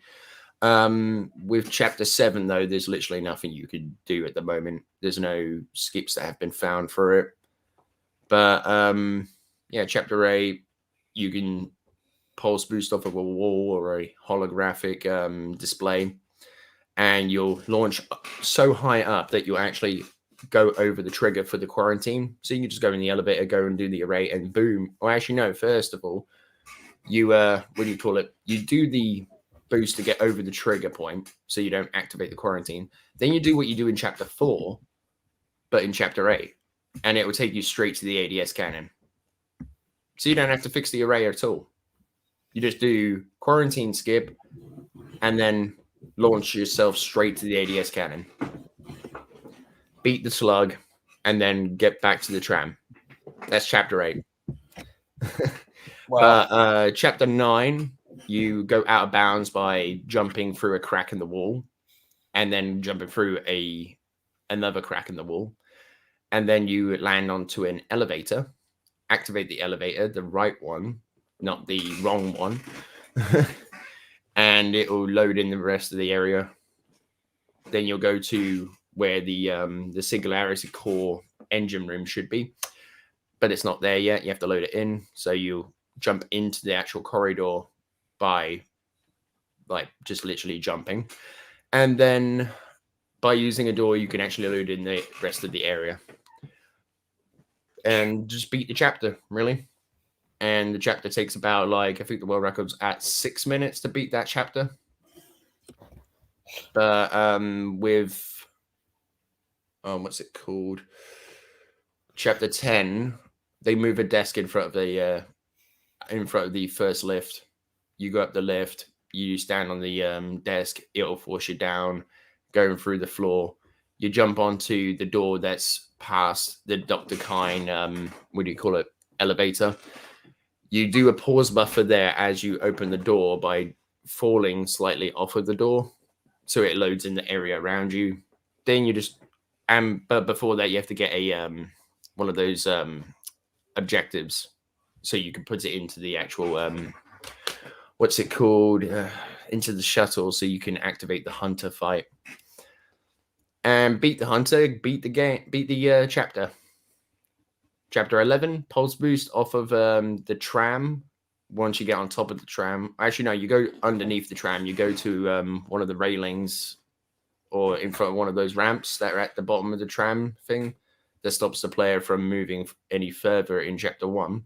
With chapter 7, though, there's literally nothing you could do at the moment. There's no skips that have been found for it. But yeah, chapter 8, you can pulse boost off of a wall or a holographic display, and you'll launch so high up that you'll actually go over the trigger for the quarantine. So you can just go in the elevator, go and do the array, and boom. Or actually, no, first of all, you what do you call it? You do the boost to get over the trigger point, so you don't activate the quarantine. Then you do what you do in chapter 4, but in chapter 8, and it will take you straight to the ADS cannon. So you don't have to fix the array at all. You just do quarantine skip, and then launch yourself straight to the ADS cannon. Beat the slug, and then get back to the tram. That's chapter 8. Wow. But chapter 9, you go out of bounds by jumping through a crack in the wall, and then jumping through another crack in the wall, and then you land onto an elevator. Activate the elevator, the right one, not the wrong one, and it will load in the rest of the area. Then you'll go to where the Singularity Core engine room should be, but it's not there yet. You have to load it in, so you jump into the actual corridor by like just literally jumping, and then by using a door you can actually load in the rest of the area. and just beat the chapter, really. And the chapter takes about, like, I think the world record's at 6 minutes to beat that chapter. But with what's it called? Chapter 10, they move a desk in front of the first lift. You go up the lift, you stand on the desk, it'll force you down, going through the floor. You jump onto the door that's past the Dr. Kine, elevator. You do a pause buffer there as you open the door by falling slightly off of the door, so it loads in the area around you. Then you just, but before that, you have to get a one of those objectives, so you can put it into the actual what's it called, into the shuttle, so you can activate the hunter fight and beat the hunter, beat the game, beat the chapter. Chapter 11, pulse boost off of the tram. Once you get on top of the tram, actually no, you go underneath the tram. You go to one of the railings, or in front of one of those ramps that are at the bottom of the tram thing that stops the player from moving any further in chapter 1.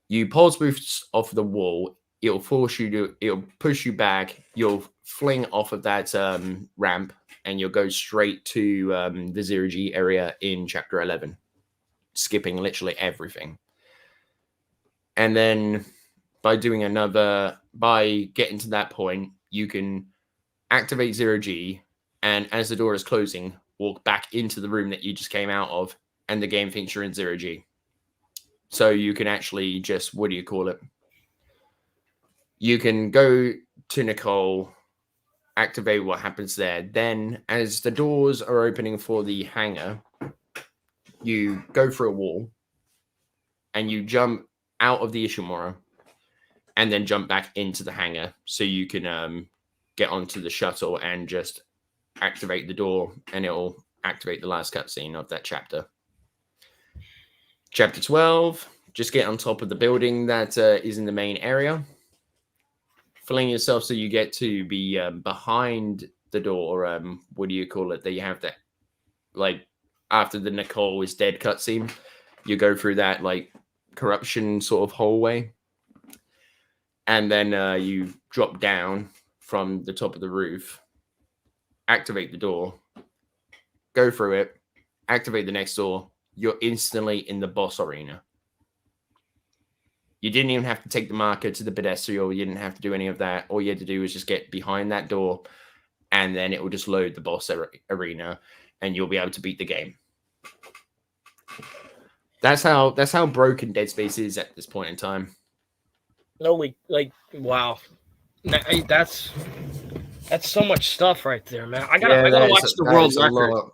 You pulse boost off the wall. It'll push you back. You'll fling off of that ramp, and you'll go straight to the zero G area in chapter 11, skipping literally everything. And then by getting to that point, you can activate zero G, and as the door is closing, walk back into the room that you just came out of, and the game thinks you're in zero G. So you can actually just, you can go to Nicole, activate what happens there. Then as the doors are opening for the hangar, you go through a wall and you jump out of the Ishimura and then jump back into the hangar, so you can get onto the shuttle and just activate the door, and it'll activate the last cutscene of that chapter. Chapter 12, just get on top of the building that is in the main area. Filling yourself so you get to be behind the door, that you have that, like, after the Nicole is dead cutscene, you go through that, like, corruption sort of hallway. And then you drop down from the top of the roof, activate the door, go through it, activate the next door. You're instantly in the boss arena. You didn't even have to take the marker to the pedestrian. You didn't have to do any of that. All you had to do was just get behind that door, and then it will just load the boss arena, and you'll be able to beat the game. That's how broken Dead Space is at this point in time. Wow, that's so much stuff right there, man. I gotta watch the world record.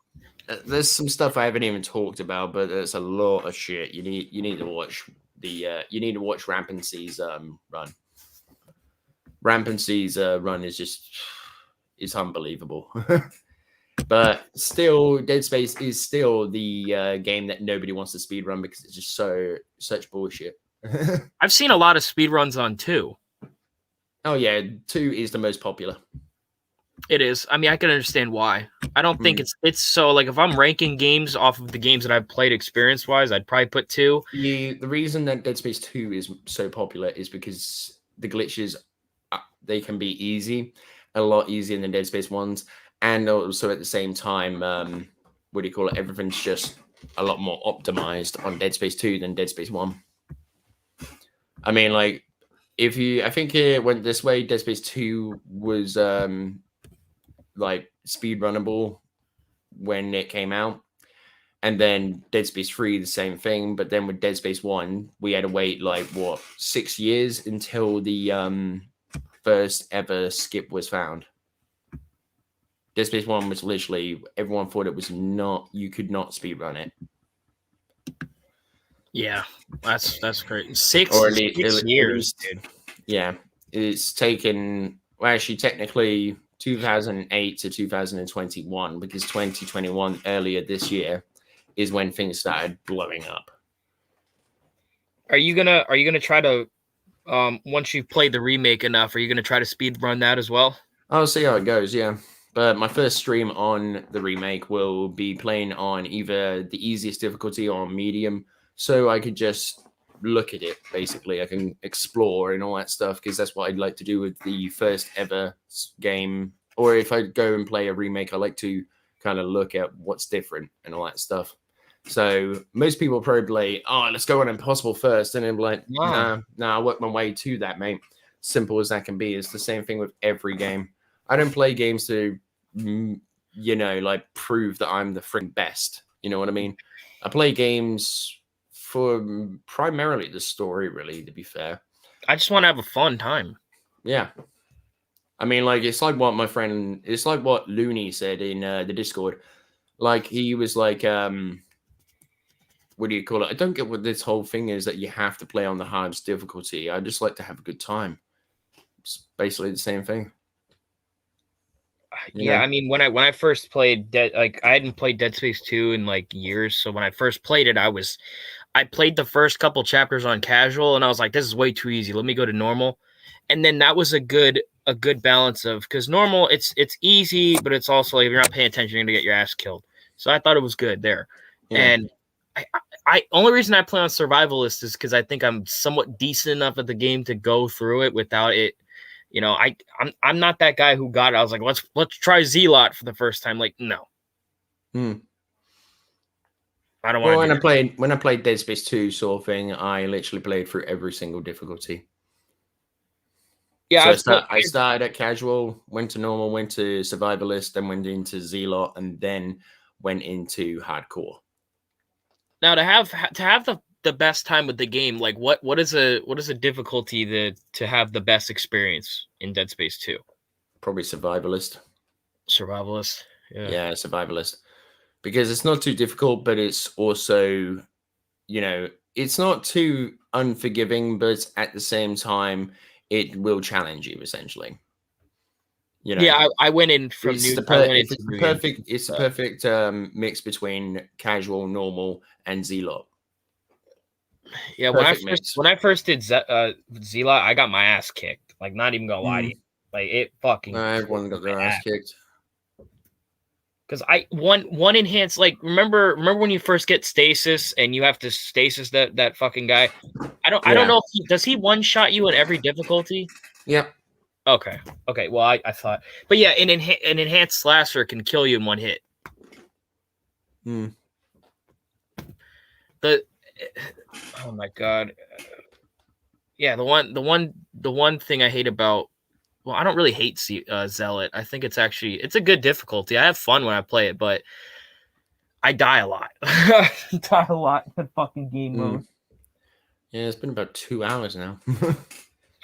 There's some stuff I haven't even talked about, but there's a lot of shit. You need to watch Rampancy's run. Rampancy's run is unbelievable. But still, Dead Space is still the game that nobody wants to speedrun because it's just such bullshit. I've seen a lot of speedruns on 2. Oh yeah, 2 is the most popular. It is. I mean, I can understand why. I don't think it's so, like, if I'm ranking games off of the games that I've played experience-wise, I'd probably put 2. The reason that Dead Space 2 is so popular is because the glitches, they can be easy, a lot easier than Dead Space 1's, and also at the same time, everything's just a lot more optimized on Dead Space 2 than Dead Space 1. I mean, like, I think it went this way, Dead Space 2 was like speedrunnable when it came out, and then Dead Space 3 the same thing. But then with Dead Space 1, we had to wait 6 years until the first ever skip was found. Dead Space 1 was literally, everyone thought it was you could not speedrun it. Yeah, that's great. 6 years, dude. Yeah, it's taken, well, actually technically 2008 to 2021, because 2021 earlier this year is when things started blowing up. Are you gonna try to once you've played the remake enough, are you gonna try to speed run that as well? I'll see how it goes. Yeah, But my first stream on the remake will be playing on either the easiest difficulty or medium, so I could just look at it. Basically, I can explore and all that stuff, because that's what I'd like to do with the first ever game. Or if I go and play a remake, I like to kind of look at what's different and all that stuff. So most people probably, oh, let's go on impossible first, and I'm like, nah, I'll work my way to that, mate. Simple as that can be. It's the same thing with every game. I don't play games to, like prove that I'm the freaking best. You know what I mean? I play games for primarily the story, really, to be fair. I just want to have a fun time. Yeah. I mean, like, it's like what Looney said in the Discord. Like, he was like, what do you call it? I don't get what this whole thing is that you have to play on the hardest difficulty. I just like to have a good time. It's basically the same thing. Yeah, I mean, when I first played I hadn't played Dead Space 2 in like years. So when I first played it, I played the first couple chapters on casual, and I was like, this is way too easy. Let me go to normal. And then that was a good balance of, because normal, it's easy, but it's also like if you're not paying attention, you're gonna get your ass killed. So I thought it was good there. Yeah. And I only reason I play on survivalist is because I think I'm somewhat decent enough at the game to go through it without it. You know, I'm not that guy who got it. I was like, let's try Zealot for the first time. Like, no. I don't want. Well, when I played Dead Space 2 sort of thing, I literally played through every single difficulty. Yeah, so I started at casual, went to normal, went to survivalist, then went into Zealot, and then went into hardcore. Now to have the best time with the game, like what is a difficulty to have the best experience in Dead Space 2? Probably survivalist. Survivalist, yeah, survivalist, because it's not too difficult, but it's also, it's not too unforgiving, but at the same time, it will challenge you essentially. Yeah, I went in from it's the perfect mix between casual, normal, and Zealot. Yeah, when I first did Zealot, I got my ass kicked. Like, not even gonna lie to you. Like, it fucking. Everyone got their ass kicked. Because one enhanced, like, remember when you first get stasis and you have to stasis that fucking guy. I don't know if does he one shot you in every difficulty? Yep. Okay. Well, I thought, but yeah, an enhanced slasher can kill you in one hit. Oh my god. Yeah, the one thing I hate about, well, I don't really hate Zealot. I think it's a good difficulty. I have fun when I play it, but I die a lot. I die a lot in the fucking game mode. Yeah, it's been about 2 hours now.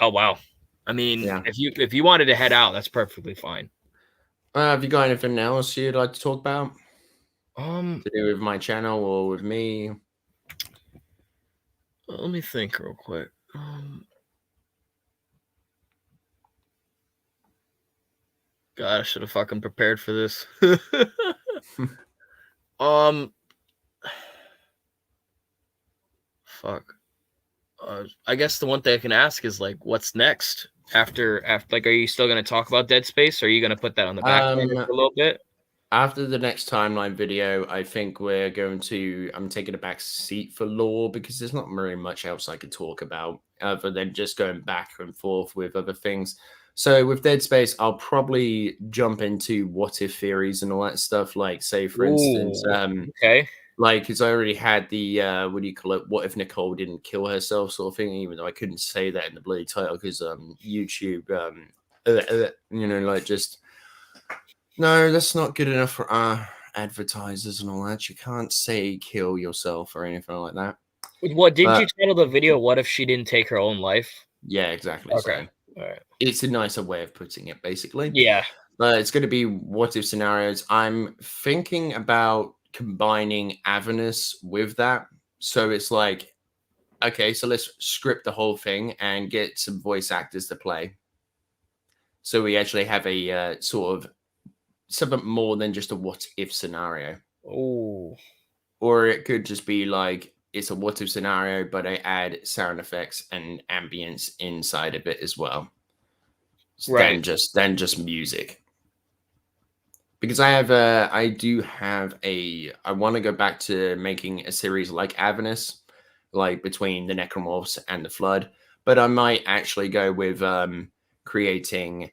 Oh wow. I mean, if you wanted to head out, that's perfectly fine. Have you got anything else you'd like to talk about? To do with my channel or with me? Let me think real quick. God, I should have fucking prepared for this. Fuck. I guess the one thing I can ask is, like, what's next after like, are you still going to talk about Dead Space, or are you going to put that on the back burner for a little bit? After the next timeline video, I think I'm taking a back seat for lore, because there's not very much else I could talk about other than just going back and forth with other things. So with Dead Space, I'll probably jump into what if theories and all that stuff. Like, say, for instance, okay. Like, because I already had the, what do you call it? What if Nicole didn't kill herself sort of thing, even though I couldn't say that in the bloody title because YouTube, like, just, no, that's not good enough for our advertisers and all that. You can't say kill yourself or anything like that. What did you title the video? What if she didn't take her own life? Yeah, exactly. Okay. So, all right. It's a nicer way of putting it, basically. Yeah. It's going to be what if scenarios. I'm thinking about combining Avernus with that. So it's like, okay, so let's script the whole thing and get some voice actors to play. So we actually have a sort of something more than just a what if scenario. Oh. Or it could just be like, it's a what if scenario, but I add sound effects and ambience inside of it as well. Right. Than just music. Because I do have I want to go back to making a series like Avernus, like between the Necromorphs and the Flood. But I might actually go with creating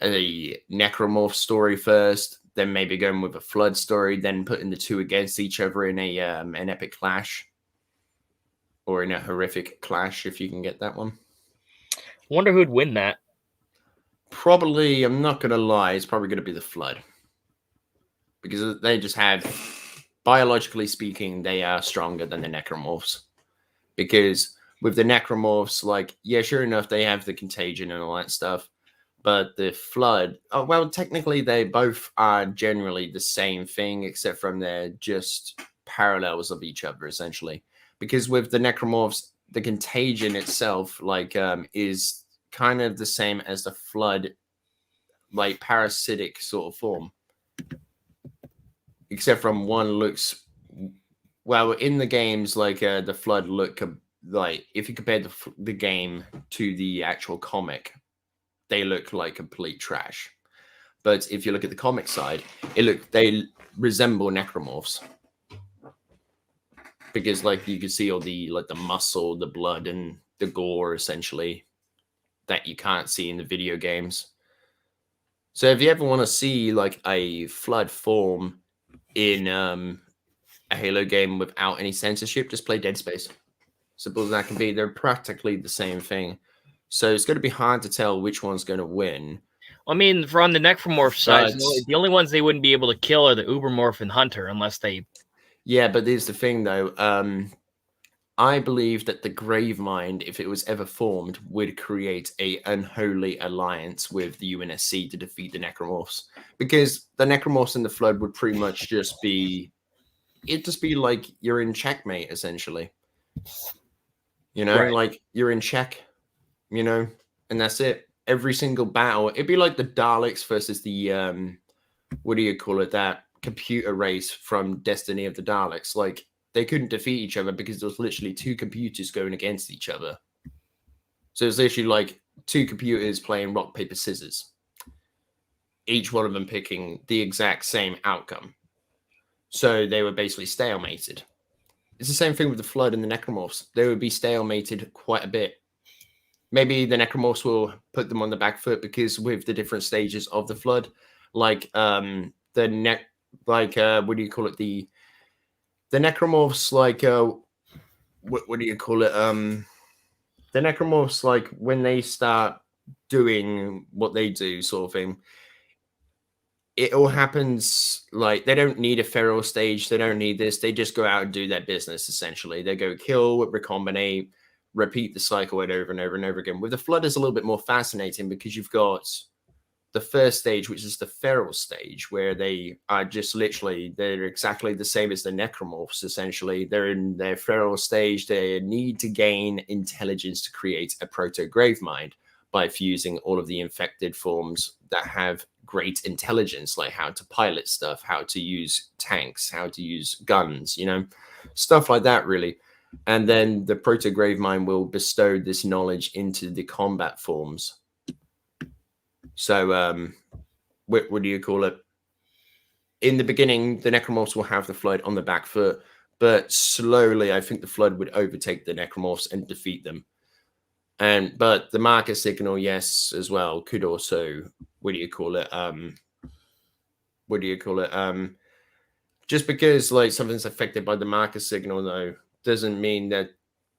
a Necromorph story first, then maybe going with a Flood story, then putting the two against each other in a an epic clash, or in a horrific clash, if you can get that one. Wonder who'd win that. Probably, I'm not gonna lie, it's probably gonna be the Flood. Because they just have, biologically speaking, they are stronger than the Necromorphs. Because with the Necromorphs, like, yeah, sure enough, they have the contagion and all that stuff. But the Flood, oh, well, technically they both are generally the same thing, except from they're just parallels of each other, essentially. Because with the Necromorphs, the contagion itself, like, is kind of the same as the Flood, like, parasitic sort of form. Except from one looks, well, in the games, like the Flood look like, if you compare the game to the actual comic, they look like complete trash. But if you look at the comic side, they resemble Necromorphs, because like you can see all the like the muscle, the blood, and the gore essentially that you can't see in the video games. So if you ever want to see like a Flood form in a Halo game without any censorship, just play Dead Space. Simple as that can be. They're practically the same thing. So it's going to be hard to tell which one's going to win. I mean, on the Necromorph side, the only ones they wouldn't be able to kill are the Ubermorph and Hunter, unless they... Yeah, but here's the thing, though. I believe that the Gravemind, if it was ever formed, would create a unholy alliance with the UNSC to defeat the Necromorphs. Because the Necromorphs and the Flood would pretty much just be... It'd just be like you're in checkmate, essentially. You know, Right. like you're in check, you know, and that's it. Every single battle, it'd be like the Daleks versus the, what do you call it, that computer race from Destiny of the Daleks. Like, they couldn't defeat each other because there was literally two computers going against each other. So it's literally like two computers playing rock, paper, scissors. Each one of them picking the exact same outcome. So they were basically stalemated. It's the same thing with the Flood and the Necromorphs. They would be stalemated quite a bit. Maybe the Necromorphs will put them on the back foot because with the different stages of the Flood, like what do you call it? The Necromorphs, like what do you call it? The Necromorphs, like when they start doing what they do, sort of thing. It all happens like they don't need a feral stage. They don't need this. They just go out and do their business, essentially. They go kill, recombinate, repeat the cycle over and over and over again. With the Flood, is a little bit more fascinating because you've got the first stage, which is the feral stage, where they are just literally, they're exactly the same as the Necromorphs, essentially. They're in their feral stage. They need to gain intelligence to create a proto-Gravemind by fusing all of the infected forms that have great intelligence, like how to pilot stuff, how to use tanks, how to use guns, you know, stuff like that, really. And then the proto-Gravemind will bestow this knowledge into the combat forms. So, what do you call it? In the beginning, the Necromorphs will have the Flood on the back foot, but slowly, I think the Flood would overtake the Necromorphs and defeat them. But the marker signal, yes, as well, could also, just because like something's affected by the marker signal, though, doesn't mean that,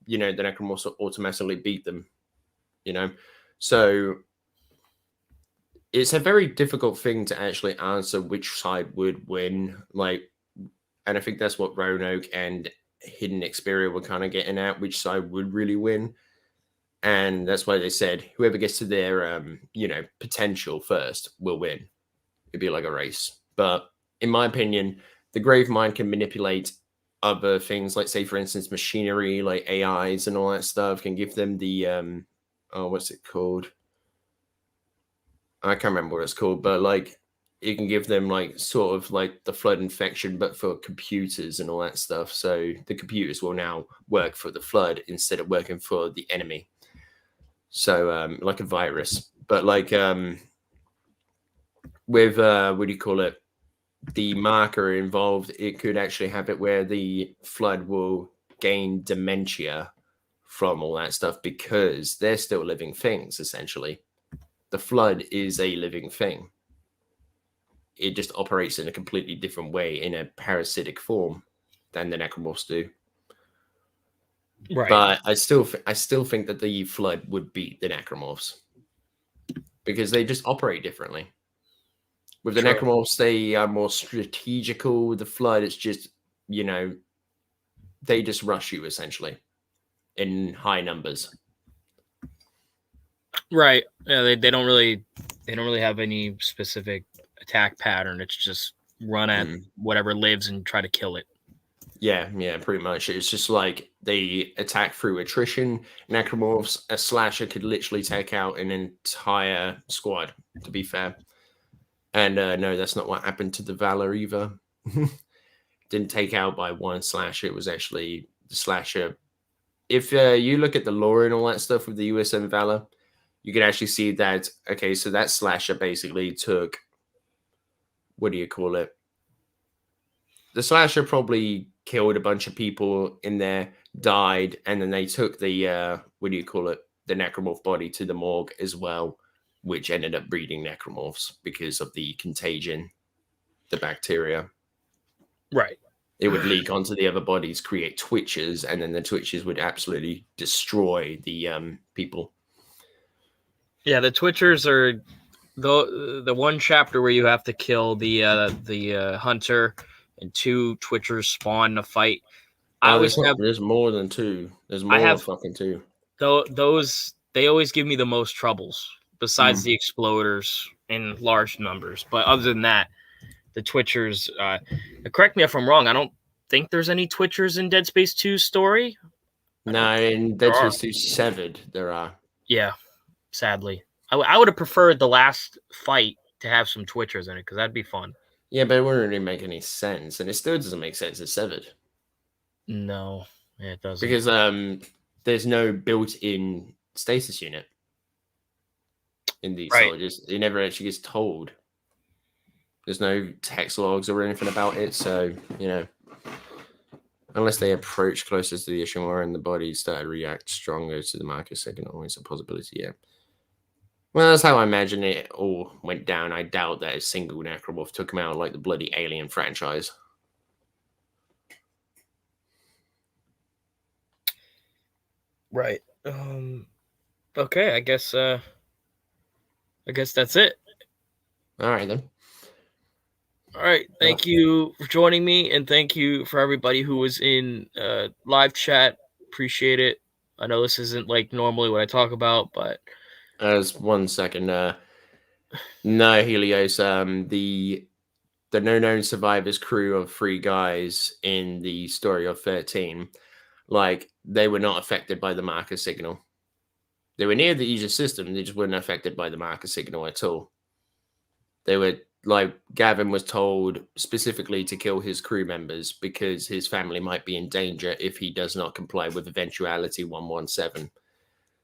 you know, the Necromorphs will automatically beat them, you know? So it's a very difficult thing to actually answer which side would win. Like, and I think that's what Roanoke and Hidden Xperia were kind of getting at, which side would really win. And that's why they said whoever gets to their, potential first will win. It'd be like a race. But in my opinion, the Gravemind can manipulate other things, like, say, for instance, machinery, like AIs and all that stuff, can give them the, what's it called? I can't remember what it's called, but like it can give them like sort of like the Flood infection, but for computers and all that stuff. So the computers will now work for the Flood instead of working for the enemy. So like a virus, but like with what do you call it? the marker involved, it could actually have it where the flood will gain dementia from all that stuff because they're still living things, essentially. The flood is a living thing. It just operates in a completely different way, in a parasitic form, than the Necromorphs do. Right. But I still think that the flood would beat the Necromorphs because they just operate differently. With the True. Necromorphs, they are more strategical. The flood, it's just, they just rush you essentially in high numbers. Right. Yeah, they don't really have any specific attack pattern. It's just run at whatever lives and try to kill it. Yeah, pretty much. It's just like they attack through attrition. Necromorphs, a slasher could literally take out an entire squad, to be fair. And no, that's not what happened to the Valor either. Didn't take out by one slasher. It was actually the slasher. If you look at the lore and all that stuff with the USM Valor, you can actually see that, okay, so that slasher basically took, what do you call it? The slasher probably killed a bunch of people in there, died, and then they took the, what do you call it? The Necromorph body to the morgue as well, which ended up breeding Necromorphs because of the contagion, the bacteria. Right. It would leak onto the other bodies, create twitches, and then the twitches would absolutely destroy the people. Yeah, the Twitchers are the one chapter where you have to kill the hunter and 2 Twitchers spawn in a fight. There's more than 2. There's more than fucking 2. Those they always give me the most troubles, besides the exploders in large numbers. But other than that, the Twitchers. Correct me if I'm wrong. I don't think there's any Twitchers in Dead Space 2 story. No, in Dead Space 2 Severed, there are. Yeah, sadly. I would have preferred the last fight to have some Twitchers in it, because that'd be fun. Yeah, but it wouldn't really make any sense. And it still doesn't make sense as Severed. No, it doesn't. Because there's no built-in stasis unit in these soldiers. It never actually gets told. There's no text logs or anything about it. So, unless they approach closer to the Ishimura and the body start to react stronger to the marker signal, it's a possibility, yeah. Well, that's how I imagine it all went down. I doubt that a single Necromorph took him out like the bloody Alien franchise. Right. Okay, I guess that's it. All right, then. All right. Thank you for joining me, and thank you for everybody who was in live chat. Appreciate it. I know this isn't like normally what I talk about, but As 1 second, no, Helios. The No Known Survivors crew of 3 guys in the story of 13, like, they were not affected by the marker signal. They were near the Aegis system. They just weren't affected by the marker signal at all. They were, like, Gavin was told specifically to kill his crew members because his family might be in danger if he does not comply with Eventuality 117.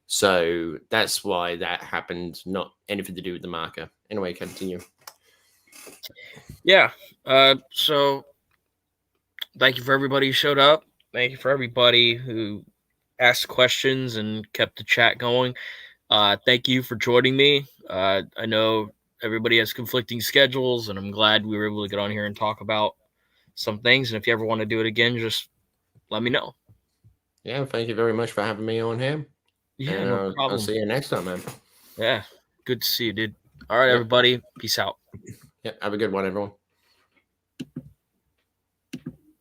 So that's why that happened, not anything to do with the marker. Anyway, continue. Yeah. So thank you for everybody who showed up. Thank you for everybody who asked questions and kept the chat going. Thank you for joining me. I know everybody has conflicting schedules, and I'm glad we were able to get on here and talk about some things. And if you ever want to do it again, just let me know. Yeah, thank you very much for having me on here. Yeah, and no problem. I'll see you next time, man. Yeah, good to see you, dude. All right, everybody. Peace out. Yeah, have a good one, everyone.